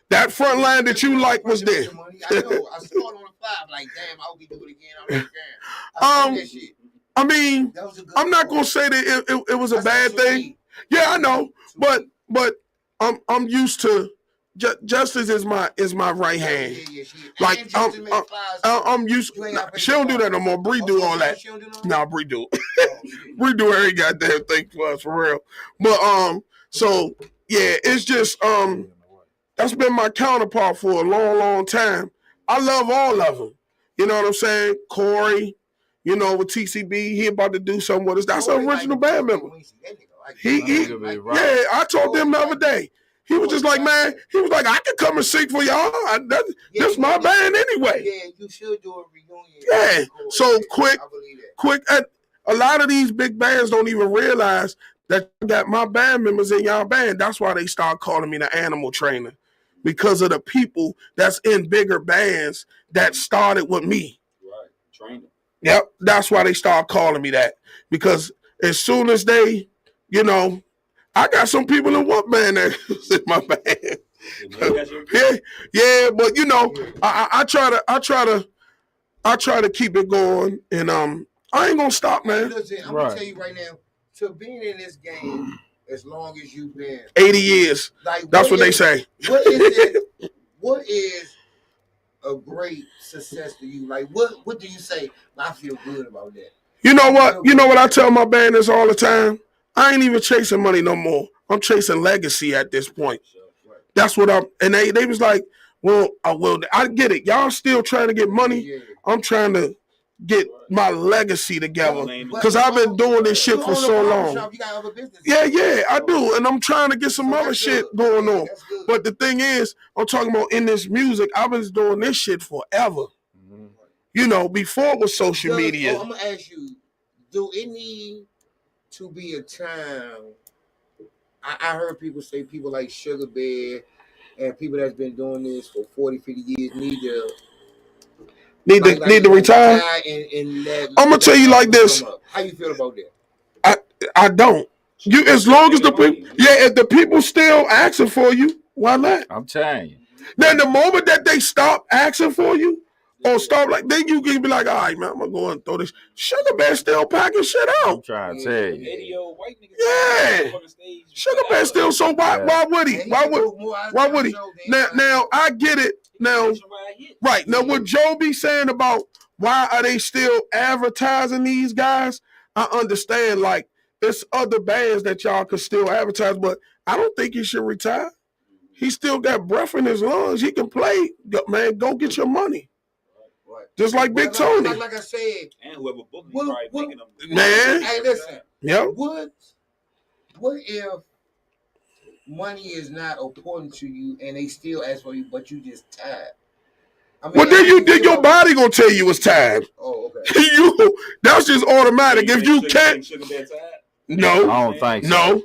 That front line that you like was there. I know. I saw it on the fly. Like, damn, I hope we do it again. I'm like, damn. I seen that shit. I mean, That was a good I'm not one. gonna say that it was a That's bad too thing. deep. Yeah, I know, Too but deep. I'm used to Justice is my right hand. Yeah, Like and Justice make flies, I'm used. you ain't Nah, gotta pay she don't do for that no more. Bree do all that. She don't do no Nah, Bree do. Oh, shit. Bree do every goddamn thing for us for real. But so yeah, it's just that's been my counterpart for a long time. I love all of them. You know what I'm saying? Corey, you know, with TCB, he about to do something with us. That's an original band member. Yeah, I told them the other day. He was just like, man, he was like, I can come and sing for y'all. That's my band anyway. Yeah, you should do a reunion. Yeah. So quick, I believe that. a lot of these big bands don't even realize that I got my band members in y'all band. That's why they start calling me the animal trainer, because of the people that's in bigger bands that started with me. Right. Trainer. Yep. That's why they start calling me that, because as soon as they, you know, I got some people in one band that was in my band. Yeah, but you know, I try to keep it going, and I ain't gonna stop, man. Listen, I'm gonna tell you right now, to being in this game as long as you've been 80 years. like That's what they say. What is it? What is a great success to you? Like what do you say? I feel good about that. You know what? You know what I tell my band this all the time? I ain't even chasing money no more. I'm chasing legacy at this point. That's what and they was like, well, I get it. Y'all still trying to get money. Yeah. I'm trying to get my legacy together, because I've been doing this shit for so long. You got other business. Yeah, I do. And I'm trying to get some other shit going on. But the thing is, I'm talking about in this music, I've been doing this shit forever. You know, before it was social media. I'm gonna ask you, do it need to be a time? I heard people say people like Sugar Bear and people that's been doing this for 40, 50 years need to retire. I'm gonna tell you like this. How you feel about that? I don't. You, as long as the people, if the people still asking for you, why not? I'm telling you. Then the moment that they stop asking for you, or stop, like, then you can be like, all right, man, I'm gonna go and throw this. Sugar Bear still packing shit I'm out. trying to tell you. Yeah. Sugar Bear still, so why would he? Why would he? Now I get it. Now, right. Now what Joe be saying about why are they still advertising these guys? I understand, like, there's other bands that y'all could still advertise, but I don't think he should retire. He still got breath in his lungs. He can play. Man, go get your money. Just like Big Tony. Like I said, and whoever booked me probably making them. Man. Hey, listen. Yep. What if money is not important to you and they still ask for you, but you just tired? I mean, Well, then your body gonna tell you it's time. Oh, okay. That's just automatic. If you can't, no, I don't think so. no. Hell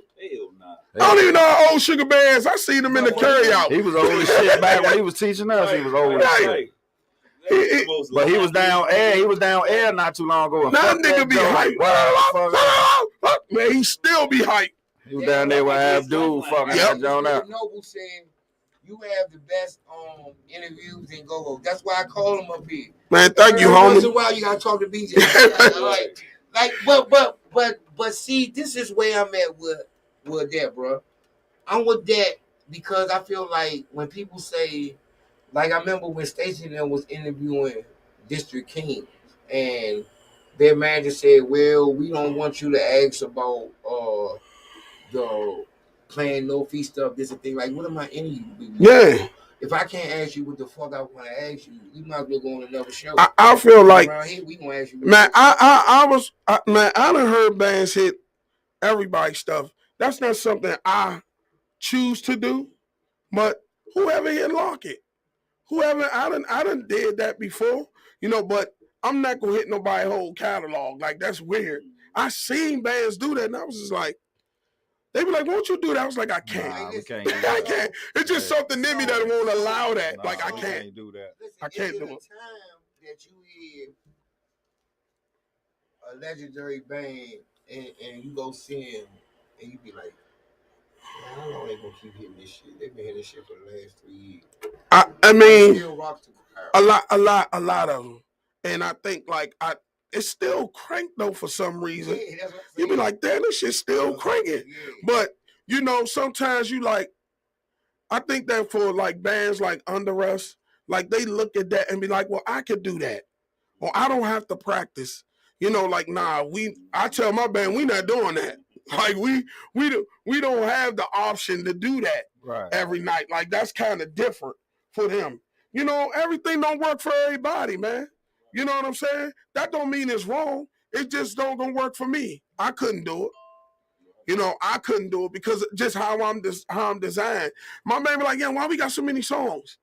nah. I don't even know how old Sugar Bear is. I seen him in the carryout. He was old as shit back when he was teaching us. He was old as shit. But he was down air. He was down air not too long ago. Now nigga be hyped. Man, he still be hyped. He was down there with Abdul fucking that John out. Noble saying you have the best interviews in go-go. That's why I call him up here. Man, thank you, Once in homie. a while, you gotta talk to BJ. But see, this is where I'm at with that, bro. I'm with that because I feel like when people say, like, I remember when Stacey then was interviewing District King, and their manager said, "Well, we don't want you to ask about the playing no fee stuff, this and thing." Like, what am I interviewing? Yeah. If I can't ask you what the fuck I want to ask you, you might as well go on another show. I feel like, around here, we gonna ask you. man, I done heard bands hit everybody's stuff. That's not something I choose to do, but whoever hit Lock It. whoever I done did that before, you know, but I'm not gonna hit nobody whole catalog. Like that's weird. I seen bands do that, and I was just like, they be like, "Won't you do that?" I was like, "I can't. Nah, we can't do I that. can't." It's just something in me that won't allow that. Nah, Like I we can't. do that. Listen, I can't it's do the it. time that you hear a legendary band and you go see them and you be like, man, how long they gonna keep hitting this shit? They've been hitting this shit for the last 3 years. I mean, Still rocks the crowd. a lot of them, and I think like it's still cranked though for some reason. Yeah, that's what I'm You be saying. like, damn, this shit's still cranking. Yeah. But you know, sometimes you like, I think that for like bands like Under Us, like they look at that and be like, well, I could do that, or I don't have to practice. You know, like nah, I tell my band we not doing that. Like we don't have the option to do that Right. every night. Like that's kind of different for them. You know, everything don't work for everybody, man. You know what I'm saying? That don't mean it's wrong. It just don't gonna work for me. I couldn't do it. You know, I couldn't do it because just how I'm designed. My man be like, yeah, why we got so many songs?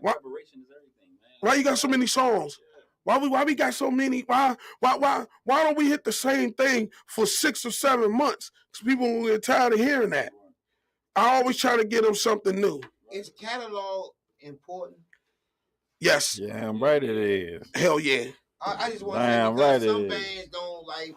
Why- Preparation is everything, man. Why you got so many songs? Why we got so many? Why don't we hit the same thing for 6 or 7 months? Because people will get tired of hearing that. I always try to get them something new. Is catalog important? Yes. Yeah, I'm right. It is. Hell yeah. I just want to Damn say right because it some is. bands don't like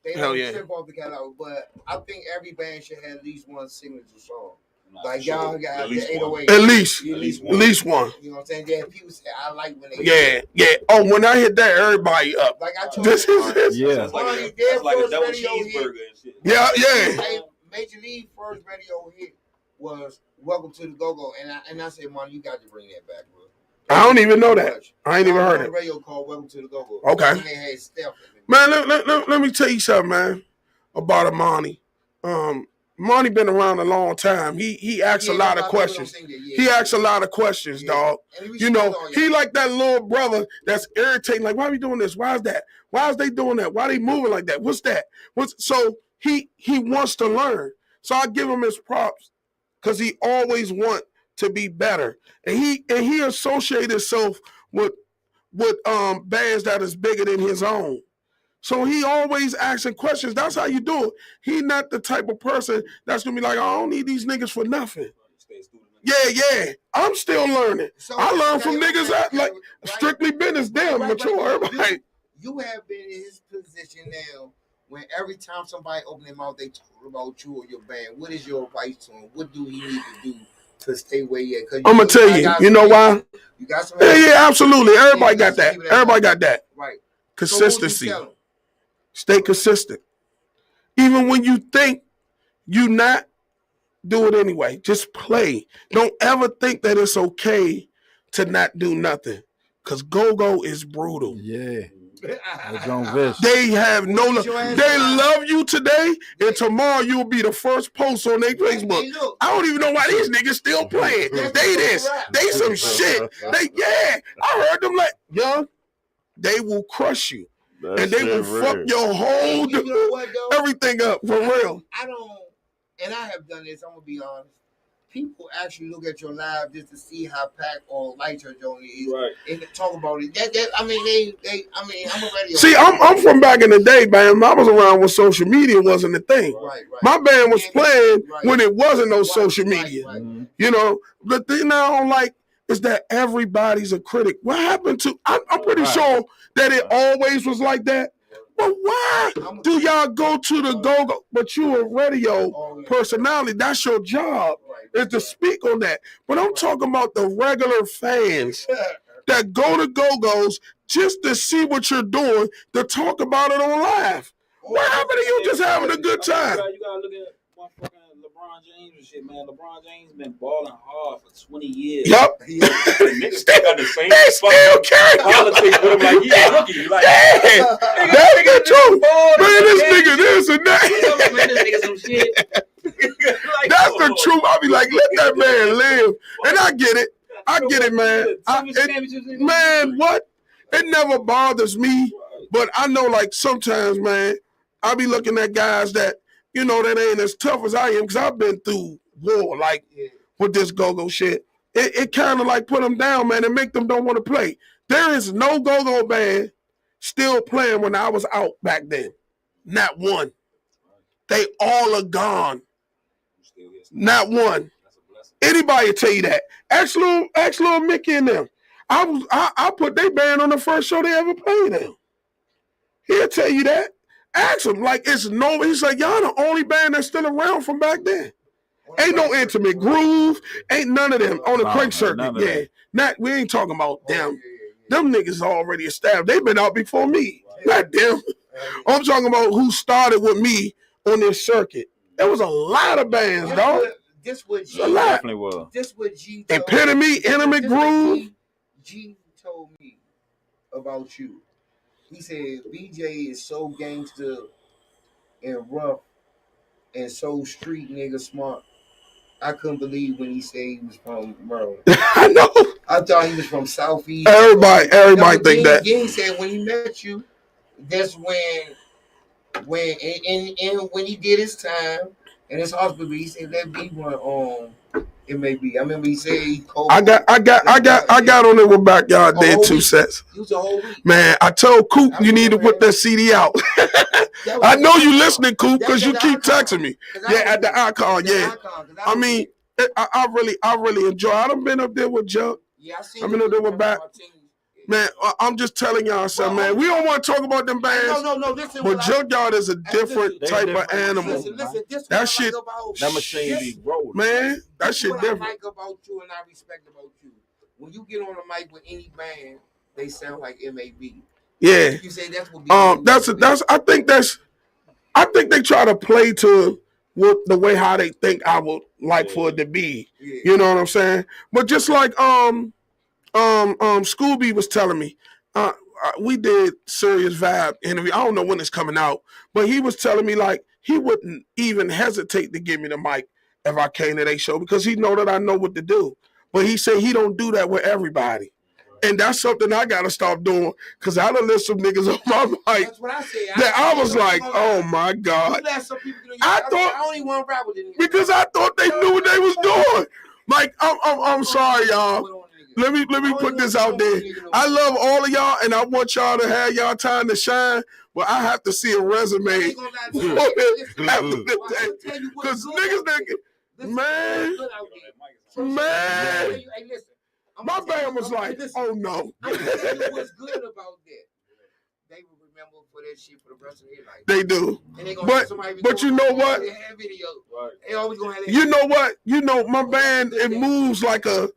they Hell don't yeah. trip off the catalog, but I think every band should have at least one signature song. Nah, Like for sure. y'all got At least the one. 808. At least. At least At least one. You know what I'm saying? Yeah, people say I like when they Yeah. Oh, when I hit that, everybody up. Like I told This you, is it. Yeah. That's like Ronnie, a, their that's like a first double radio hit. cheeseburger and shit. Yeah. Hey, Major League first radio hit was "Welcome to the Go-Go," and I said, "Man, you got to bring that back, bro." I don't even know that. I ain't even heard On it. the radio called "Welcome to the Go-Go." Okay. And they had Steph. Man, let me tell you something, man, about Amani. Monty been around a long time. He asks a lot of questions. He asks a lot of questions, dog. You know, he like that little brother that's irritating. Like, why are we doing this? Why is that? Why is they doing that? Why are they moving like that? What's that? So he wants to learn. So I give him his props because he always want to be better. And he associate himself with bands that is bigger than his own. So he always asking questions. That's how you do it. He not the type of person that's gonna be like, I don't need these niggas for nothing. Yeah. I'm still learning. I learn from niggas that like strictly business, damn mature. Everybody. You have been in his position now when every time somebody open their mouth, they talk about you or your band. What is your advice to him? What do he need to do to stay where he at? I'm gonna tell you. You know why? You got some. Yeah, absolutely. Everybody got that. Everybody got that. Right. Consistency. So Stay consistent. Even when you think you not, do it anyway. Just play. Don't ever think that it's okay to not do nothing. Because go-go is brutal. Yeah. what They have no love. They love you today, and tomorrow you'll be the first post on their Facebook. Hey, look. I don't even know why these niggas still playing. They this. They some shit. I heard them like, young, they will crush you. And they will fuck your whole You know what, though? everything up for real. I don't, and I have done this. I'm gonna be honest. People actually look at your live just to see how packed or light your joint is, Right. and talk about it. I'm a radio. See, I'm from back in the day, man. I was around when social media wasn't a thing. right. My band was playing Right. when it wasn't no Right, social right, media. right. You know, the thing I don't like is that everybody's a critic. What happened to? I'm pretty sure that it always was like that. But why do y'all go to the go-go? But you a radio personality. That's your job, is to speak on that. But I'm talking about the regular fans that go to go-go's just to see what you're doing, to talk about it on live. What happened to you just having a good time? You gotta look at motherfucking LeBron James and shit, man. LeBron James been balling hard for 20 years. Yup. Niggas still got the same They still fucking carry politics with him like he's a rookie. Like, Yeah, that's the truth. Man, this nigga this and that. Man, this nigga some shit. Like, That's the truth. I'll be like, let that man live. And I get it. I get it, man. Man, what? It never bothers me. But I know, like, sometimes, man, I be looking at guys that, you know, that ain't as tough as I am, because I've been through war, like, with this go-go shit. it kind of like put them down, man, and make them don't want to play. There is no go-go band still playing when I was out back then. Not one. They all are gone. Not one. Anybody tell you that? Ask little Mickey and them. I put their band on the first show they ever played them. He'll tell you that. Ask him. Like, he's like, y'all the only band that's still around from back then. Ain't no Intimate Groove. Ain't none of them on the Quake circuit. Yeah. We ain't talking about them. Them niggas already established. They've been out before me. Not them. I'm talking about who started with me on this circuit. There was a lot of bands, dog. This what G Definitely was. This what G Epitome, Intimate Groove. G told me about you. He said BJ is so gangster and rough and so street nigga smart. I couldn't believe when he said he was from Maryland. I know. I thought he was from Southeast. Everybody think that. He said when he met you, that's when he did his time in his hospital, he said that be one it may be. I remember he said he cold. I got on it with Backyard Dead 2 sets. It was a whole week. Man, I told Coop you need to put that CD out. I know you listening, Coop, because you keep texting me. Yeah, at the Icon, yeah. I mean, I really enjoy. I done been up there with Chuck. Yeah, I've been up there with Back. Man, I'm just telling y'all something, man. We don't want to talk about them bands. No. Listen, but Junkyard is a different type of animal. Listen, that shit, that machine be rolling. Man, that shit different. What I like about you and I respect about you, when you get on the mic with any band, they sound like MAB. Yeah. You say that's what. I think they try to play to what the way how they think I would like for it to be. Yeah. You know what I'm saying? But just like Scooby was telling me, we did Serious Vibe interview. I don't know when it's coming out, but he was telling me like he wouldn't even hesitate to give me the mic if I came to their show because he know that I know what to do. But he said he don't do that with everybody. And that's something I gotta stop doing because I done let some niggas on my mic that I was like, oh my God. I don't even want to rap with it because I thought they knew what they was doing. Like I'm sorry, y'all. Let me put this out there. I love all of y'all, and I want y'all to have y'all time to shine. But I have to see a resume because niggas, man. My band was like, oh no. I'm telling you what's good about that. They will remember for that shit for the rest of their life. They do. But you know what? They always gonna have that. You know what? You know, my band, it moves like a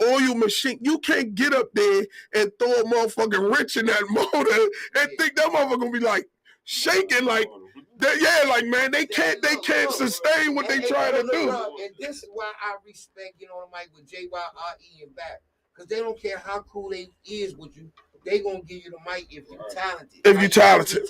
oil machine. You can't get up there and throw a motherfucking wrench in that motor and think that motherfucker gonna be like shaking like that. Yeah, like man, they can't sustain what they trying to do. And this is why I respect, you know, the mic with JYRE and Back. Because they don't care how cool they is with you. They gonna give you the mic if you're talented. If you're talented.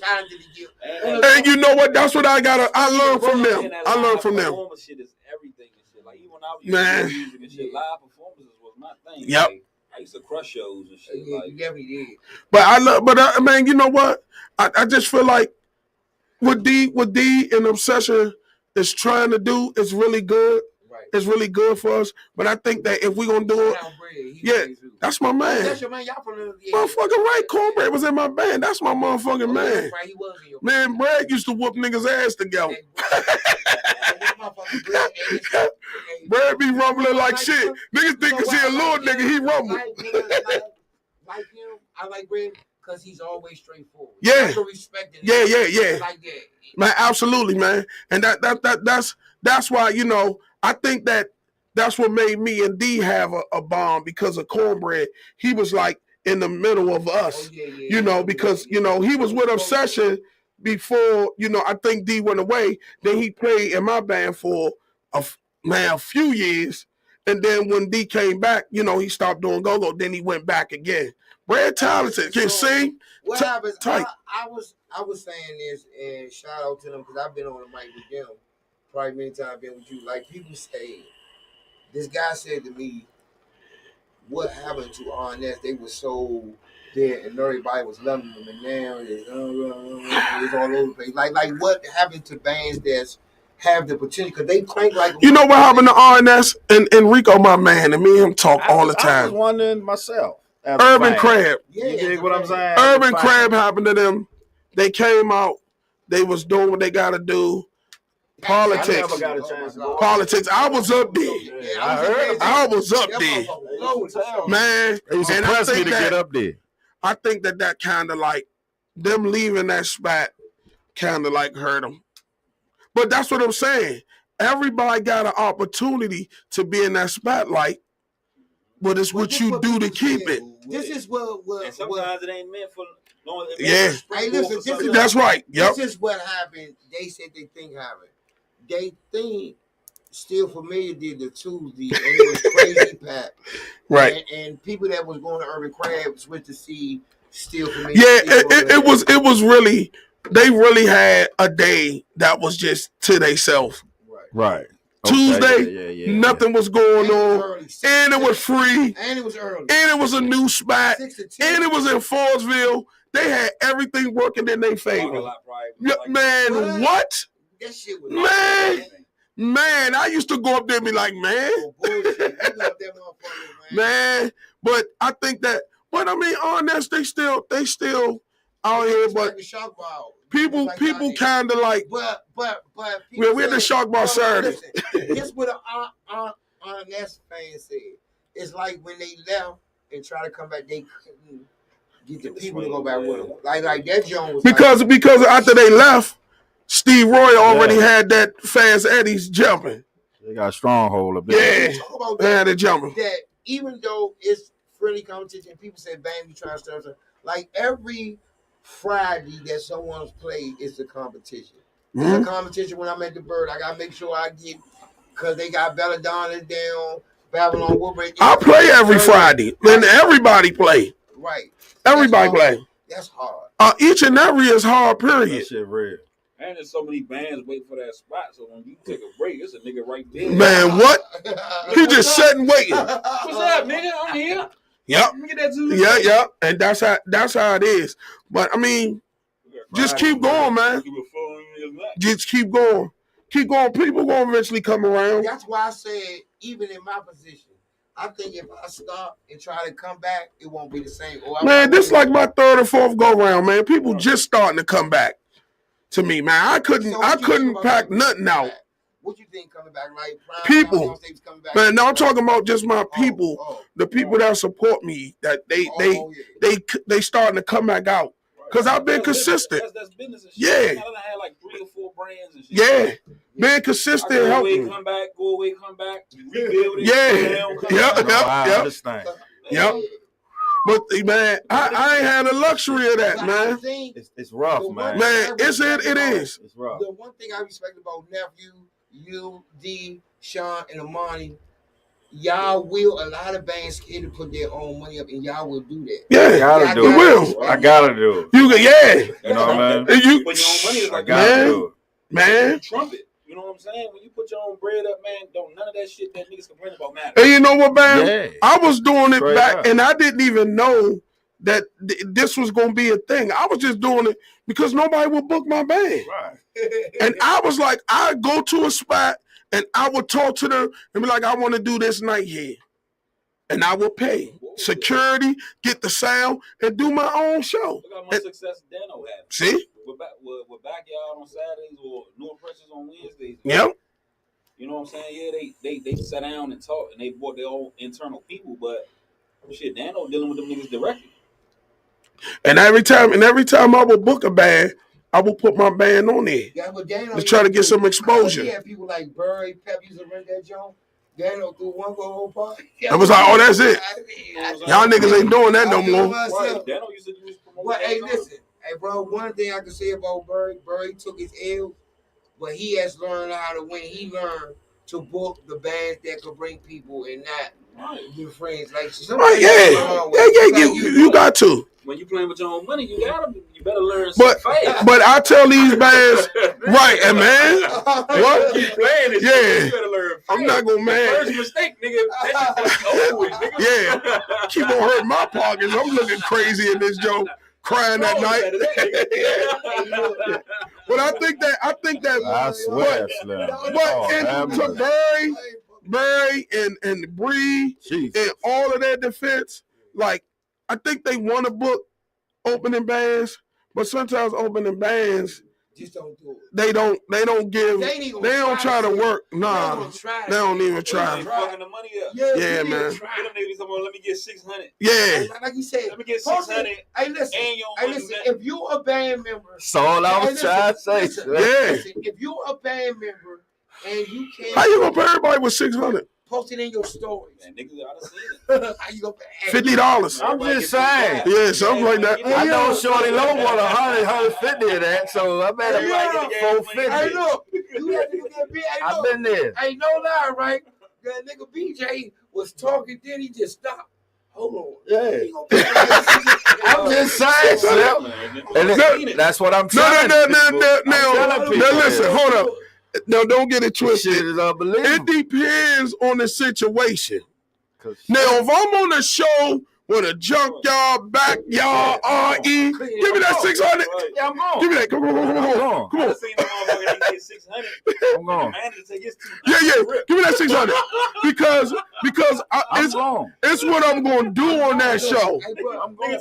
And you know what? That's what I learned from them. I learned from them. Performance shit is everything and shit. Like even when I was music and shit, live performances was my thing. Yep. Like, I used to crush shows and shit. Yeah, like, you definitely did. But man, you know what? I just feel like what D and Obsession is trying to do is really good. Right. It's really good for us. But I think that if we're gonna do it, that's my man. That's your man. Y'all from the motherfucking right. Cornbread was in my band. That's my motherfucking man. Right, he was in your man, Brad used to whoop niggas' ass together. Brad be rumbling like shit. Niggas think cause he a little nigga, he rumble. Like him, I like Brad because he's always straightforward. Yeah. Yeah. Like that. Man, absolutely, man. And that's why, you know, I think that's what made me and D have a bond because of Cornbread. He was like in the middle of us, you know, because, you know, he was with Obsession before, you know, I think D went away. Then he played in my band for a few years. And then when D came back, you know, he stopped doing go-go. Then he went back again. Brad talented, can sing. What happens? I was saying this, and shout out to them because I've been on the mic with them probably many times. Been with you. Like people say, this guy said to me, "What happened to RNS? They were so dead, and everybody was loving them, and now it's all over the place. Like what happened to bands that's have the potential because they crank like. You know what happened to RNS and Rico, my man, and me and him talk all the I was time. wondering myself. as a Urban fan. Crab. Yeah, You dig what I'm saying? Urban As a Crab fan. happened to them. They came out. They was doing what they got to do. I Politics. never got a chance to go. Politics. I was up there. Yeah, I heard I was up That there, motherfucker loaded, so. man. It was And I impressed me think to that- get up there. I think that kind of like them leaving that spot kind of like hurt them. But that's what I'm saying. Everybody got an opportunity to be in that spotlight, but it's what you do to keep it. This is what And sometimes it ain't meant for. No, Yeah. Hey, listen, this is- That's right. Yep. This is what happened. They said they think happened. They think Still Familiar did the Tuesday, and it was crazy packed. Right. And people that was going to Urban Crab switched to see Still Familiar. Yeah, it was really, they really had a day that was just to themselves. Right. Tuesday, Yeah. nothing was going on, Early. and it was free, And it was early. and it was a new spot, 6 to 10. and it was in Forestville. They had everything working in their favor. Yeah, man, what? That shit was Man, I used to go up there and be like, man, Oh, bullshit. We love that motherfucker, man. man. But I think that, but I mean, honest, they still out here. But The Shark Ball. people Like out here. kind of like, But yeah, we at the Shark Ball Saturday. Listen, this what an honest fan said. It's like when they left and try to come back, they couldn't get the people to go back with them. Like that Jones was Because after they left, Steve Roy already had that Fast Eddie's jumping. They got a stronghold up there. Yeah, like, talk about they that, had it jumping. that even though it's friendly competition, people say, "Bang, you trying to start something." Like every Friday that someone's played is a competition. It's Mhm. a competition when I'm at the Bird. I gotta make sure I get because they got Belladonna down, Babylon Woodbridge. I play every Friday, and everybody play. Right. Everybody That's hard. play. That's hard. Each and every is hard. That Period. shit real. And there's so many bands waiting for that spot. So when you take a break, it's a nigga right there. Man, what? He just sitting waiting. What's up, nigga? I'm here. Yep. Let me get that Tuesday. Yeah. And that's how it is. But I mean, just keep going, man. Just keep going. Keep going. People gonna eventually come around. That's why I said, even in my position, I think if I stop and try to come back, it won't be the same. Man, this like my third or fourth go round, man. People just starting to come back to me, man. I couldn't pack nothing out. What you think coming back? Like People. coming back? Man, no, I'm talking about just my Oh, people, oh, the people that support me, that oh, yeah. they starting to come back out. Cause I've been consistent. That's business and shit. Yeah. I done had like 3 or 4 brands and shit. Yeah. Being I consistent go away, helping. come back, go away, come back, rebuild it. Yeah. come down, come Yep. back. Wow, this thing. Yep. But man, I ain't had the luxury of that, But I man. think It's rough, man. Man, it is. It's rough. the one thing I respect about Nephew, you, D, Sean, and Amani, y'all will, a lot of bands scared to put their own money up, and y'all will do that. Yeah. Gotta do You it. will. I gotta do it. You yeah. You know what I mean? And you Put your own money is I like gotta Man. do it. man. trumpet. You know what I'm saying? When you put your own bread up, man, don't none of that shit that niggas complain about matter. And you know what, man? Yeah. I was doing it Straight back, up. and I didn't even know that this was gonna be a thing. I was just doing it because nobody would book my band. Right. And I was like, I go to a spot and I would talk to them and be like, I want to do this night here. And I will pay security, get the sound, and do my own show. Look how much success Dano had. See? We're backyard on Saturdays or New Impressions on Wednesdays. Yep. You know what I'm saying? Yeah, they sat down and talked and they brought their own internal people, but shit, Dano dealing with them niggas directly. And every time I would book a band, I would put my band on there. Yeah, but Dano Let's try to get some exposure. He had people like Burry, Pep used to rent that joint. Dano threw one go whole party. I was like, oh, that's it. Y'all niggas ain't doing that no more. Dano used to do this promotion. But hey, listen, hey, bro. One thing I can say about Burry, Burry took his L, but he has learned how to win. He learned to book the bands that could bring people and not do friends. Like, Right, yeah. You got to. When you playing with your own money, you better learn But fast. but I tell these bands, right, and man, what? Keep playing it. Yeah. You better learn fast. I'm not gonna First man. mistake, nigga. That shit over with, nigga. Yeah. Keep on hurting my pockets. I'm looking crazy in this joke, crying that night. But I think that I swear, Slim. but and to Barry and Bree and all of their defense, like I think they want to book opening bands, but sometimes opening bands just don't do it. They don't give. They don't try to work. Nah, they don't even try. They fucking the money up. Yeah, man. Them niggas, let me get 600. Yeah. Like you said, let me get 600. Hey, listen. If you a band member, that's all I was trying to say. Listen, if you a band member and you can't, how you gonna pay everybody with 600? Post it in your stories. Man, niggas, I done seen it. How you gonna pay? $50. I'm just saying. Yeah, something like that. I know Shorty Low want 150 of that, so I better like 450. Hey, look, you had to get big. I've been there. Ain't no lie, right? That nigga BJ was talking, then he just stopped. Hold on. Yeah. I'm just saying, Slim. And that's what I'm saying. Now, listen, hold up. No, don't get it twisted. Shit is unbelievable. It depends on the situation. Now, if I'm on a show with a junkyard, backyard, RE, give me that 600. Yeah, I'm going. Give me that. Come on. I seen the motherfucker that get 600. I'm going. Yeah. Give me that 600. Because it's what I'm going to do on that show. I'm going.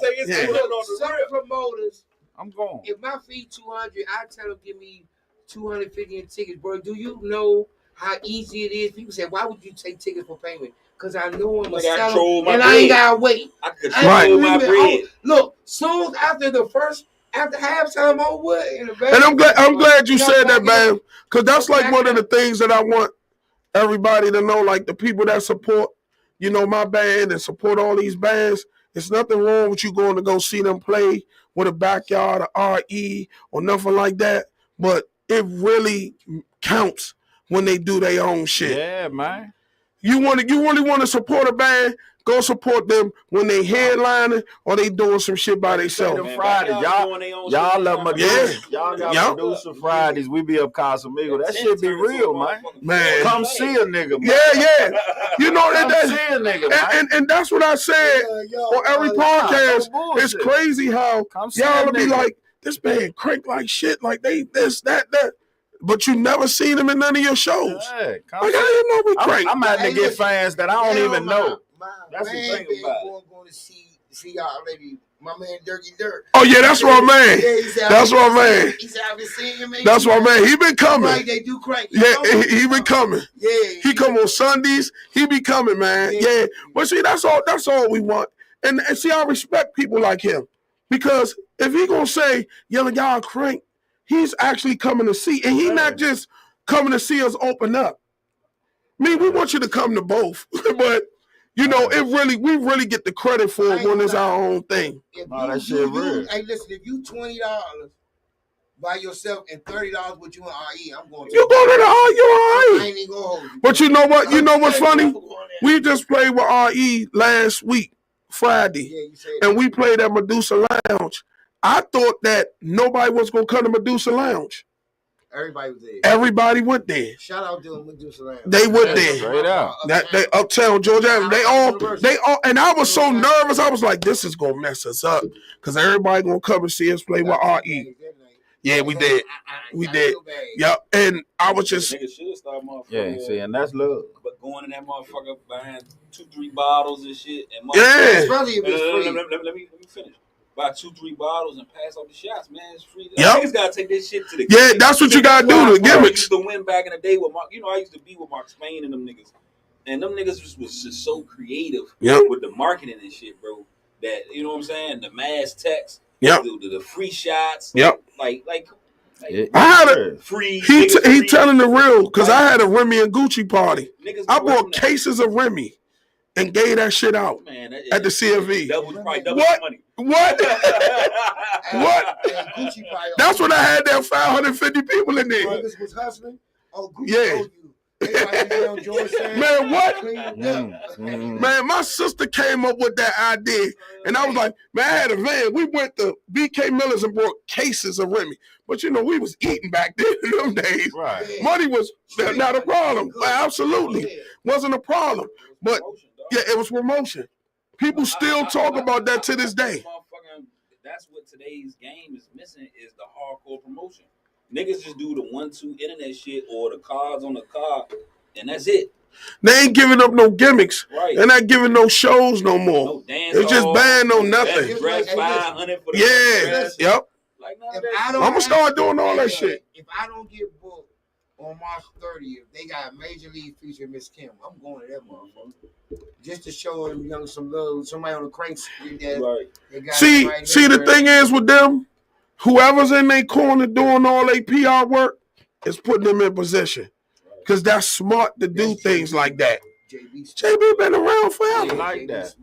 Some promoters. I'm going. If my fee 200, I tell them give me 250 in tickets, bro. Do you know how easy it is? People say, why would you take tickets for payment? Because I know I'm going to sell them, and I ain't got to wait. I control my bread. Look, soon after halftime, I would. And I'm glad you said that, man, because that's like one of the things that I want everybody to know, like the people that support, my band and support all these bands. There's nothing wrong with you going to go see them play with a backyard, a RE, or nothing like that, but it really counts when they do their own shit. Yeah, man. You really want to support a band, go support them when they headlining or they doing some shit by themselves. Fridays, y'all love Medusa. Y'all got Medusa Fridays. We be up Casamigo. That shit be real, man. Come see a nigga, man. Yeah. Come see a nigga, man. And that's what I said on every podcast. It's crazy how y'all be like, this band crank like shit, like they this, that. But you never seen them in none of your shows. Hey, how you know we crank? I'm out to get fans that I don't even know. That's the thing about it. Going to see y'all lady, my man Dirty Dirt. Oh yeah, that's my man. That's my man. He said I've been seeing him. That's my man. He been coming. Right, they do crank. Yeah, he been coming. Yeah, he come on Sundays. He be coming, man. Yeah, but see, that's all we want. And see, I respect people like him because if he gonna say y'all crank, he's actually coming to see, and he not just coming to see us open up. I mean, we want you to come to both, but we really get the credit for it when it's our own thing. That shit real. Hey, listen, if you $20 by yourself and $30 with you and RE, I'm going to. You going to the RE? I ain't even gonna hold you. But you know what? You know what's funny? We just played with RE last week, Friday, and we played at Medusa Lounge. I thought that nobody was going to come to Medusa Lounge. Everybody was there. Everybody went there. Shout out to Medusa Lounge. They went there. Straight up. They Uptown Georgia. They all, and I was so nervous. I was like, this is going to mess us up because everybody going to come and see us play with RE. Yeah, we did. We did. Yeah, and I was just. Yeah, see, and that's love. But going in that motherfucker buying 2-3 bottles and shit. And yeah. Let me finish. Buy 2-3 bottles and pass out the shots, man. It's free. Yep. Niggas gotta take this shit to the. Yeah, that's what you gotta do. The gimmicks. I used to win back in the day with Mark. I used to be with Mark Spain and them niggas, and them niggas was just so creative with the marketing and shit, bro. That you know what I'm saying? The mass text. Yep. The free shots. Yep. Like I had a free. He telling the real because I had a Remy and Gucci party. I bought cases of Remy and gave that shit out at the CFV. Probably double the money. What? That's when I had that 550 people in there. Brothers was hustling. Oh, Gucci yeah. Man, what? Man, my sister came up with that idea, and I was like, man, I had a van. We went to BK Miller's and bought cases of Remy. But we was eating back then in them days. Right. Money was not a problem. Absolutely. Wasn't a problem. But yeah, it was promotion. People still talk about that to this day. That's what today's game is missing is the hardcore promotion. Niggas just do the 1-2 internet shit or the cards on the card, and that's it. They ain't giving up no gimmicks. Right. They're not giving no shows no more. No dance. It's just banned on nothing. Best dress 500 for the Yeah. dress. Yep. Like, none If of that I shit. don't I'm gonna start doing all that shit. If I don't get booked on March 30th, they got Major League feature Miss Kim. I'm going to that motherfucker just to show them somebody on the crank street that Right. they got. See, the thing is with them, whoever's in their corner doing all their PR work is putting them in position. Because that's smart to do things like that. JB been around forever. Like that.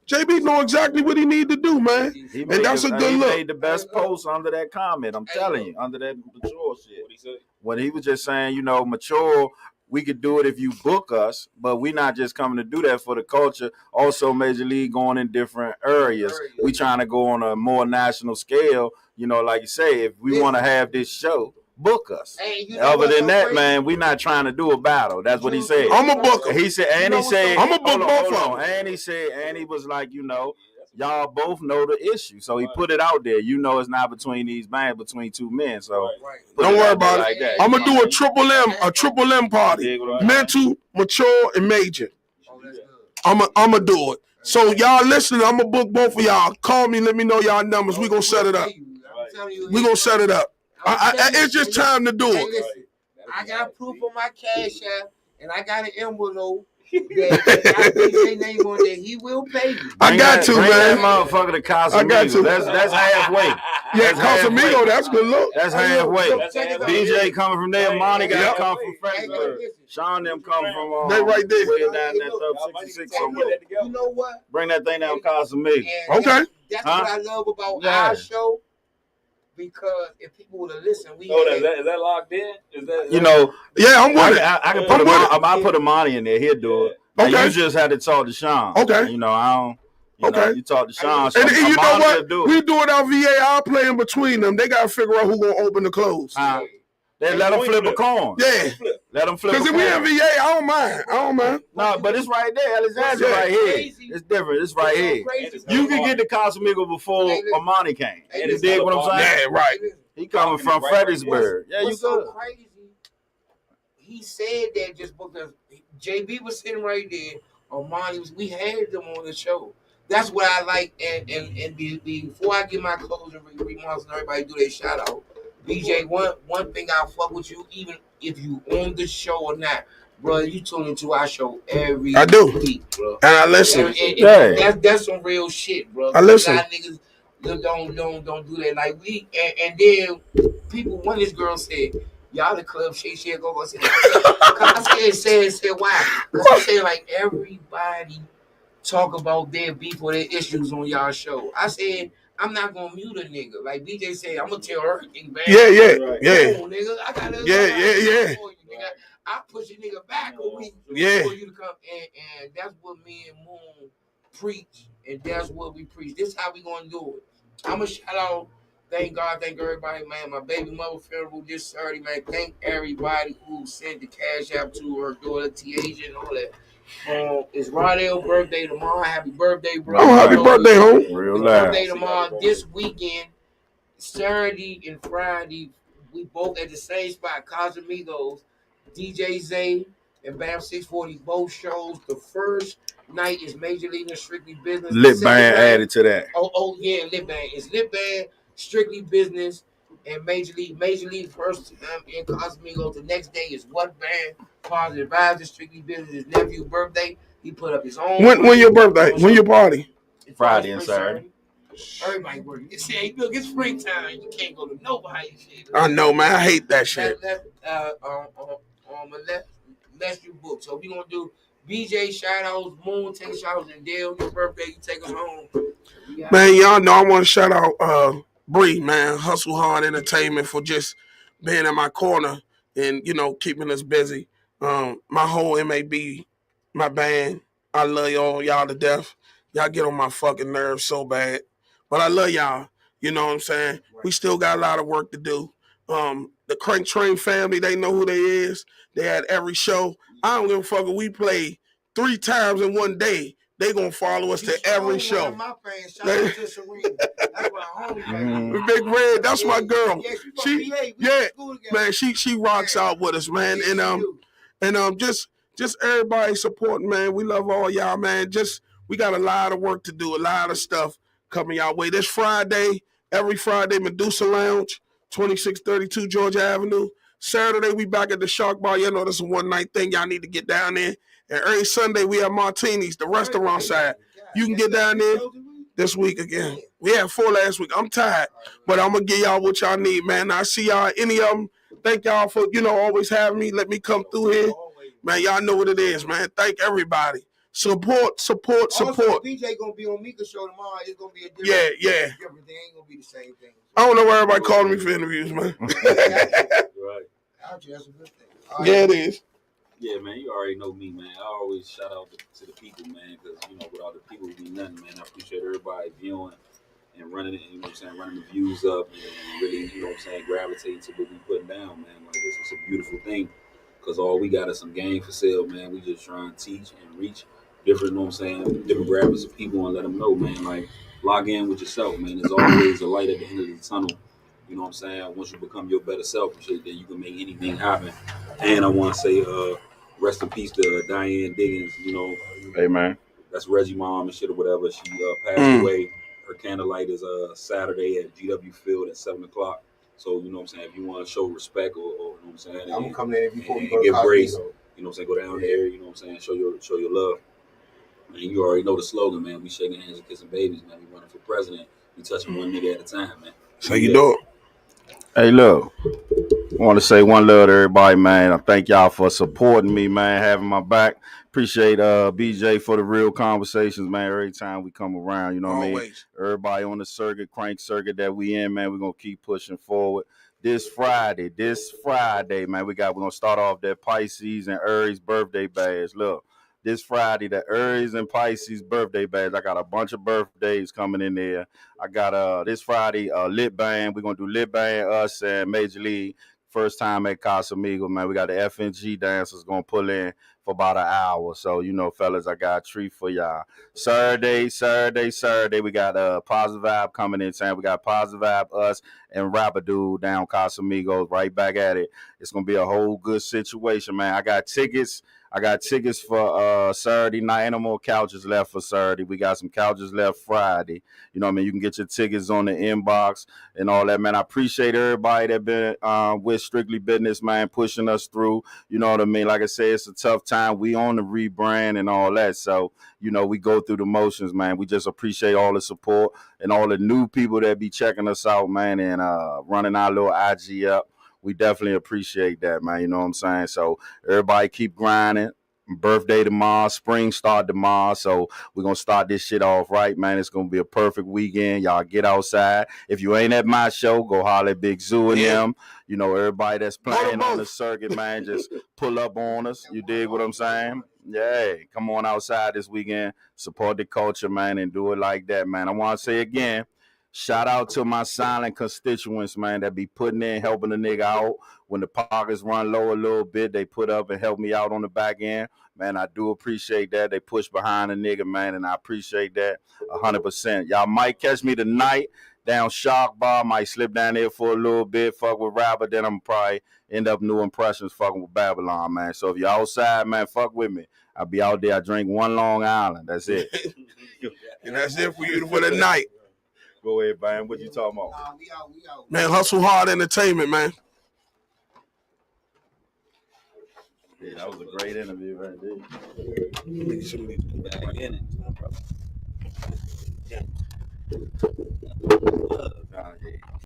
JB know exactly what he need to do, man. He And that's a good he look. made the best post under that comment. I'm telling you, under that mature shit. What he say? When he was just saying, mature, we could do it if you book us, but we not just coming to do that for the culture. Also, Major League going in different areas. We trying to go on a more national scale. Like you say, if we want to have this show, book us. Other than that, man, we not trying to do a battle. That's what he said. I'm a booker. He said, and he said, I'm a book both of them. and he said, and he was like, y'all both know the issue. So he put it out there. It's not between these bands, between two men. So Don't worry about like it. that. I'm gonna do a triple M party. Dig what I'm Mental, mature, and major. I'ma do it. So y'all listening, I'm gonna book both of y'all. Call me, let me know y'all numbers. We gonna set it up. We gonna set it up. It's just time to do Hey, it. listen, I got proof on my cash app, and I got an envelope that I put your name on that he will pay you. I got to, bring that man. motherfucker to Casamigos. I got to. That's halfway. Yeah, That's halfway. Casamigo, that's good look. That's halfway. That's halfway. DJ coming from there. Monty got Yep. to come from Fredericksburg. Sean them come from They right there. way down that top 66 somewhere. You know what? Bring that thing down Casamigos. And Okay. That's Huh? what I love about Yeah. our show. Because if people would have listened, we Oh, had, is that locked in? Is that Yeah, I'm with it. I can put I'm with it. I'll put a Monty in there. He'll do it. Now, Okay. you just had to talk to Sean. Okay. I don't. Okay. You talk to Sean. And you know Monty what? will do it. We do it on VAR playing between them. They gotta figure out who gonna open the close. They let him flip a coin. Yeah. Let him flip a Because coin. if we in VA, I don't mind. No, but it's right there. Alexander Yeah. right here. Crazy. It's different. It's right here. Crazy. You can get to Casamigo before Amani came. Hey, You dig what I'm saying? Yeah, right. He coming from Fredericksburg. Yeah, you What's so good. crazy? He said that just because JB was sitting right there, Armani was. We had them on the show. That's what I like. And before I get my closing remarks and everybody do their shout out, BJ, one thing I fuck with you, even if you on the show or not, bro. You tune into our show every I do. week, bro. And I listen. Yeah. That's some real shit, bro. I listen. A lot of niggas don't do that. Like we and then people. One of these girls said, "Y'all the club shit go." I said, why? Because I said like everybody talk about their beef or their issues on y'all show. I said I'm not gonna mute a nigga. Like BJ said, I'm gonna tell everything back. Yeah. Come on, nigga. I got Yeah. for you, nigga. I push a nigga back a week Yeah. for you to come, and that's what me and Moon preach, and that's what we preach. This is how we gonna do it. I'm gonna shout out. Thank God, thank everybody, man. My baby mother funeral this Saturday, man. Thank everybody who sent the cash out to her daughter, Tiaja, and all that. It's Rodell's birthday tomorrow. Happy birthday, bro. Oh, happy birthday, home. Real His loud. birthday tomorrow. This weekend, Saturday and Friday, we both at the same spot, Casamigos. DJ Zay and Bam 640 both shows. The first night is Major League and Strictly Business. Lit The band second night- added to that. Oh yeah, Lit Band. It's Lit Band, Strictly Business, and Major League. Major League first in Casamigos. The next day is What Band, Positive Vibes, and Strictly Business. His nephew's birthday. He put up his own. When your birthday? When your party? It's Friday and first Saturday. Everybody working. You see, hey, look, it's springtime. You can't go to nobody. Shit. I know, man. I hate that shit. Unless you book. So we gonna do BJ shout outs, Moon take shout outs, and Dale, your birthday, you take us home. Man, y'all know I want to shout out Bree, man, Hustle Hard Entertainment for just being in my corner and, keeping us busy. My whole MAB, my band, I love y'all to death. Y'all get on my fucking nerves so bad. But I love y'all. You know what I'm saying? We still got a lot of work to do. The Crank Train family, they know who they is. They at every show. I don't give a fuck if we play 3 times in one day. They gonna follow us to every show. My fans, shout out to Serena. That's why Big Red, that's my girl. Yeah, She, PA. We yeah, went to school together. man, she rocks out with us, man. And just everybody supporting, man. We love all y'all, man. We got a lot of work to do, a lot of stuff coming y'all way. This Friday, every Friday, Medusa Lounge, 2632 Georgia Avenue. Saturday, we back at the Shark Bar. You know, this is a one-night thing. Y'all need to get down there. And every Sunday, we have Martinis, the restaurant side. You can get down there this week again. We had 4 last week. I'm tired, but I'm going to give y'all what y'all need, man. I see y'all, any of them. Thank y'all for, always having me. Let me come through here. Man, y'all know what it is, man. Thank everybody. Support. Also, BJ gonna be on Mika's show tomorrow. It's gonna be a different, Yeah. different thing. Ain't gonna be the same thing. I don't know why everybody calling me for interviews, man. Right. Actually, that's a good thing. Yeah, it is. Yeah, man, you already know me, man. I always shout out to the people, man, because, without the people, we'd be nothing, man. I appreciate everybody viewing and running it, running the views up and really, gravitating to what we putting down, man. Like, it's a beautiful thing because all we got is some game for sale, man. We just try and teach and reach different, demographics of people and let them know, man. Like, log in with yourself, man. There's always a light at the end of the tunnel. You know what I'm saying? Once you become your better self, then you can make anything happen. And I want to say, rest in peace to Diane Diggins. Hey, man. That's Reggie mom and shit or whatever. She passed away. Her candlelight is Saturday at GW Field at 7:00. So if you want to show respect or I'm gonna come there before we and go to give Costco. grace. Go down there. Show your love. And you already know the slogan, man. We shaking hands and kissing babies, man. We running for president. We touching one nigga at a time, man. So you do it. Hey, look, I want to say one love to everybody, man. I thank y'all for supporting me, man, having my back. Appreciate BJ for the real conversations, man. Every time we come around, you know what I mean? Everybody on the circuit, crank circuit that we in, man, we're going to keep pushing forward. This Friday, man, we're going to start off that Pisces and Aries birthday bash. Look, this Friday, the Aries and Pisces birthday bash. I got a bunch of birthdays coming in there. I got this Friday, Lit Band. We're going to do Lit Band, us, and Major League. First time at Casamigos, man. We got the FNG dancers going to pull in for about an hour. So, fellas, I got a treat for y'all. Saturday, we got Positive Vibe coming in town. We got Positive Vibe, us, and Rapidu down Casamigos, right back at it. It's going to be a whole good situation, man. I got tickets for Saturday night. Ain't no more couches left for Saturday. We got some couches left Friday. You know what I mean? You can get your tickets on the inbox and all that, man. I appreciate everybody that been with Strictly Business, man, pushing us through. You know what I mean? Like I said, it's a tough time. We on the rebrand and all that. So, we go through the motions, man. We just appreciate all the support and all the new people that be checking us out, man, and running our little IG up. We definitely appreciate that, man. You know what I'm saying? So everybody keep grinding. Birthday tomorrow, spring start tomorrow. So we're going to start this shit off right, man. It's going to be a perfect weekend. Y'all get outside. If you ain't at my show, go holler at Big Zoo and them. Everybody that's playing on the circuit, man, just pull up on us. You dig what I'm saying? Yeah, come on outside this weekend. Support the culture, man, and do it like that, man. I want to say again, shout out to my silent constituents, man, that be putting in, helping the nigga out. When the pockets run low a little bit, they put up and help me out on the back end. Man, I do appreciate that. They push behind the nigga, man, and I appreciate that 100%. Y'all might catch me tonight down Shark Bar. Might slip down there for a little bit, fuck with Rapper. Then I'm probably end up New Impressions fucking with Babylon, man. So if you're outside, man, fuck with me. I'll be out there. I drink one Long Island. That's it. And that's it for you for the night. Go ahead, man. What you talking about? We out. Man, Hustle Hard Entertainment, man. Yeah, that was a great interview right there.